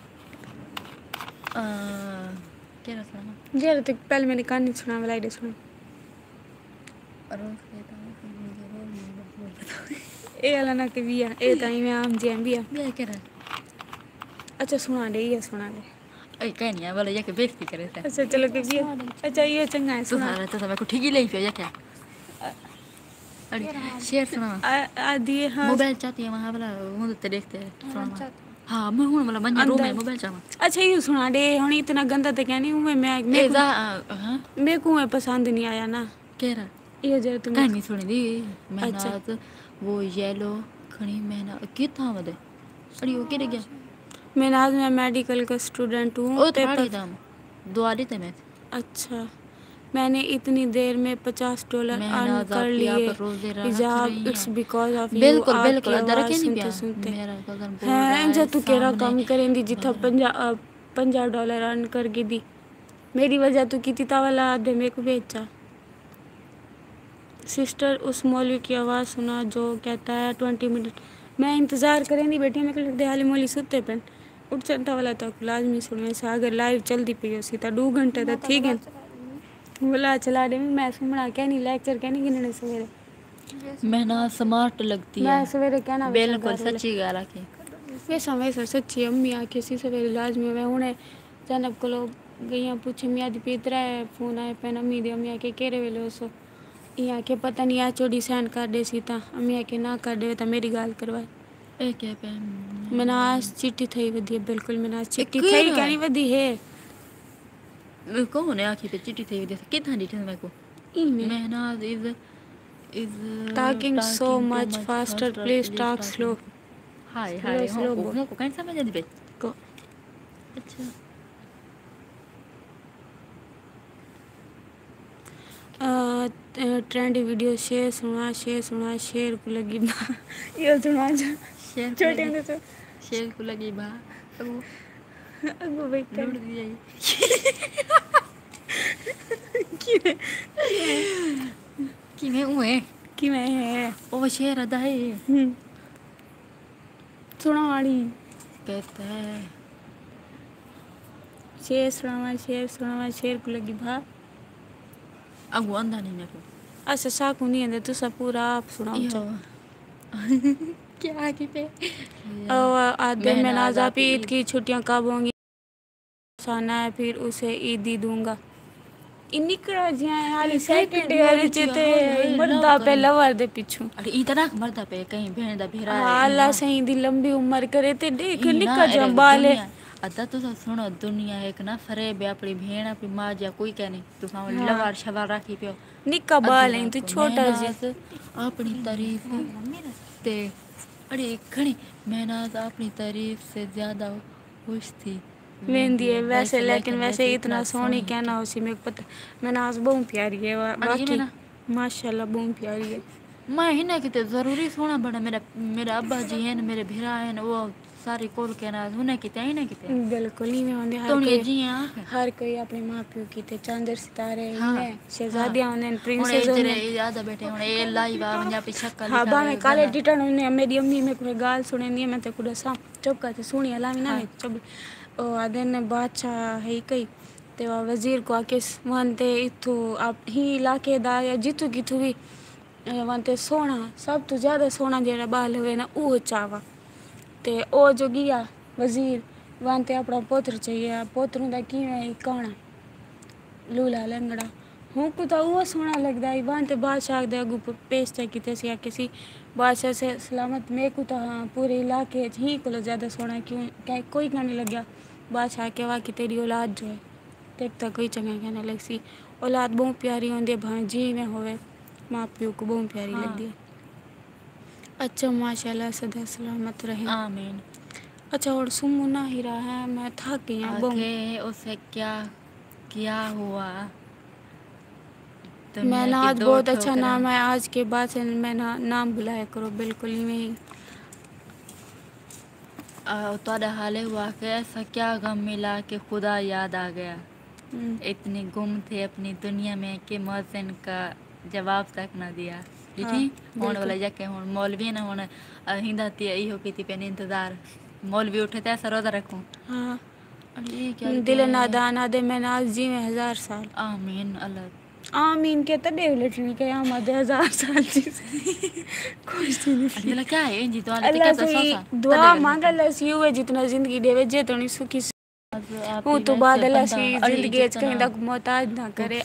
क्या सुना
जेर तक पहले मैंने कहानी सुना वाला दे सुना ए वाला ना के बिया ए ताई में आम जी बिया
क्या
अच्छा सुना दे ये सुना दे
ए कहनी है वाला ये के बेइज्जती करे थे
अच्छा चलो के बिया अच्छा ये चंगा है सुना
तो मैं को ठीक ही नहीं पिया क्या अरे शेर सुना
आदि हां
मोबाइल चाहती है वहां वाला मुझे तो देखते हैं सुना हाँ मैं हूँ वाला मंजा रूम में मोबाइल चाहूँ
अच्छा ये सुना दे हुन इतना गंदा तो क्या नहीं हूँ मैं मेरे को पसंद नहीं आया ना
कह रहा
ये जरा तुम
कहानी सुनी दी मेहनत वो येलो खड़ी मेहनत कितना वदे अरे वो किधर गया
मैं आज मैं मेडिकल का स्टूडेंट हूँ
पेपर दुआरी थे मैं
अच्छा मैंने इतनी देर में $50 अर्न कर लिए हिजाब इट्स बिकॉज ऑफ यू
बिल्कुल
सुनते हैं जो तू केरा काम करेंदी जिथा $50 अर्न करके दी। मेरी वजह तो की ता वाला आधे मेरे को बेचा। सिस्टर उस मौलवी की आवाज़ सुना जो कहता है 20 मिनट। मैं इंतज़ार करें नहीं बैठी, मैं कहते हाली मौली सुते पेन उठ चलता वाला तो लाजमी सुनने से अगर लाइव चलती पी उसी तो 2 घंटे तो ठीक है। बोला चला दे मैं सुनना क्या नहीं लेक्चर क्या नहीं गिनने सवेरे
मैं ना स्मार्ट लगती
मैं
है
सवेरे कहना
बिल्कुल सच्ची गल आखी।
वे समय सर सच्ची अम्मी आके सी सवेरे लाजमी मैं हुने जैनब को गई पूछे मियाँ दी पीतरा है फोन आए पैन अम्मी दी अम्मी आके केरे वेले सो यहाँ के पता नहीं आ चोड़ी सैंड कर दे सी ता अम्मी आके ना कर दे तो मेरी गाल करवाए
ए क्या पे
मैंने आज चिट्ठी थई वधी बिल्कुल मैंने आज चिट्ठी थई क्या नहीं वधी है
कौन है आखी पे चिट्ठी थी जैसे कितना डिटेल मेरे को मेहनत is
talking so much faster please talk slow.
Hi hi हो को कहीं समझ नहीं पे
को
अच्छा
ट्रेंड वीडियो शेयर सुना शेयर को लगी ये सुना
शेयर
छोटे में तो
शेयर को लगी बा
अगो भाई
लूट दिया कि मैं हुए
कि मैं है
ओ शेर अदा है
सुना वाली
कहता है
शेर को लगी भा
अगो अंधा नहीं मेरे को
अच्छा साकू नहीं आंदा तुसा पूरा आप सुनाओ
क्या आगे पे
आधे में नाज़ा ईद की छुट्टियां कब होंगी साना है फिर उसे ईद ही दूंगा इन्नी करा जिया हाली सेकंड ईयर चते मर्दा पे लवर दे पिछु
अरे इतना मर्दा पे कहीं भेड़ दा भेरा है
अल्लाह सही दी लंबी उम्र करे ते देख निका जा बाले
अदा तो सुनो दुनिया एक ना फरे बे अपनी भेड़ अपनी मां जा कोई कह नहीं तू लवर शवर राखी पियो
निका बाल है तू छोटा जी
अपनी तारीफ ते अरे घणी मेहनत अपनी तारीफ से ज्यादा खुश थी
मेहंदी है वैसे लेकिन वैसे इतना सोहनी कहना उसी में पता मैं नाज बहुत प्यारी है बाकी माशाल्लाह बहुत प्यारी है
मैं ही ना किते जरूरी सोना बड़ा मेरा अब्बा जी हैं मेरे भिरा हैं वो सारी कोल कहना उन्हें किते ही ना किते
बिल्कुल नहीं मैं होंदे हर कोई अपने मां प्यो की ते चांदर सितारे हैं शहजादियां होने प्रिंसेस होने
याद बैठे होने ए लाइव आ वंजा पे शक्ल
हां बा में काले डिटन होने मेरी अम्मी में कोई गाल सुने नहीं मैं ते कुड़ा सा चुप करते सुनी अलामी ना चुप ओ आदन बादशाह है कई ते वजीर को आके वनते इथु आप ही इलाके दा या जितु किथु भी वनते सोना सब तो ज्यादा सोना जेड़ा बाल हुए ना वो चावा ते ओ जो गया वजीर वनते अपना पुत्र चाहिए पुत्र दा किवें काना लूला लंगड़ा हूँ को तो वो सोना लगता है वनते बादशाह दे अगू पेश थे किते से किसी बादशाह से सलामत मेरे को तो हाँ पूरे इलाके ही को ज़्यादा सोना क्यों क्या कोई कहने लग गया बादशाह के वाह कि तेरी औलाद जो है देखता कोई चंगा कहने लग सी औलाद बहुत प्यारी होंदी भाई जी में होवे माँ प्यो को बहुत प्यारी लगती है। अच्छा माशाल्लाह सदा सलामत रहे
आमीन।
अच्छा और सुमू ना ही रहा है मैं थक गई हूँ बहुत
उसे क्या क्या हुआ
मैं नाज बहुत अच्छा नाम है आज के बाद से मैं नाम बुलाया करो बिल्कुल ही नहीं
तो हाले हुआ कि ऐसा क्या गम मिला कि खुदा याद आ गया इतने गुम थे अपनी दुनिया में कि मौज़िन का जवाब तक ना दिया ठीक होने वाला जाके हुन मौलवी ना हुन हिंदा ती इहो कीती पेन इंतजार मौलवी उठे ऐसा रोजा रखूं
हां दिल नादान आदे मैं नाज जी में 1000 साल
आमीन अल्लाह
आमीन के तड़े लटनी के हम 1000 साल जी कुछ नहीं
अल्लाह क्या है जी तो अल्लाह
से दुआ मांग अल्लाह से हुए जितना जिंदगी देवे जे तो नहीं सुखी वो तो बाद अल्लाह से जिंदगी कहीं तक मोहताज ना करे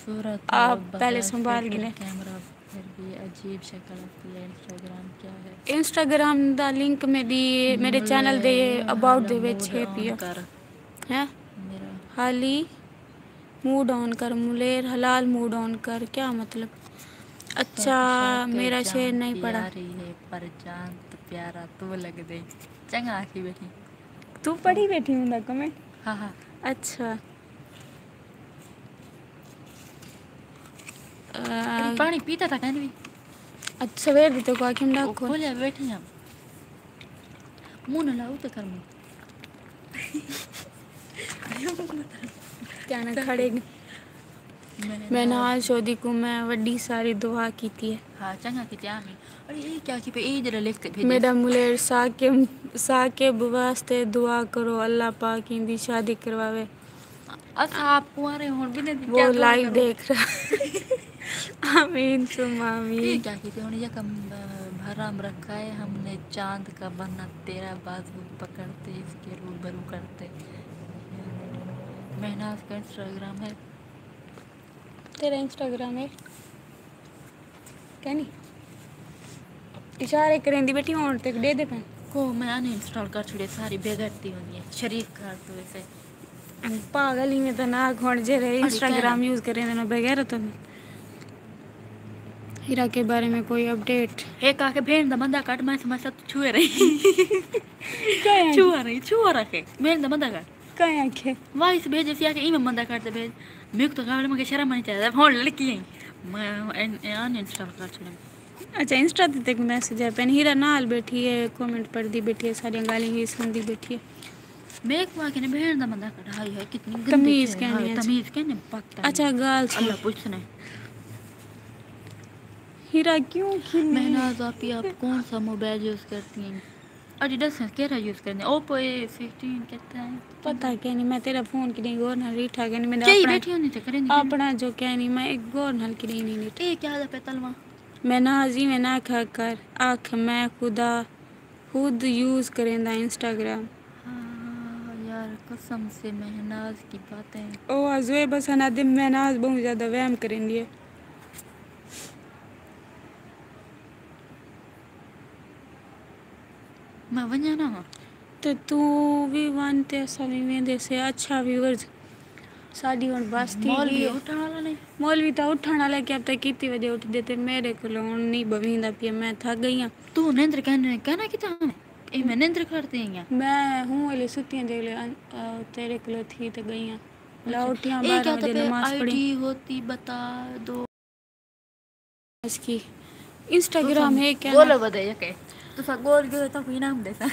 आप पहले संभाल गिने
कैमरा फिर भी अजीब शक्ल इंस्टाग्राम क्या है
इंस्टाग्राम दा लिंक मेरे चैनल दे अबाउट दे विच है पियो हैं हाली मूड ऑन कर मुलेर हलाल मूड ऑन कर क्या मतलब अच्छा मेरा शेर नहीं पड़ा
है पर जान तो प्यारा तू लग दे चंगा आखी बैठी
तू पढ़ी बैठी हूं कमेंट
हाँ हाँ
अच्छा
पानी पीता था कहने भी
अच्छा सवेर दी तो को आखिम डाक
खोले बैठी हम मुंह न लाऊ तो कर मुंह
क्या खड़े मैं नहाज शोदी को मैं वड्डी सारी दुआ की थी है।
हाँ चंगा की त्यामी अरे ये क्या की पे ये जरा लिख के भेज
मेरा मुलेर साकिब वास्ते दुआ करो अल्लाह पाक इनकी शादी करवावे।
अच्छा आप कुंवारे हों भी नहीं
वो लाइव देख रहा आमीन सुम आमीन।
क्या की थी ये कम भरम रखा है हमने चांद का बना तेरा बाजू पकड़ते इसके रूबरू करते। महनाज का इंस्टाग्राम है
तेरा इंस्टाग्राम है क्या नहीं इशारे करें दी बेटी और तक दे दे पैन
को मैं अनइंस्टॉल कर छुड़े सारी बेगरती होनी है शरीफ कर तो वैसे
पागल ही में तो ना खोड़ जे रहे इंस्टाग्राम यूज करें ना बगैर तो हीरा के बारे में कोई अपडेट
है का के भेड़ दा बंदा काट मैं समझ सब छुए रही छुआ रखे भेड़ दा बंदा काट
कहीं आखे
वॉइस भेजे सिया के ईमेल बंदा काट दे भेज मेरे को तो गावले में शर्म नहीं चाहिए फोन लड़की है मैं अनइंस्टॉल कर छुड़े।
अच्छा इंस्टा ते तक मैसेज है पेन हीरा नाल बैठी है कमेंट पढ़ दी बैठी है सारी गाली ही सुनती बैठी है
मैं को आके ने भेड़ दा बंदा काट हाय है कितनी
तमीज कहने
तमीज कहने पक्का
अच्छा गाल
अल्लाह पूछने
हीरा क्यों
महनाज आप कौन सा मोबाइल यूज़ करती हैं? एडिडास क्या यूज़ करते हैं? ओप्पो A15 कहता है
पता क्या नहीं मैं तेरा फोन की नहीं गौर ना रीठा के नहीं मैं
क्या बैठी होनी चाहिए करें
अपना जो क्या नहीं मैं एक गौर नल की नहीं नीट
ये क्या है तलवा
मैं नाजी में ना खा कर आँख मैं खुदा खुद यूज़ करेंदा इंस्टाग्राम।
हाँ यार कसम से महनाज की बातें
ओ अजूए बस ना दिन महनाज बहुत ज़्यादा वहम करेंदी है
मैं वन्या ना
तो तू भी वानते असा भी वेंदे से अच्छा व्यूअर्स साड़ी और बस थी
मौलवी उठाने वाला नहीं
मौलवी तो उठाने वाला क्या पता कितनी बजे उठ देते मेरे को नहीं बवींदा पिया मैं थक गई हूँ
तू नेंद्र कहना कि था ए मैं नेंद्र करते हैं
मैं हूँ वाले सुतियाँ देख ले तेरे को थी तो गई हूँ ला उठियाँ 12 बजे नमाज पढ़ी
होती बता दो
इसकी इंस्टाग्राम है क्या
बोलो बदे के तो सब गोल गए तो कोई नाम देता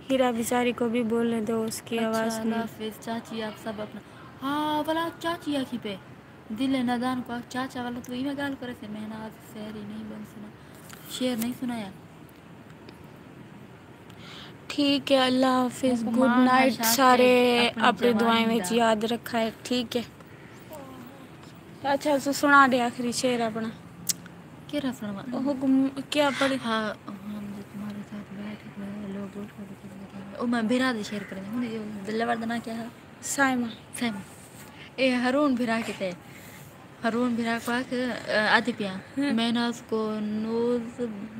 हीरा बेचारी को भी बोलने दो उसकी आवाज़ में
हाफिज चाची आप सब अपना हाँ वाला चाची आखी पे दिल नादान को चाचा वाला तो इमे गाल करे से मैंने आज शहरी नहीं बन सुना शेर नहीं सुनाया ठीक
है अल्लाह हाफिज गुड नाइट सारे अपनी दुआएं में याद रखा है ठीक है अच्छा तो सुना दे आखिरी शेर अपना
क्या सुना
हुक्म क्या पढ़े
हाँ हम जो तुम्हारे साथ बैठ गए लोग उठ ओ मैं भिरा दे शेर करेंगे दिल्ला वर्दना क्या है
साइमा
ए हरून भिरा के थे हरून भिरा पाक आदि पिया मैंने उसको नोज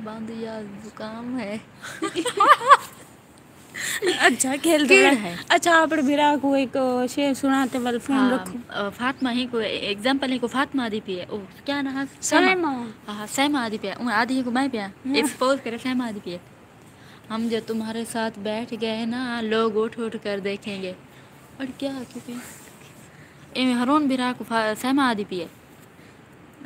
बांध या जुकाम है
अच्छा खेल दे है अच्छा आप भिरा को एक शेर सुनाते वाल फोन रखो
फातिमा ही को एग्जांपल ही को फातिमा आदि पिया ओ क्या ना
सैमा
हाँ सैमा आदि पिया आदि को मैं पिया एक्सपोज करे सैमा आदि पिया हम जो तुम्हारे साथ बैठ गए ना लोग उठ उठ कर देखेंगे और क्या क्योंकि हरून भिरा को सैमा आदि पिए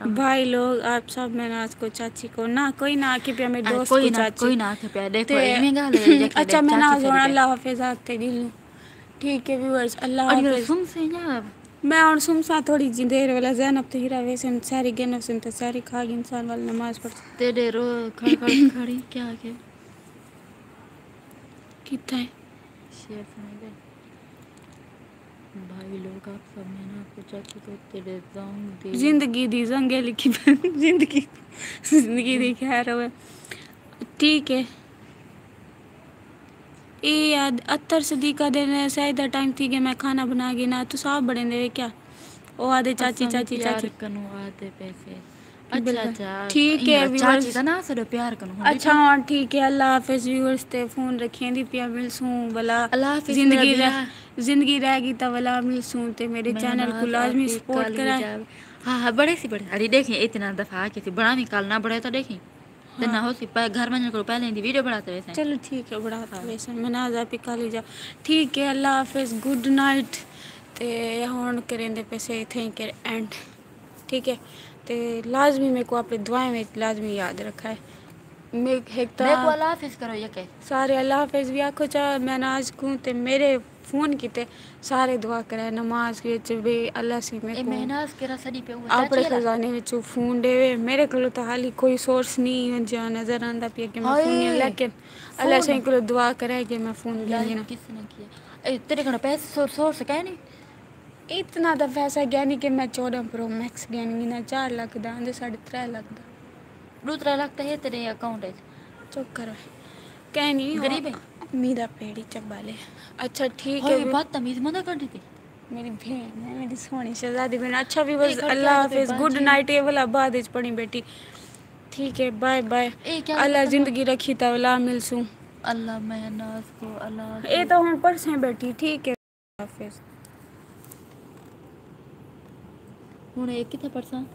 भाई लोग आप सब मैं आज को चाची को ना कोई ना आके पिया मेरे दोस्त को चाची
कोई ना आके पिया देखो इमे गाल
अच्छा मैं ना अल्लाह हाफिज आते गिल ठीक है व्यूअर्स अल्लाह हाफिज
सुन से ना
मैं और सुमसा थोड़ी जी देर वाला ज़ैनब तो हीरा वैसे सारी गेनो सुन तो सारी खा इंसान वाला नमाज पढ़
तेरे रो खड़ी क्या के
कितना है
शेर सुनेंगे भाई लोग आप सब में ना आपको चाची को तेरे जाऊंगी
जिंदगी दी जंगे लिखी जिंदगी दी खैर हो ठीक है ये याद 70 सदीका दिन शायद टाइम थी कि मैं खाना बना गई ना तो साफ बड़े दे क्या ओ आदे चाची चाची चाची
कनु आते पैसे अच्छा
ठीक है
चाची का ना सर प्यार कनु
अच्छा हां ठीक है अल्लाह हाफिज व्यूअर्स ते फोन रखें दी पिया मिलसूं भला जिंदगी रहेगी तो भला मिलसूं ते मेरे चैनल को लाजमी सपोर्ट करा
हां बड़े सी बड़े अरे देखें इतना दफा के बड़ा निकाल ना बड़े तो देखें तो ना हो सी घर में को पहले दी वीडियो बढ़ाते वैसे
चलो ठीक है बढ़ाते वैसे मनाज आप काली जा ठीक है अल्लाह हाफिज गुड नाइट ते हुन करेंदे पैसे थैंक यू एंड ठीक है ते लाजमी मेरे को अपनी दुआएं में लाजमी याद रखा है मैं एक
मैं को अल्लाह हाफिज करो ये कह
सारे अल्लाह हाफिज भी आखो चाह मैं नाज को ते मेरे फोन किते सारे दुआ करे नमाज विच भी अल्लाह सी मैं
ए
को
मेहनाज केरा सदी पे वो
अपने
चाची ला
खजाने विचों फोन देवे मेरे को तो हाली कोई सोर्स नहीं जो नजर आंदा पिया कि मैं फोन नहीं
हाय
लेकिन अल्लाह से
फोन
को दुआ करे कि मैं फोन ले
यार
लेना
किसने किया ए तेरे कने पैसे सोर्स कह नहीं
इतना तो पैसा गया नहीं कि मैं 14 प्रो मैक्स गया नहीं ना 4 लाख दा आंदे 3.5 लाख दा
दूसरा लगता है तेरे अकाउंट है
चुप करो कह नहीं
गरीब है
मेरा पेड़ी चबाले अच्छा ठीक
हाय
है
बात तमीज मत कर दी थी
मेरी बहन है मेरी सोनी शहजादी बहन अच्छा भी बस
ए खड़
अल्लाह
क्या
हाफिज गुड नाइट ये वाला बाद इच पड़ी बेटी ठीक है बाय बाय
ए क्या
अल्लाह जिंदगी रखी तवला मिलसूं
अल्लाह मेहनाज को अल्लाह
ये तो हम परसें बैठी ठीक है हाफिज
हूँ एक कितने परसेंट